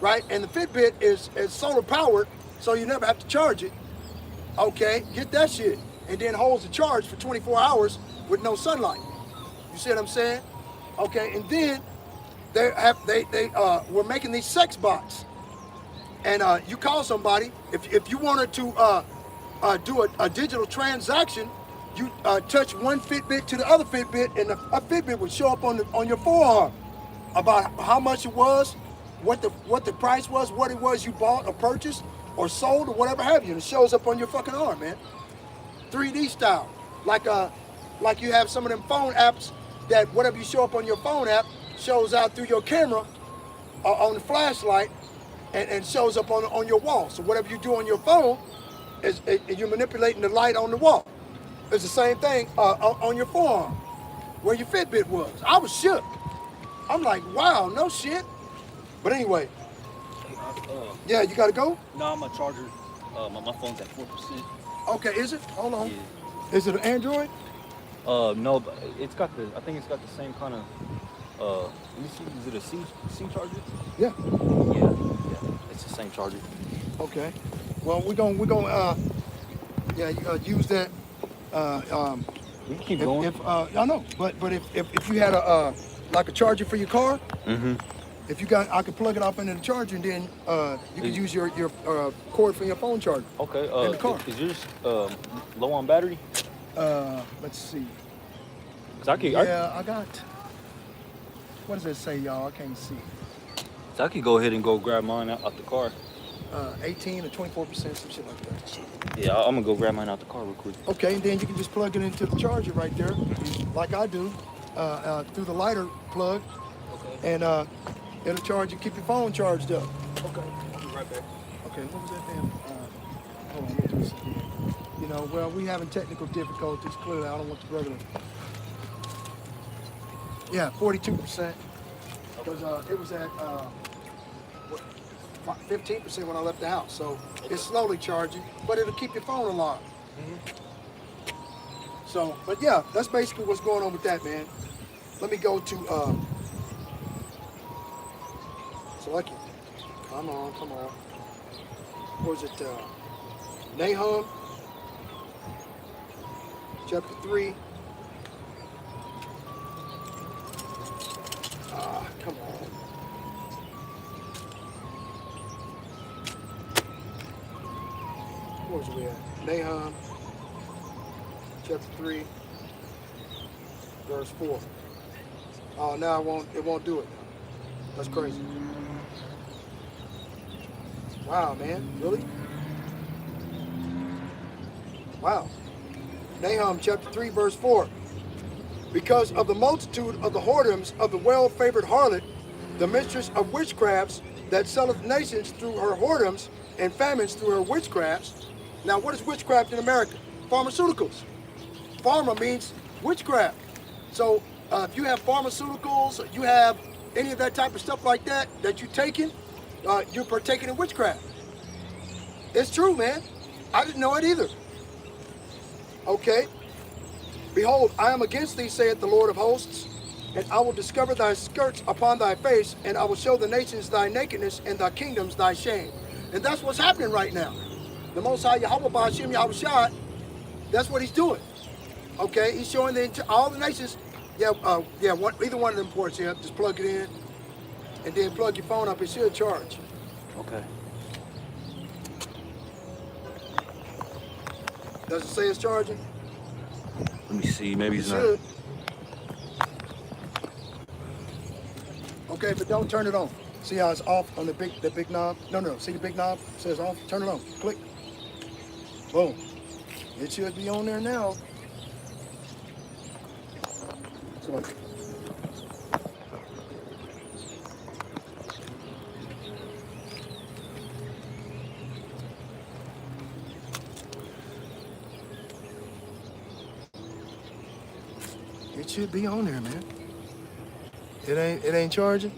right? And the Fitbit is solar powered, so you never have to charge it. Okay, get that shit, and then holds the charge for 24 hours with no sunlight. You see what I'm saying? Okay, and then they were making these sex bots. And you call somebody, if you wanted to do a digital transaction, you touch one Fitbit to the other Fitbit, and a Fitbit would show up on your forearm about how much it was, what the price was, what it was you bought or purchased or sold or whatever have you. And it shows up on your fucking arm, man. 3D style, like you have some of them phone apps that whatever you show up on your phone app shows out through your camera on the flashlight. And shows up on your wall. So whatever you do on your phone, you're manipulating the light on the wall. It's the same thing on your forearm, where your Fitbit was. I was shook. I'm like, wow, no shit. But anyway, yeah, you gotta go? No, my charger, my phone's at 4%. Okay, is it? Hold on. Yeah. Is it an Android? No, but I think it's got the same kind of, let me see, is it a C charger? Yeah. Yeah, it's the same charger. Okay. Well, we're gonna use that. We can keep going. I know, but if you had like a charger for your car, if you got, I could plug it up into the charger, and then you could use your cord from your phone charger. Okay. In the car. Is yours low on battery? Let's see. I got. What does it say, y'all? I can't see. So I could go ahead and go grab mine out the car. 18 or 24%, some shit like that. Yeah, I'm gonna go grab mine out the car real quick. Okay, and then you can just plug it into the charger right there, like I do, through the lighter plug. Okay. And it'll charge you, keep your phone charged up. Okay, I'll be right back. Okay, what was that damn? Hold on, let me do this again. You know, well, we having technical difficulties. Clearly, I don't want the regular. Yeah, 42%. Because it was at 15% when I left the house. So it's slowly charging, but it'll keep your phone alarmed. So, but yeah, that's basically what's going on with that, man. Let me go to select it. Come on. What was it? Nahum, chapter 3. Come on. Where's we at? Nahum, chapter 3, verse 4. Oh, now it won't do it. That's crazy. Wow, man, really? Wow. Nahum chapter 3, verse 4. Because of the multitude of the whoredoms of the well-favored harlot, the mistress of witchcrafts that selleth nations through her whoredoms and famines through her witchcrafts. Now, what is witchcraft in America? Pharmaceuticals. Pharma means witchcraft. So if you have pharmaceuticals, or you have any of that type of stuff like that you're taking, you're partaking in witchcraft. It's true, man. I didn't know it either. Okay. Behold, I am against thee, saith the Lord of hosts, and I will discover thy skirts upon thy face, and I will show the nations thy nakedness, and thy kingdoms thy shame. And that's what's happening right now. The Most High Yahweh Ba'ashem Yahushua, that's what he's doing. Okay, he's showing all the nations. Either one of them ports here. Just plug it in, and then plug your phone up. It should charge. Okay. Does it say it's charging? Let me see. Maybe it's It not. should. Okay, but don't turn it on. See how it's off on the big knob? No. See the big knob? It says off. Turn it on. Click. Boom. It should be on there now. So, it should be on there, man. It ain't charging.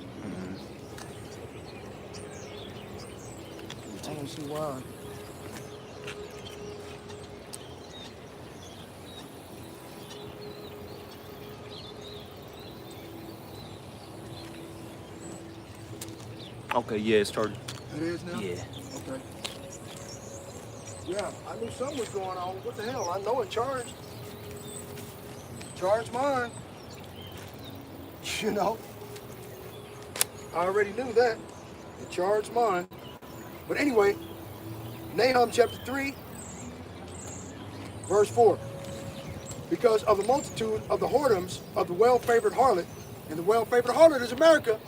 I don't see why. Okay, yeah, it's charging. It is now? Yeah. Okay. Yeah, I knew something was going on. What the hell? I know it charged. Charge mine. You know? I already knew that. It charged mine. But anyway, Nahum chapter 3, verse 4. Because of the multitude of the whoredoms of the well-favored harlot, and the well-favored harlot is America,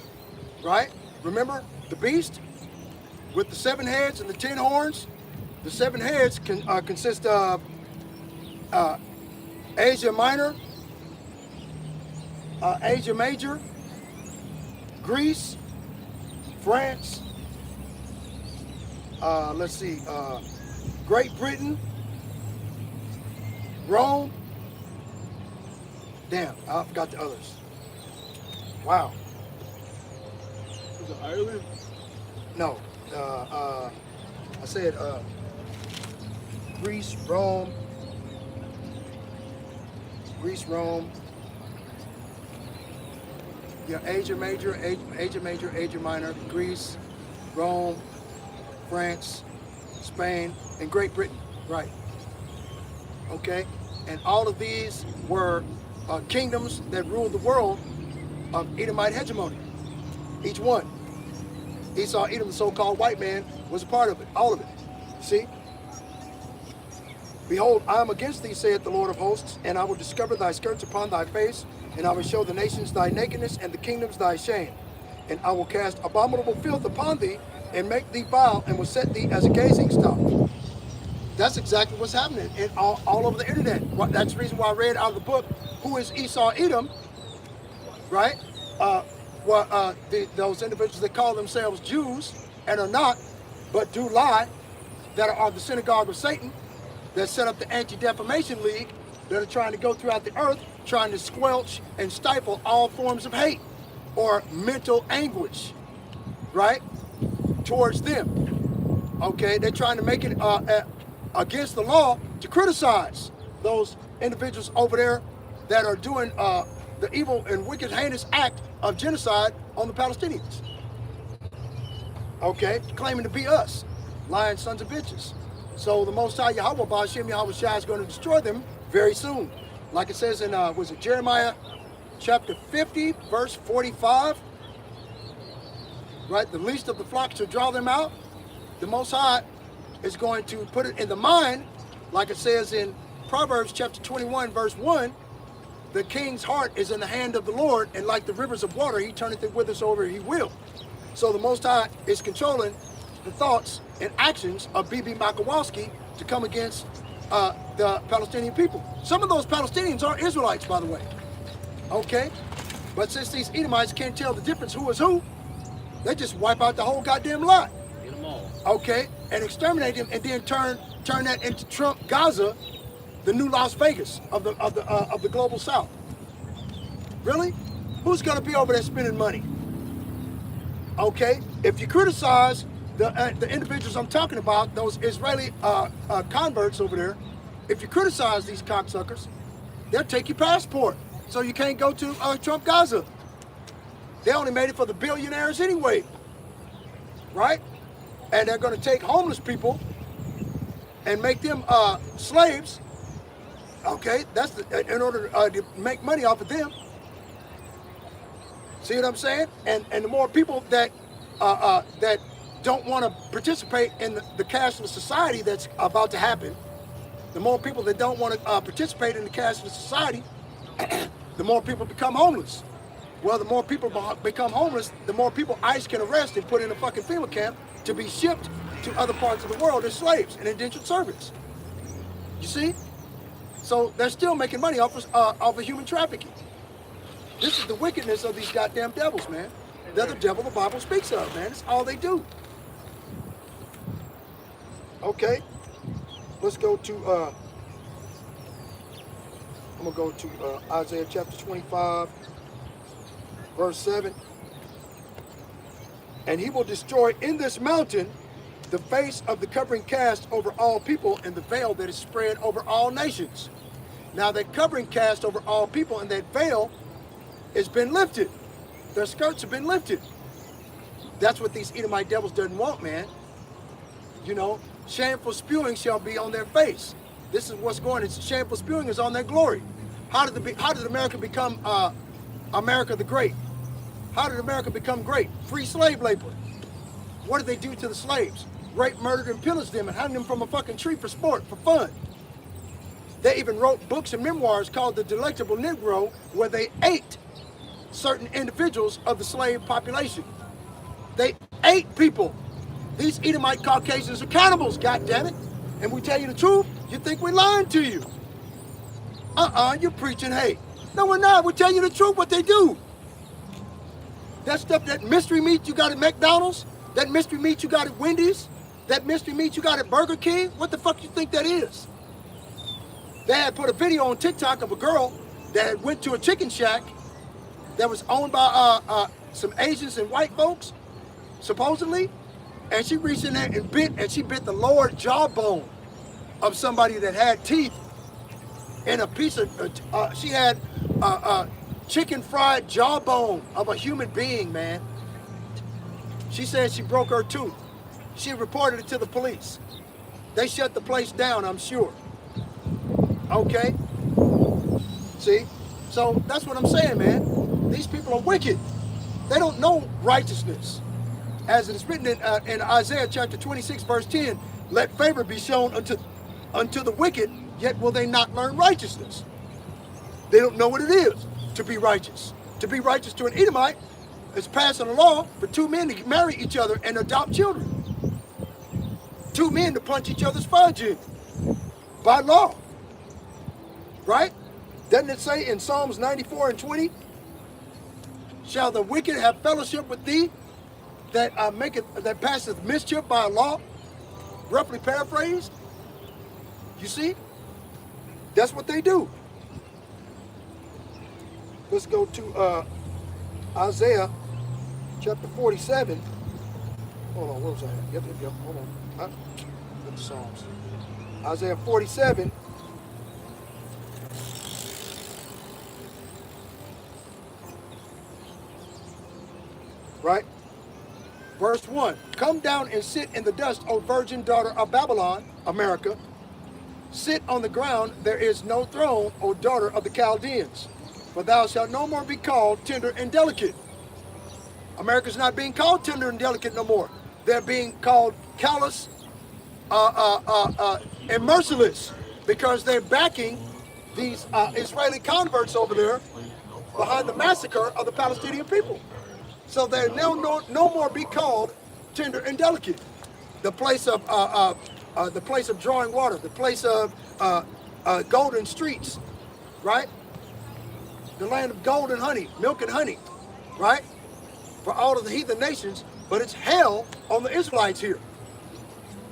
right? Remember the beast with the 7 heads and the 10 horns? The 7 heads consist of Asia Minor, Asia Major, Greece, France, let's see, Great Britain, Rome. Damn, I forgot the others. Wow. Was it Ireland? No, I said Greece, Rome, yeah, Asia Major, Asia Minor, Greece, Rome, France, Spain, and Great Britain, right. Okay, and all of these were kingdoms that ruled the world of Edomite hegemony, each one. Esau, Edom, the so-called white man, was a part of it, all of it. See? Behold, I am against thee, saith the Lord of hosts, and I will discover thy skirts upon thy face, and I will show the nations thy nakedness, and the kingdoms thy shame. And I will cast abominable filth upon thee, and make thee vile, and will set thee as a gazing stock. That's exactly what's happening in all over the internet. That's the reason why I read out of the book, Who is Esau, Edom, right? Those individuals that call themselves Jews and are not, but do lie, that are the synagogue of Satan, that set up the Anti-Defamation League, that are trying to go throughout the earth, trying to squelch and stifle all forms of hate or mental anguish, right? towards them. Okay, they're trying to make it against the law to criticize those individuals over there that are doing the evil and wicked, heinous act of genocide on the Palestinians. Okay, claiming to be us, lying sons of bitches. So the Most High Yahweh Ba'ashem Yahweh Shai is going to destroy them very soon. Like it says in, was it Jeremiah chapter 50, verse 45? Right, the least of the flock to draw them out. The Most High is going to put it in the mind, like it says in Proverbs chapter 21, verse 1, the king's heart is in the hand of the Lord, and like the rivers of water, he turneth it whithersoever he will. So the Most High is controlling the thoughts and actions of Bibi Makowski to come against the Palestinian people. Some of those Palestinians are Israelites, by the way. Okay? But since these Edomites can't tell the difference who is who, they just wipe out the whole goddamn lot. Get them all. Okay? And exterminate them, and then turn that into Trump Gaza, the new Las Vegas of the global South. Really? Who's gonna be over there spending money? Okay? If you criticize the individuals I'm talking about, those Israeli converts over there, if you criticize these cocksuckers, they'll take your passport, so you can't go to Trump Gaza. They only made it for the billionaires anyway, right? And they're going to take homeless people and make them slaves. Okay, that's in order to make money off of them. See what I'm saying? And the more people that that don't want to participate in the cashless society that's about to happen, the more people that don't want to participate in the cashless society, the more people become homeless. Well, the more people become homeless, the more people ICE can arrest and put in a fucking FEMA camp to be shipped to other parts of the world as slaves and indentured servants. You see? So they're still making money off of human trafficking. This is the wickedness of these goddamn devils, man. They're the devil the Bible speaks of, man. That's all they do. Okay, let's go to, I'm going to go to Isaiah chapter 25, verse 7. And he will destroy in this mountain the face of the covering cast over all people and the veil that is spread over all nations. Now that covering cast over all people and that veil has been lifted. Their skirts have been lifted. That's what these Edomite devils doesn't want, man. You know, shameful spewing shall be on their face. This is what's going on. Shameful spewing is on their glory. How did America become America the Great? How did America become great? Free slave labor. What did they do to the slaves? Raped, murdered, and pillaged them and hung them from a fucking tree for sport, for fun. They even wrote books and memoirs called The Delectable Negro, where they ate certain individuals of the slave population. They ate people. These Edomite Caucasians are cannibals, goddammit. And we tell you the truth, you think we're lying to you. You're preaching hate. No, we're not. We're telling you the truth, what they do. That stuff, that mystery meat you got at McDonald's, that mystery meat you got at Wendy's, that mystery meat you got at Burger King, what the fuck you think that is? They had put a video on TikTok of a girl that went to a chicken shack that was owned by some Asians and white folks, supposedly, and she reached in there and bit the lower jawbone of somebody that had teeth in a piece of, she had chicken fried jawbone of a human being, man. She said she broke her tooth. She reported it to the police. They shut the place down, I'm sure. Okay? See? So that's what I'm saying, man. These people are wicked. They don't know righteousness. As it is written in Isaiah chapter 26, verse 10, let favor be shown unto the wicked, yet will they not learn righteousness. They don't know what it is to be righteous. To be righteous to an Edomite is passing a law for two men to marry each other and adopt children. Two men to punch each other's fudge in by law. Right? Doesn't it say in Psalms 94 and 20, shall the wicked have fellowship with thee that that passeth mischief by law? Roughly paraphrased. You see? That's what they do. Let's go to Isaiah chapter 47, Hold on, where was I at? Yep. Hold on. Huh? Look at the Psalms. Isaiah 47. Right? Verse 1. Come down and sit in the dust, O virgin daughter of Babylon, America. Sit on the ground, there is no throne, O daughter of the Chaldeans. For thou shalt no more be called tender and delicate. America's not being called tender and delicate no more. They're being called callous and merciless because they're backing these Israeli converts over there behind the massacre of the Palestinian people. So they're now no more be called tender and delicate. The place of drawing water, the place of golden streets, right? The land of gold and honey, milk and honey, right? For all of the heathen nations, but it's hell on the Israelites here,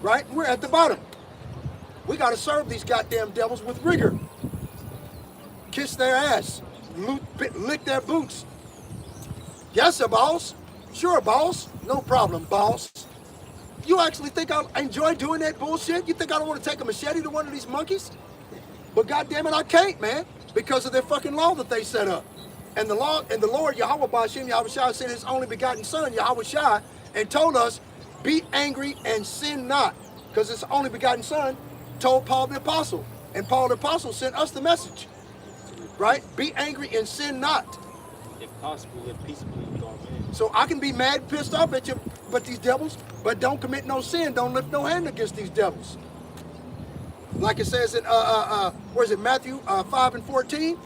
right? We're at the bottom. We got to serve these goddamn devils with rigor. Kiss their ass, lick their boots. Yes, sir, boss. Sure, boss. No problem, boss. You actually think I enjoy doing that bullshit? You think I don't want to take a machete to one of these monkeys? But goddamn it, I can't, man, because of their fucking law that they set up. And the law, and the Lord Yahweh Ba'Shem Yahweh Shai sent his only begotten son, Yahweh Shai, and told us, be angry and sin not. Because his only begotten son told Paul the apostle. And Paul the apostle sent us the message. Right? Be angry and sin not. If possible, live peaceably with all men. So I can be mad, pissed off at you, but these devils, but don't commit no sin. Don't lift no hand against these devils. Like it says in, where is it, Matthew 5:14?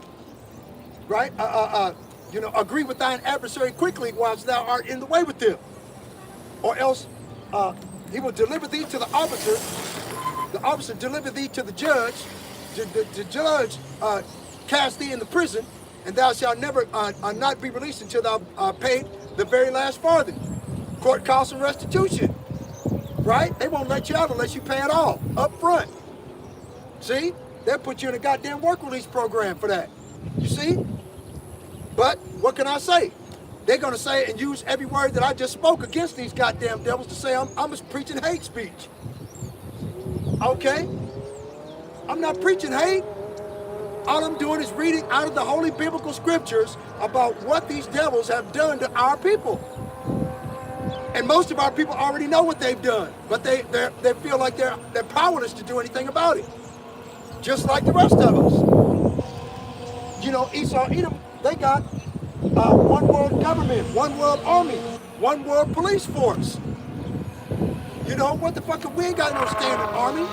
Right? Agree with thine adversary quickly whilst thou art in the way with them. Or else he will deliver thee to the officer deliver thee to the judge, the judge cast thee in the prison, and thou shalt never not be released until thou paid the very last farthing. Court costs and restitution. Right? They won't let you out unless you pay it all up front. See? They'll put you in a goddamn work release program for that. You see? But what can I say? They're going to say and use every word that I just spoke against these goddamn devils to say I'm just preaching hate speech. Okay? I'm not preaching hate. All I'm doing is reading out of the holy biblical scriptures about what these devils have done to our people. And most of our people already know what they've done, but they feel like they're powerless to do anything about it. Just like the rest of us. You know, Esau, Edom, they got one world government, one world army, one world police force. You know, what the fuck, we ain't got no standard army.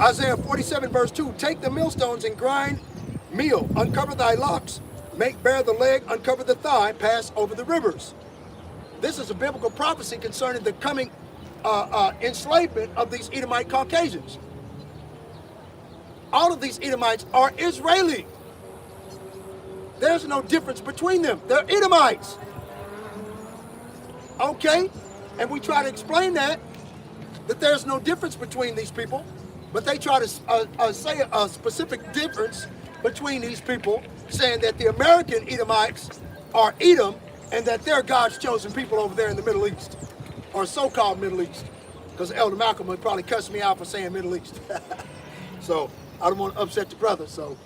Isaiah 47 verse 2, take the millstones and grind meal, uncover thy locks, make bare the leg, uncover the thigh, pass over the rivers. This is a biblical prophecy concerning the coming enslavement of these Edomite Caucasians. All of these Edomites are Israeli. There's no difference between them. They're Edomites. Okay? And we try to explain that there's no difference between these people, but they try to say a specific difference between these people, saying that the American Edomites are Edom and that they're God's chosen people over there in the Middle East, or so-called Middle East, because Elder Malcolm would probably cuss me out for saying Middle East. So I don't want to upset the brother. So,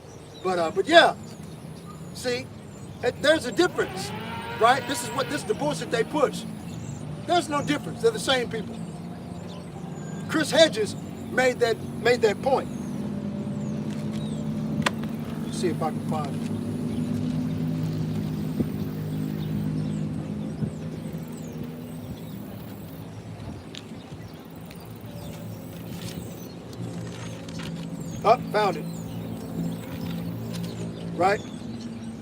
but yeah, see, there's a difference, right? This is the bullshit they push. There's no difference. They're the same people. Chris Hedges made that point. Let's see if I can find it. Found it. Right?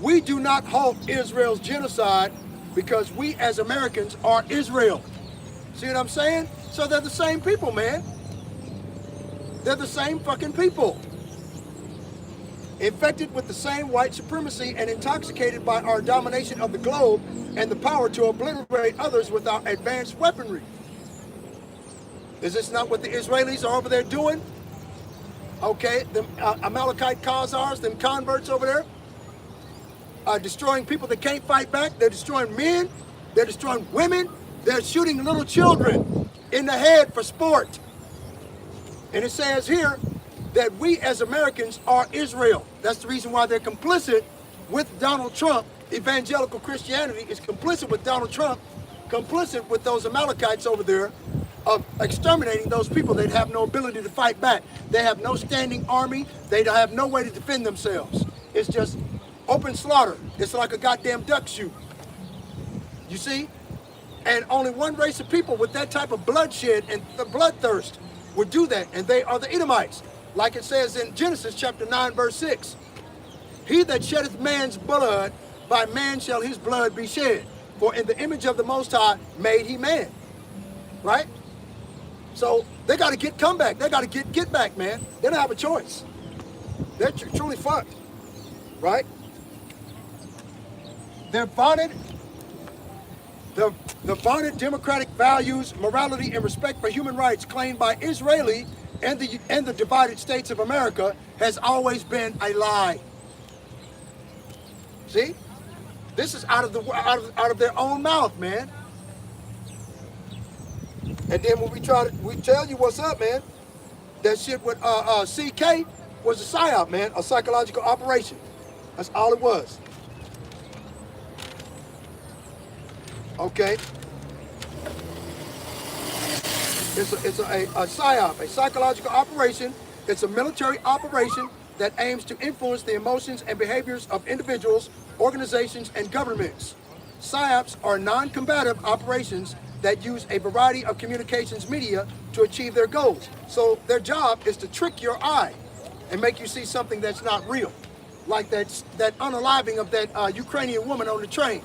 We do not halt Israel's genocide because we as Americans are Israel. See what I'm saying? So they're the same people, man. They're the same fucking people. Infected with the same white supremacy and intoxicated by our domination of the globe and the power to obliterate others with our advanced weaponry. Is this not what the Israelis are over there doing? Okay, the Amalekite Khazars, them converts over there. destroying people that can't fight back. They're destroying men. They're destroying women. They're shooting little children in the head for sport. And it says here that we as Americans are Israel. That's the reason why they're complicit with Donald Trump. Evangelical Christianity is complicit with Donald Trump, complicit with those Amalekites over there of exterminating those people that have no ability to fight back. They have no standing army. They have no way to defend themselves. It's just open slaughter. It's like a goddamn duck shoot. You see? And only one race of people with that type of bloodshed and the bloodthirst would do that, and they are the Edomites. Like it says in Genesis chapter 9, verse 6. He that sheddeth man's blood, by man shall his blood be shed. For in the image of the Most High made he man. Right? So they got to get comeback. They got to get back, man. They don't have a choice. They're truly fucked. Right? They're vaunted. The vaunted democratic values, morality, and respect for human rights claimed by Israeli and the divided states of America has always been a lie. See, this is out of their own mouth, man. And then when we tell you what's up, man, that shit with CK was a psyop, man, a psychological operation. That's all it was. Okay. It's a psyop, a psychological operation. It's a military operation that aims to influence the emotions and behaviors of individuals, organizations, and governments. Psyops are non-combative operations that use a variety of communications media to achieve their goals. So their job is to trick your eye and make you see something that's not real. Like that unaliving of that Ukrainian woman on the train.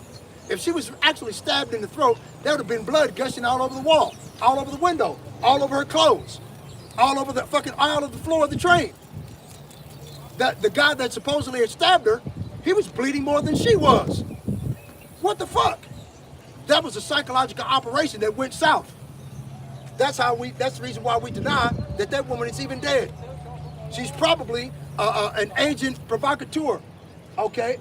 If she was actually stabbed in the throat, there would have been blood gushing all over the wall, all over the window, all over her clothes, all over the fucking aisle of the floor of the train. The guy that supposedly had stabbed her, he was bleeding more than she was. What the fuck? That was a psychological operation that went south. That's the reason why we deny that woman is even dead. She's probably an agent provocateur, okay?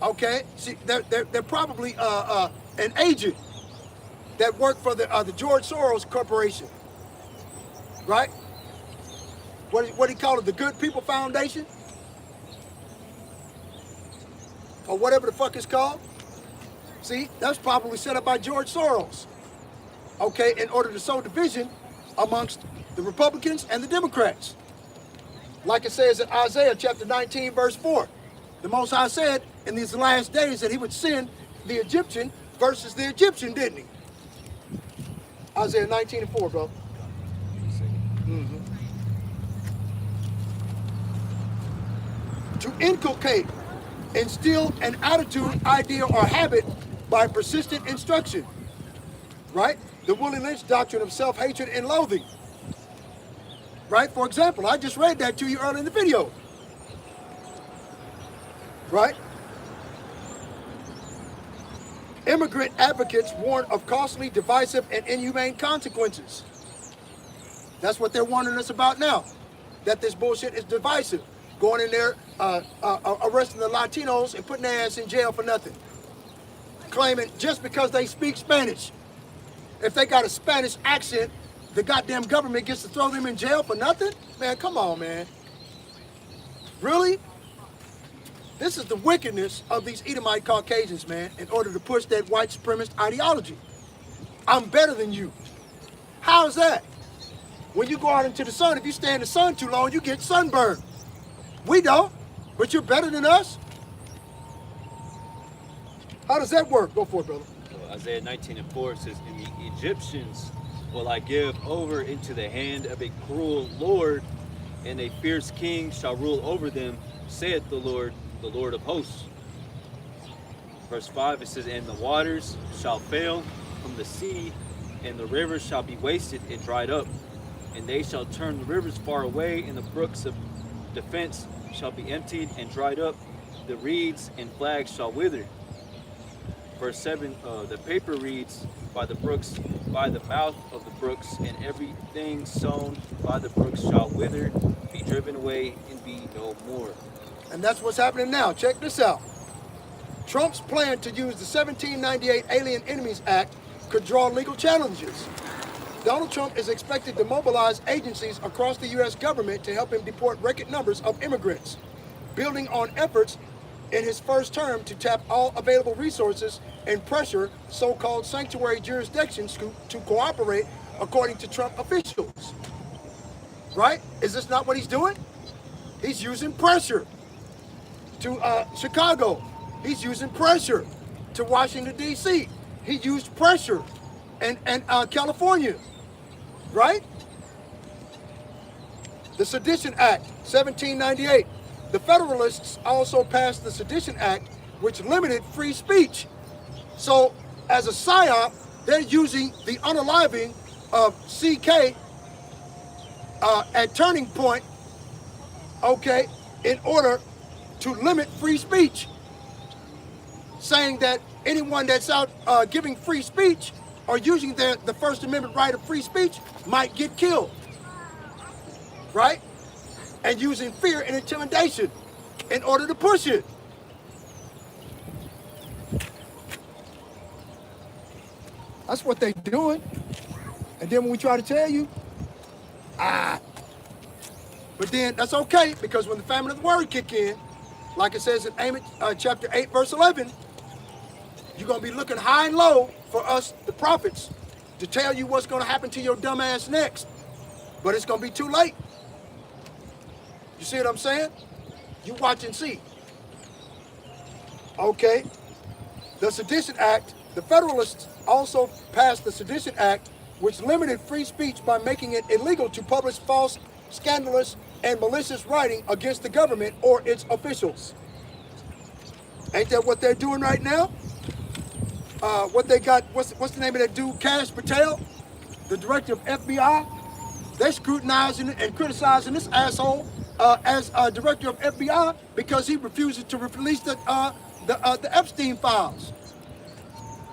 Okay, see, they're probably an agent that worked for the George Soros Corporation, right? What do you call it? The Good People Foundation, or whatever the fuck it's called. See, that's probably set up by George Soros, okay, in order to sow division amongst the Republicans and the Democrats. Like it says in Isaiah chapter 19, verse 4. The Most High said in these last days that he would send the Egyptian versus the Egyptian, didn't he? Isaiah 19 and 4, bro. Mm-hmm. To inculcate, instill an attitude, idea, or habit by persistent instruction. Right? The Willie Lynch doctrine of self-hatred and loathing. Right? For example, I just read that to you earlier in the video. Right? Immigrant advocates warn of costly, divisive, and inhumane consequences. That's what they're warning us about now. That this bullshit is divisive. Going in there, arresting the Latinos and putting their ass in jail for nothing. Claiming just because they speak Spanish. If they got a Spanish accent, the goddamn government gets to throw them in jail for nothing? Man, come on, man. Really? This is the wickedness of these Edomite Caucasians, man, in order to push that white supremacist ideology. I'm better than you. How's that? When you go out into the sun, if you stay in the sun too long, you get sunburned. We don't, but you're better than us? How does that work? Go for it, brother. So Isaiah 19 and 4 says, "And the Egyptians will I give over into the hand of a cruel Lord, and a fierce king shall rule over them, saith the Lord of hosts." Verse 5, it says, "And the waters shall fail from the sea, and the rivers shall be wasted and dried up. And they shall turn the rivers far away, and the brooks of defense shall be emptied and dried up. The reeds and flags shall wither." Verse 7, the paper reeds by the brooks, by the mouth of the brooks, and everything sown by the brooks shall wither, be driven away, and be no more. And that's what's happening now. Check this out. Trump's plan to use the 1798 Alien Enemies Act could draw legal challenges. Donald Trump is expected to mobilize agencies across the U.S. government to help him deport record numbers of immigrants, building on efforts in his first term to tap all available resources and pressure so-called sanctuary jurisdictions to cooperate, according to Trump officials. Right? Is this not what he's doing? He's using pressure to Chicago. He's using pressure to Washington, D.C. He used pressure and California. Right? The Sedition Act, 1798. The Federalists also passed the Sedition Act, which limited free speech. So, as a psyop, they're using the unaliving of CK at Turning Point, okay, in order to limit free speech. Saying that anyone that's out giving free speech or using the First Amendment right of free speech might get killed. Right? And using fear and intimidation in order to push it. That's what they're doing. And then when we try to tell you, but then that's okay, because when the famine of the word kick in, like it says in Amos chapter 8, verse 11, you're going to be looking high and low for us, the prophets, to tell you what's going to happen to your dumb ass next. But it's going to be too late. You see what I'm saying? You watch and see. Okay. The Sedition Act, the Federalists also passed the Sedition Act, which limited free speech by making it illegal to publish false, scandalous, and malicious writing against the government or its officials. Ain't that what they're doing right now? What they got, what's the name of that dude, Kash Patel, the director of FBI? They're scrutinizing and criticizing this asshole as director of FBI because he refuses to release the Epstein files.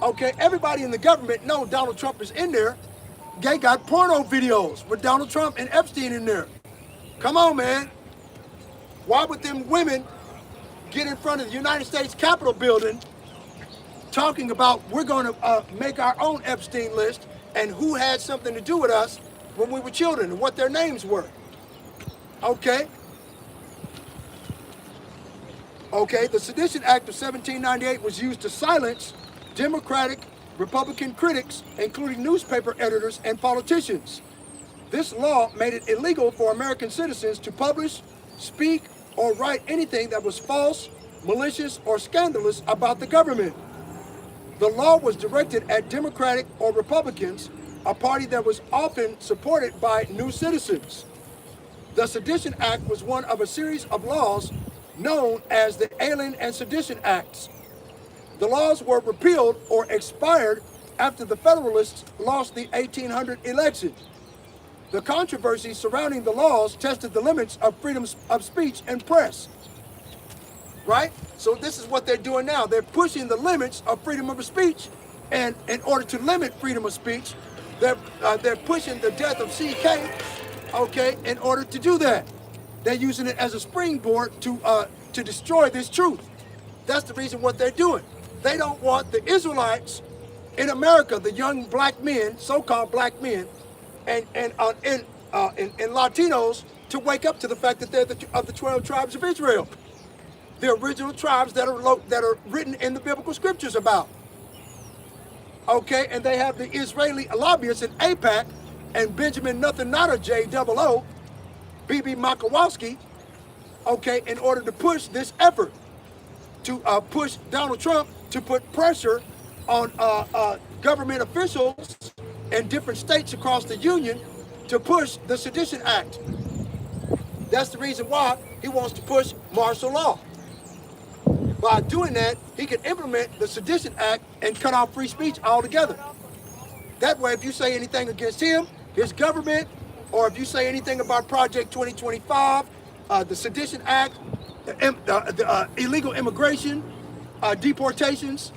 Okay, everybody in the government knows Donald Trump is in there. They got porno videos with Donald Trump and Epstein in there. Come on, man. Why would them women get in front of the United States Capitol building talking about we're going to make our own Epstein list and who had something to do with us when we were children and what their names were? Okay. Okay, the Sedition Act of 1798 was used to silence Democratic, Republican critics, including newspaper editors and politicians. This law made it illegal for American citizens to publish, speak, or write anything that was false, malicious, or scandalous about the government. The law was directed at Democratic or Republicans, a party that was often supported by new citizens. The Sedition Act was one of a series of laws known as the Alien and Sedition Acts. The laws were repealed or expired after the Federalists lost the 1800 election. The controversy surrounding the laws tested the limits of freedom of speech and press. Right? So this is what they're doing now. They're pushing the limits of freedom of speech, and in order to limit freedom of speech, they're pushing the death of CK, okay, in order to do that. They're using it as a springboard to destroy this truth. That's the reason what they're doing. They don't want the Israelites in America, the young black men, so-called black men, and Latinos to wake up to the fact that they're of the 12 tribes of Israel, the original tribes that are written in the biblical scriptures about. Okay, and they have the Israeli lobbyists in AIPAC and Benjamin Nothing Not a JOO, BB Makowski, okay, in order to push this effort to push Donald Trump to put pressure on government officials in different states across the union to push the Sedition Act. That's the reason why he wants to push martial law. By doing that, he can implement the Sedition Act and cut off free speech altogether. That way, if you say anything against him, his government, or if you say anything about Project 2025, the Sedition Act, the illegal immigration, deportations,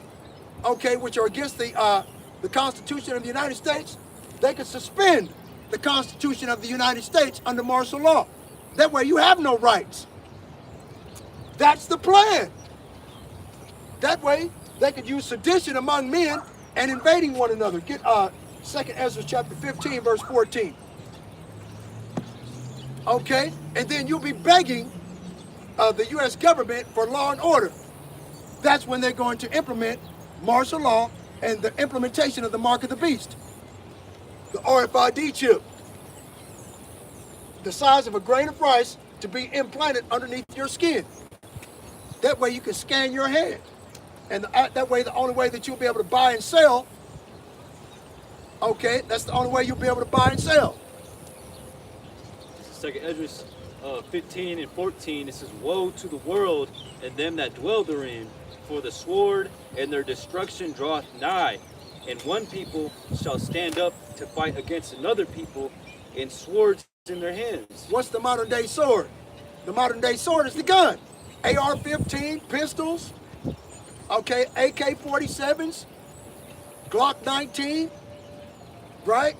okay, which are against the Constitution of the United States, they can suspend the Constitution of the United States under martial law. That way you have no rights. That's the plan. That way, they could use sedition among men and invading one another. Get 2nd Ezra chapter 15, verse 14. Okay? And then you'll be begging the U.S. government for law and order. That's when they're going to implement martial law and the implementation of the mark of the beast. The RFID chip. The size of a grain of rice to be implanted underneath your skin. That way you can scan your hand. And that way, the only way that you'll be able to buy and sell, okay, that's the only way you'll be able to buy and sell. 2nd Ezra 15 and 14, it says, "Woe to the world and them that dwell therein, for the sword and their destruction draweth nigh, and one people shall stand up to fight against another people, and swords in their hands." What's the modern day sword? The modern day sword is the gun. AR-15, pistols, okay, AK-47s, Glock 19, right?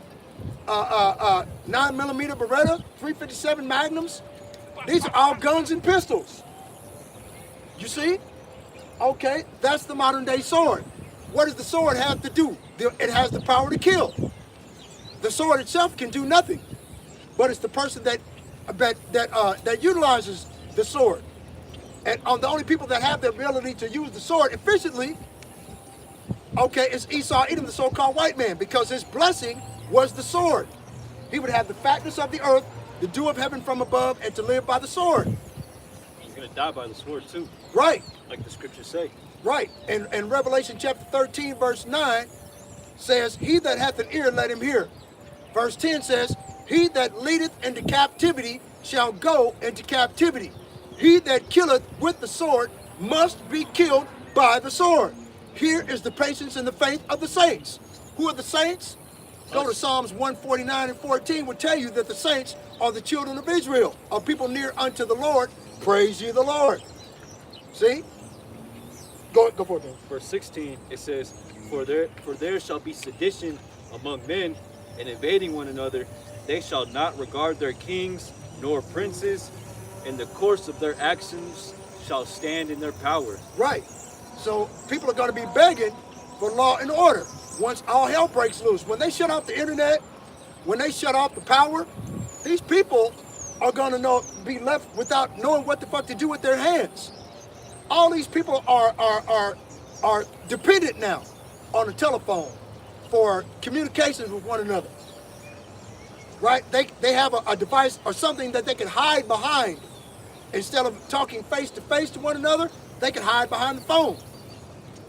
9mm Beretta, 357 Magnums. These are all guns and pistols. You see? Okay, that's the modern day sword. What does the sword have to do? It has the power to kill. The sword itself can do nothing, but it's the person that utilizes the sword. And the only people that have the ability to use the sword efficiently, okay, is Esau Edom, the so-called white man, because his blessing was the sword. He would have the fatness of the earth, the dew of heaven from above, and to live by the sword. He's going to die by the sword too. Right. Like the scriptures say. Right. And Revelation chapter 13, verse 9 says, "He that hath an ear, let him hear." Verse 10 says, "He that leadeth into captivity shall go into captivity. He that killeth with the sword must be killed by the sword." Here is the patience and the faith of the saints. Who are the saints? Go to Psalms 149 and 14 will tell you that the saints are the children of Israel, are people near unto the Lord. Praise ye the Lord. See? Go for it, man. Verse 16, it says, For there shall be sedition among men, and invading one another. They shall not regard their kings nor princes, and the course of their actions shall stand in their power. Right. So people are going to be begging for law and order once all hell breaks loose. When they shut off the internet, when they shut off the power, these people are going to be left without knowing what the fuck to do with their hands. All these people are dependent now on the telephone for communications with one another. Right? They have a device or something that they can hide behind. Instead of talking face to face to one another, they can hide behind the phone.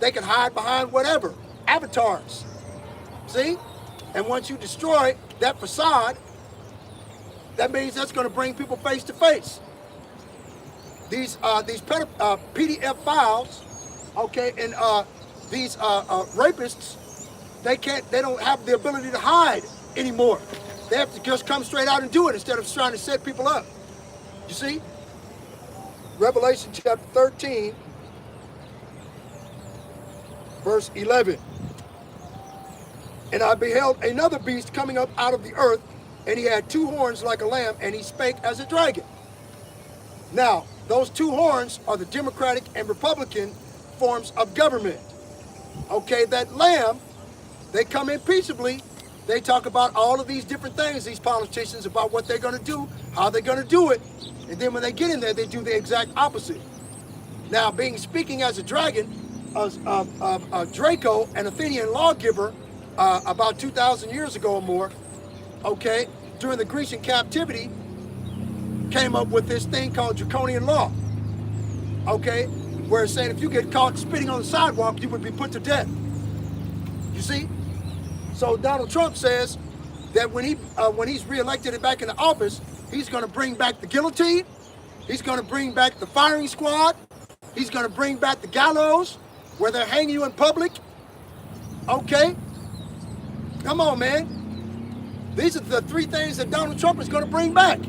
They can hide behind whatever, avatars. See? And once you destroy that facade, that means that's going to bring people face to face. These PDF files, okay, and these rapists, they don't have the ability to hide anymore. They have to just come straight out and do it instead of trying to set people up. You see? Revelation chapter 13, verse 11. "And I beheld another beast coming up out of the earth, and he had two horns like a lamb, and he spake as a dragon." Now, those two horns are the Democratic and Republican forms of government. Okay, that lamb, they come in peaceably. They talk about all of these different things, these politicians, about what they're going to do, how they're going to do it. And then when they get in there, they do the exact opposite. Now, speaking as a dragon, Draco, an Athenian lawgiver, about 2,000 years ago or more, okay, during the Grecian captivity, came up with this thing called draconian law, okay, where it's saying if you get caught spitting on the sidewalk, you would be put to death. You see? So Donald Trump says that when he's reelected and back in the office, he's going to bring back the guillotine, he's going to bring back the firing squad, he's going to bring back the gallows, where they're hanging you in public. Okay? Come on, man. These are the three things that Donald Trump is going to bring back.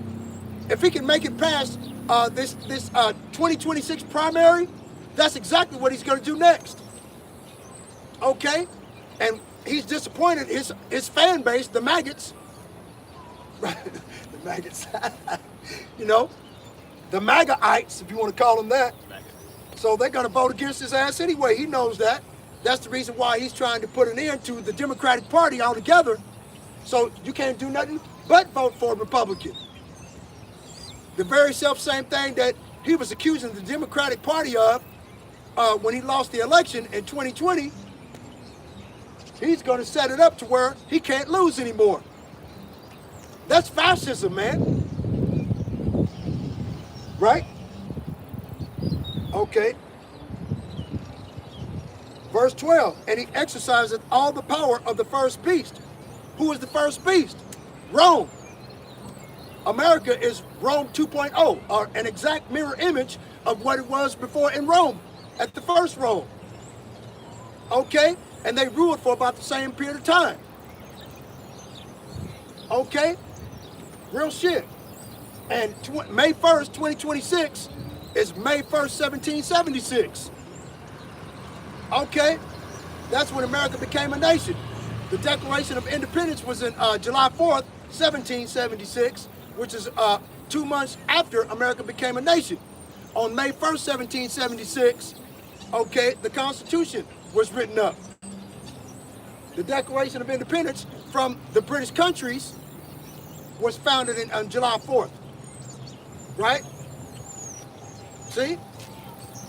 If he can make it past this 2026 primary, that's exactly what he's going to do next. Okay? And he's disappointed his fan base, the maggots. The maggots. You know? the MAGAites, if you want to call them that. So they're going to vote against his ass anyway. He knows that. That's the reason why he's trying to put an end to the Democratic Party altogether. So you can't do nothing but vote for a Republican. The very self-same thing that he was accusing the Democratic Party of when he lost the election in 2020, he's going to set it up to where he can't lose anymore. That's fascism, man. Right? Okay. Verse 12, and he exerciseth all the power of the first beast. Who is the first beast? Rome. America is Rome 2.0, or an exact mirror image of what it was before in Rome, at the first Rome. Okay? And they ruled for about the same period of time. Okay? Real shit. And May 1st, 2026 is May 1st, 1776. Okay? That's when America became a nation. The Declaration of Independence was in July 4th, 1776, which is 2 months after America became a nation. On May 1st, 1776, okay, the Constitution was written up. The Declaration of Independence from the British countries was founded on July 4th. Right? See?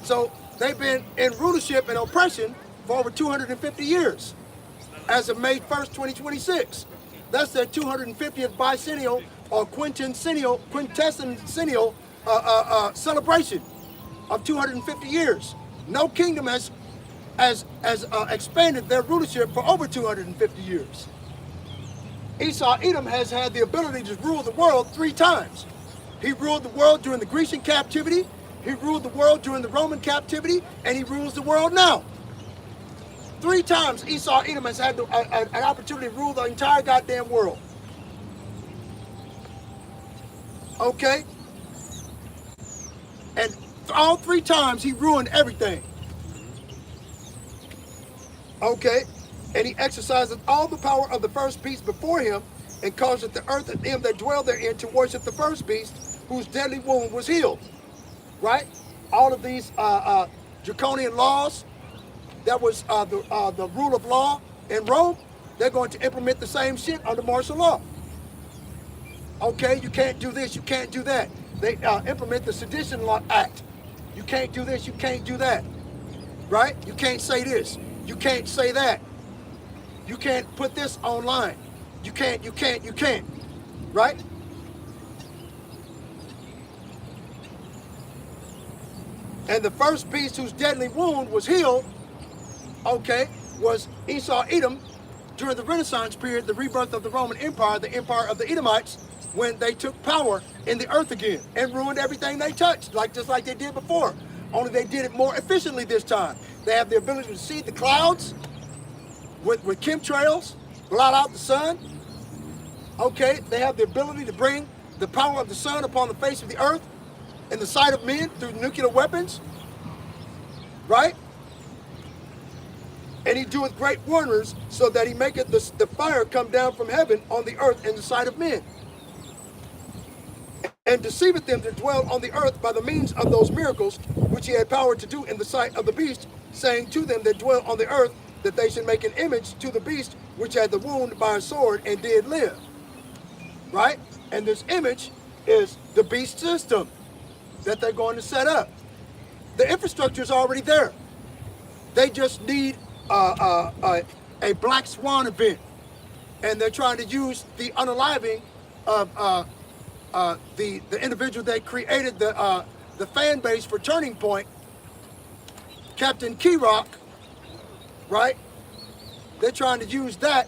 So they've been in rulership and oppression for over 250 years as of May 1st, 2026. That's their 250th bicentennial or quintennial celebration of 250 years. No kingdom has expanded their rulership for over 250 years. Esau Edom has had the ability to rule the world 3 times. He ruled the world during the Grecian captivity, he ruled the world during the Roman captivity, and he rules the world now. 3 times Esau Edom has had an opportunity to rule the entire goddamn world. Okay? And all 3 times he ruined everything. Okay? And he exerciseth all the power of the first beast before him, and causeth the earth and them that dwell therein to worship the first beast, whose deadly wound was healed. Right? All of these draconian laws, that was the rule of law in Rome, they're going to implement the same shit under martial law. Okay, you can't do this, you can't do that. They implement the Sedition Law Act. You can't do this, you can't do that. Right? You can't say this, you can't say that. You can't put this online. You can't. Right? And the first beast whose deadly wound was healed, okay, was Esau Edom during the Renaissance period, the rebirth of the Roman Empire, the empire of the Edomites, when they took power in the earth again and ruined everything they touched, just like they did before. Only they did it more efficiently this time. They have the ability to see the clouds with chemtrails, blot out the sun. Okay, they have the ability to bring the power of the sun upon the face of the earth in the sight of men through nuclear weapons. Right? And he doeth great wonders, so that he maketh the fire come down from heaven on the earth in the sight of men. And deceiveth them that dwell on the earth by the means of those miracles which he had power to do in the sight of the beast, saying to them that dwell on the earth that they should make an image to the beast which had the wound by a sword and did live. Right? And this image is the beast system that they're going to set up. The infrastructure is already there. They just need a black swan event, and they're trying to use the unaliving of the individual that created the fan base for Turning Point, Captain Key Rock. Right? They're trying to use that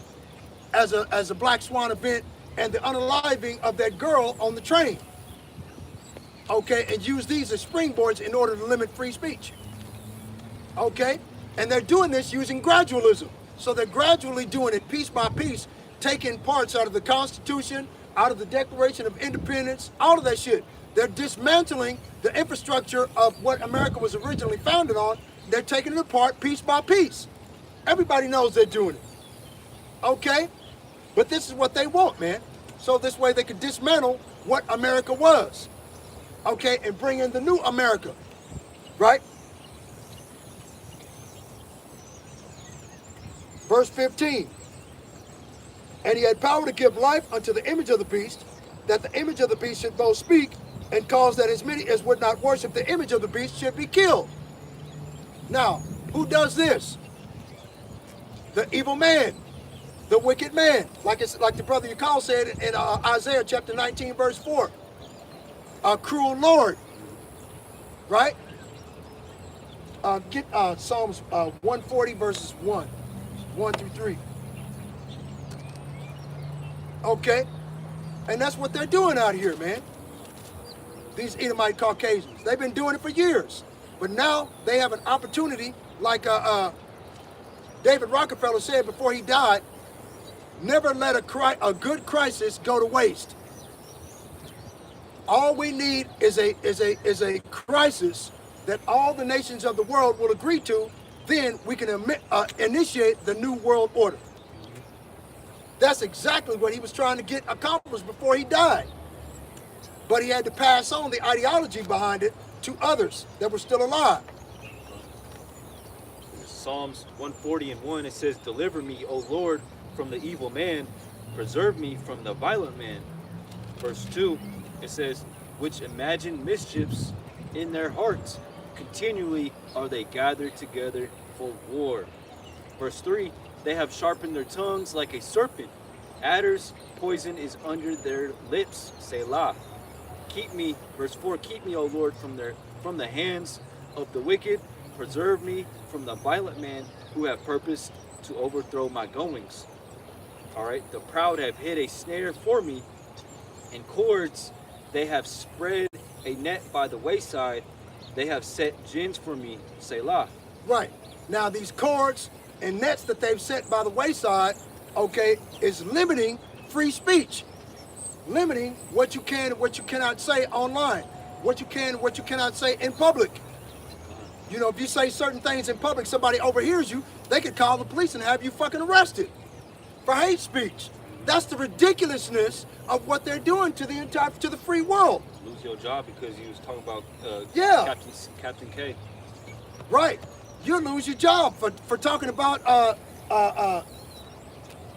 as a black swan event and the unaliving of that girl on the train. Okay, and use these as springboards in order to limit free speech. Okay, and they're doing this using gradualism. So they're gradually doing it piece by piece, taking parts out of the Constitution, out of the Declaration of Independence, all of that shit. They're dismantling the infrastructure of what America was originally founded on. They're taking it apart piece by piece. Everybody knows they're doing it. Okay? But this is what they want, man. So this way they can dismantle what America was. okay, and bring in the new America, right? Verse 15. And he had power to give life unto the image of the beast, that the image of the beast should both speak, and cause that as many as would not worship the image of the beast should be killed. Now, who does this? The evil man, the wicked man. Like the brother Yukal said in Isaiah chapter 19, verse 4. A cruel Lord, right? Get Psalms 140 verses 1 through 3. Okay, and that's what they're doing out here, man. These Edomite Caucasians, they've been doing it for years, but now they have an opportunity, like David Rockefeller said before he died, never let a good crisis go to waste. All we need is a crisis that all the nations of the world will agree to. Then we can initiate the new world order. That's exactly what he was trying to get accomplished before he died. But he had to pass on the ideology behind it to others that were still alive. Psalms 140:1, it says, "Deliver me, O Lord, from the evil man. Preserve me from the violent man." Verse 2, it says, "Which imagine mischiefs in their hearts. Continually are they gathered together for war." Verse 3, "They have sharpened their tongues like a serpent. Adders' poison is under their lips. Selah. Keep me," verse 4, "keep me, O Lord, from the hands of the wicked. Preserve me from the violent man who have purposed to overthrow my goings." All right, "The proud have hid a snare for me. In cords they have spread a net by the wayside. They have set gins for me. Selah." Right. Now these cords and nets that they've set by the wayside, okay, is limiting free speech. Limiting what you can and what you cannot say online. What you can and what you cannot say in public. You know, if you say certain things in public, somebody overhears you, they could call the police and have you fucking arrested for hate speech. That's the ridiculousness of what they're doing to the free world. Lose your job because you was talking about Yeah. Captain K. Right. You lose your job for talking about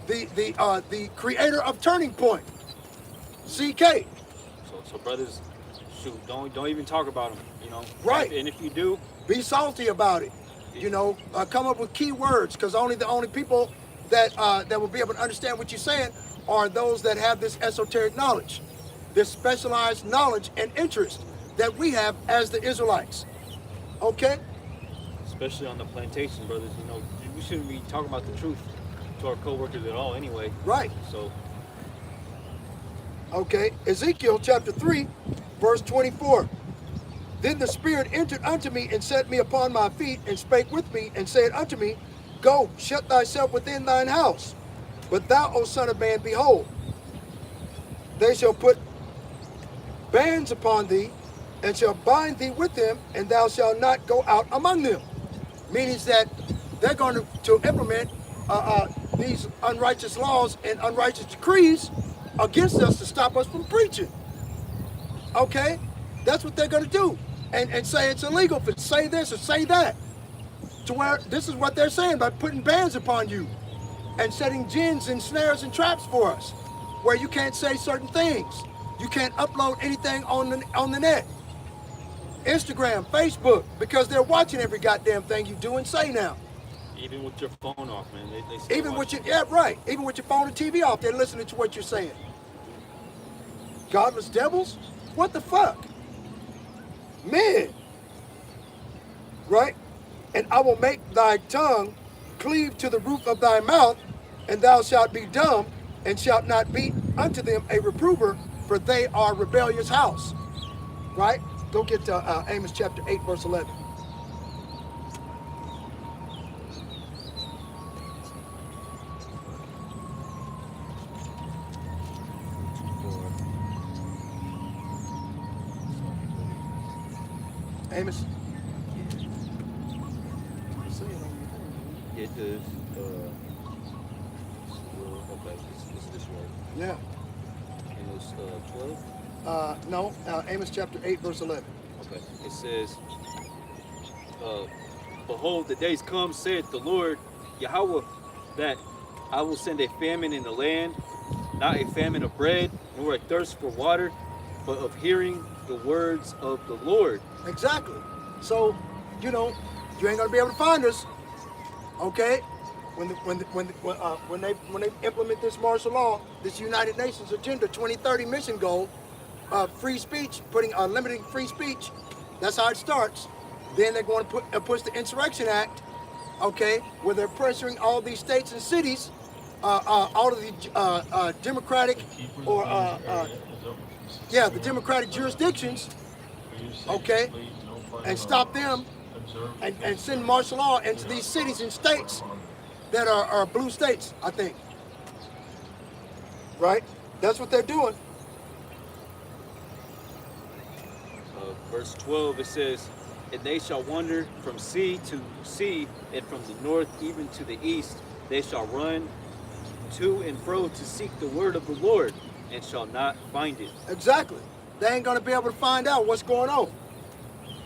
the creator of Turning Point, CK. So brothers, shoot, don't even talk about them, you know. Right. And if you do, Be salty about it. You know, come up with key words, because the only people that will be able to understand what you're saying are those that have this esoteric knowledge, this specialized knowledge and interest that we have as the Israelites. Okay? especially on the plantation, brothers, you know, we shouldn't be talking about the truth to our co-workers at all anyway. Right. So, okay, Ezekiel chapter 3, verse 24. Then the Spirit entered unto me and set me upon my feet and spake with me and said unto me, Go, shut thyself within thine house. But thou, O son of man, behold, they shall put bands upon thee and shall bind thee with them, and thou shalt not go out among them. Meaning that they're going to implement these unrighteous laws and unrighteous decrees against us to stop us from preaching. Okay? That's what they're going to do. And say it's illegal for say this or say that. To where this is what they're saying by putting bans upon you and setting gins and snares and traps for us, where you can't say certain things. You can't upload anything on the net. Instagram, Facebook, because they're watching every goddamn thing you do and say now. even with your phone off, man, they still Even with watch. your, yeah, right. Even with your phone and TV off, they're listening to what you're saying. Godless devils? What the fuck? Man. Right? And I will make thy tongue cleave to the roof of thy mouth, and thou shalt be dumb, and shalt not be unto them a reprover, for they are rebellious house. Right? Go get to Amos chapter 8, verse 11. Amos? It is, okay, it's this way. Yeah. And it's 12. No, Amos chapter 8, verse 11. Okay. It says, uh, behold, the days come, saith the Lord Yahweh, that I will send a famine in the land, not a famine of bread, nor a thirst for water, but of hearing the words of the Lord. Exactly. So, you know, you ain't gonna be able to find us, okay? When they implement this martial law, this United Nations Agenda 2030 mission goal, free speech, limiting free speech, that's how it starts. Then they're going to push the Insurrection Act, okay, where they're pressuring all these states and cities, all of the democratic or the democratic jurisdictions, okay, and stop them and send martial law into these cities and states that are blue states, I think. Right? That's what they're doing. Verse 12, it says, and they shall wander from sea to sea, and from the north even to the east. They shall run to and fro to seek the word of the Lord, and shall not find it. Exactly. They ain't going to be able to find out what's going on.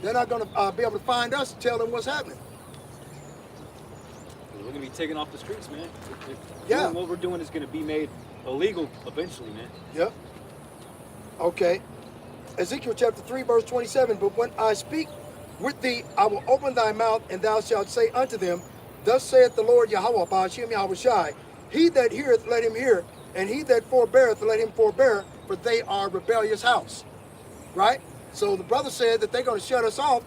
They're not going to be able to find us and tell them what's happening. We're going to be taken off the streets, man. Yeah. What we're doing is going to be made illegal eventually, man. Yep. Okay. Ezekiel chapter 3, verse 27. But when I speak with thee, I will open thy mouth, and thou shalt say unto them, thus saith the Lord Yahweh, Ba'ashem Yahweh Shai, he that heareth, let him hear, and he that forbeareth, let him forbear, for they are a rebellious house. Right? So the brother said that they're going to shut us off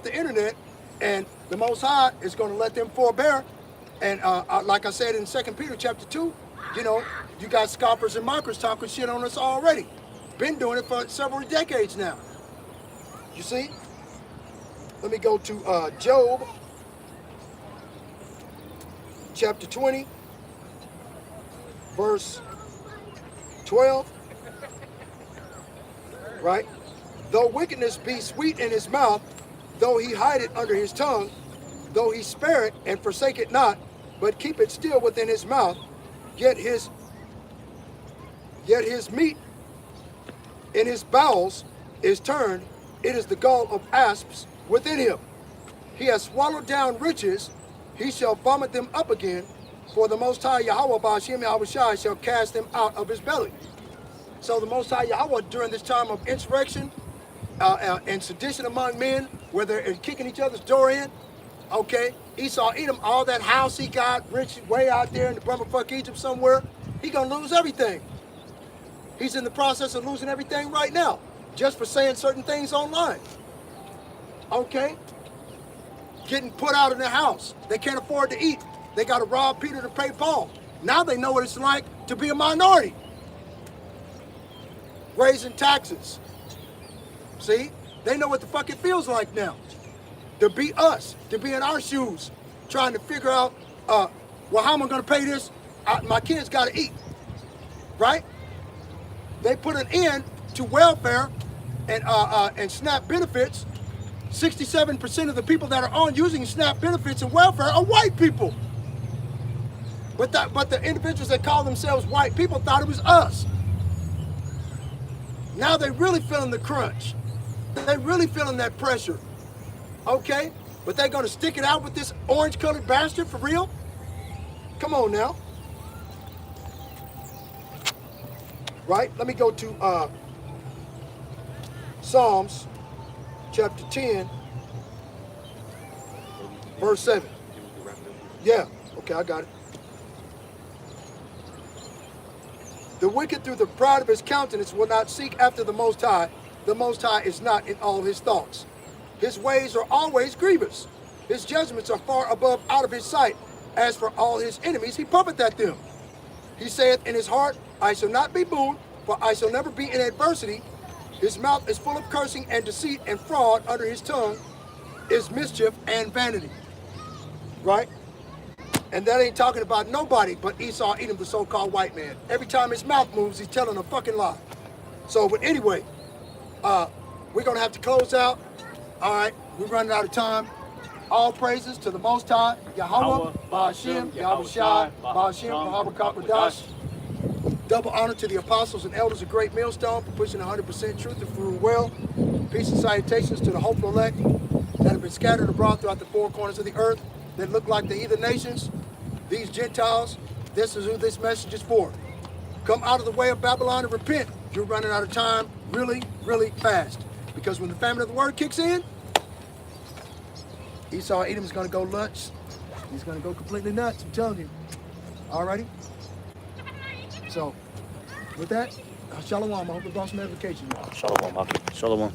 the internet, and the Most High is going to let them forbear. And like I said in 2 Peter chapter 2, you know, you got scoffers and mockers talking shit on us already. Been doing it for several decades now. You see? Let me go to Job chapter 20, verse 12. Right? Though wickedness be sweet in his mouth, though he hide it under his tongue, though he spare it and forsake it not, but keep it still within his mouth, yet his meat in his bowels is turned, it is the gall of asps within him. He has swallowed down riches, he shall vomit them up again, for the Most High Yahweh Ba'ashem Yahweh Shai shall cast them out of his belly. So the Most High Yahweh, during this time of insurrection and sedition among men, where they're kicking each other's door in, okay, Esau Edom, all that house he got, rich way out there in the bummerfuck Egypt somewhere, he gonna lose everything. He's in the process of losing everything right now, just for saying certain things online. Okay? Getting put out of their house. They can't afford to eat. They got to rob Peter to pay Paul. Now they know what it's like to be a minority. Raising taxes. See? They know what the fuck it feels like now. To be us. To be in our shoes. Trying to figure out, well, how am I going to pay this? My kids got to eat. Right? They put an end to welfare and SNAP benefits. 67% of the people that are on using SNAP benefits and welfare are white people. But the individuals that call themselves white people thought it was us. Now they're really feeling the crunch. They're really feeling that pressure. Okay? But they're going to stick it out with this orange-colored bastard for real? Come on now. Right? Let me go to Psalms chapter 10, verse 7. Yeah, okay, I got it. The wicked through the pride of his countenance will not seek after the Most High. The Most High is not in all his thoughts. His ways are always grievous. His judgments are far above out of his sight. As for all his enemies, he puffeth them. He saith in his heart, I shall not be moved, for I shall never be in adversity. His mouth is full of cursing and deceit and fraud. Under his tongue is mischief and vanity. Right? And that ain't talking about nobody but Esau Edom, the so-called white man. Every time his mouth moves, he's telling a fucking lie. So, but anyway, we're going to have to close out. All right, we're running out of time. All praises to the Most High, Yahweh, Ba'ashem, Yahweh Shai, Ba'ashem, Yahweh Kakwadash. Double honor to the apostles and elders of Great Millstone for pushing 100% truth and through well. Peace and salutations to the hopeful elect that have been scattered abroad throughout the four corners of the earth that look like the heathen nations. These Gentiles, this is who this message is for. Come out of the way of Babylon and repent. You're running out of time really, really fast. Because when the famine of the word kicks in, Esau Edom is going to go nuts. He's going to go completely nuts, I'm telling you. Alrighty? So, with that, Shalom. I hope it brought some edification. Shalom, Maki. Shalom.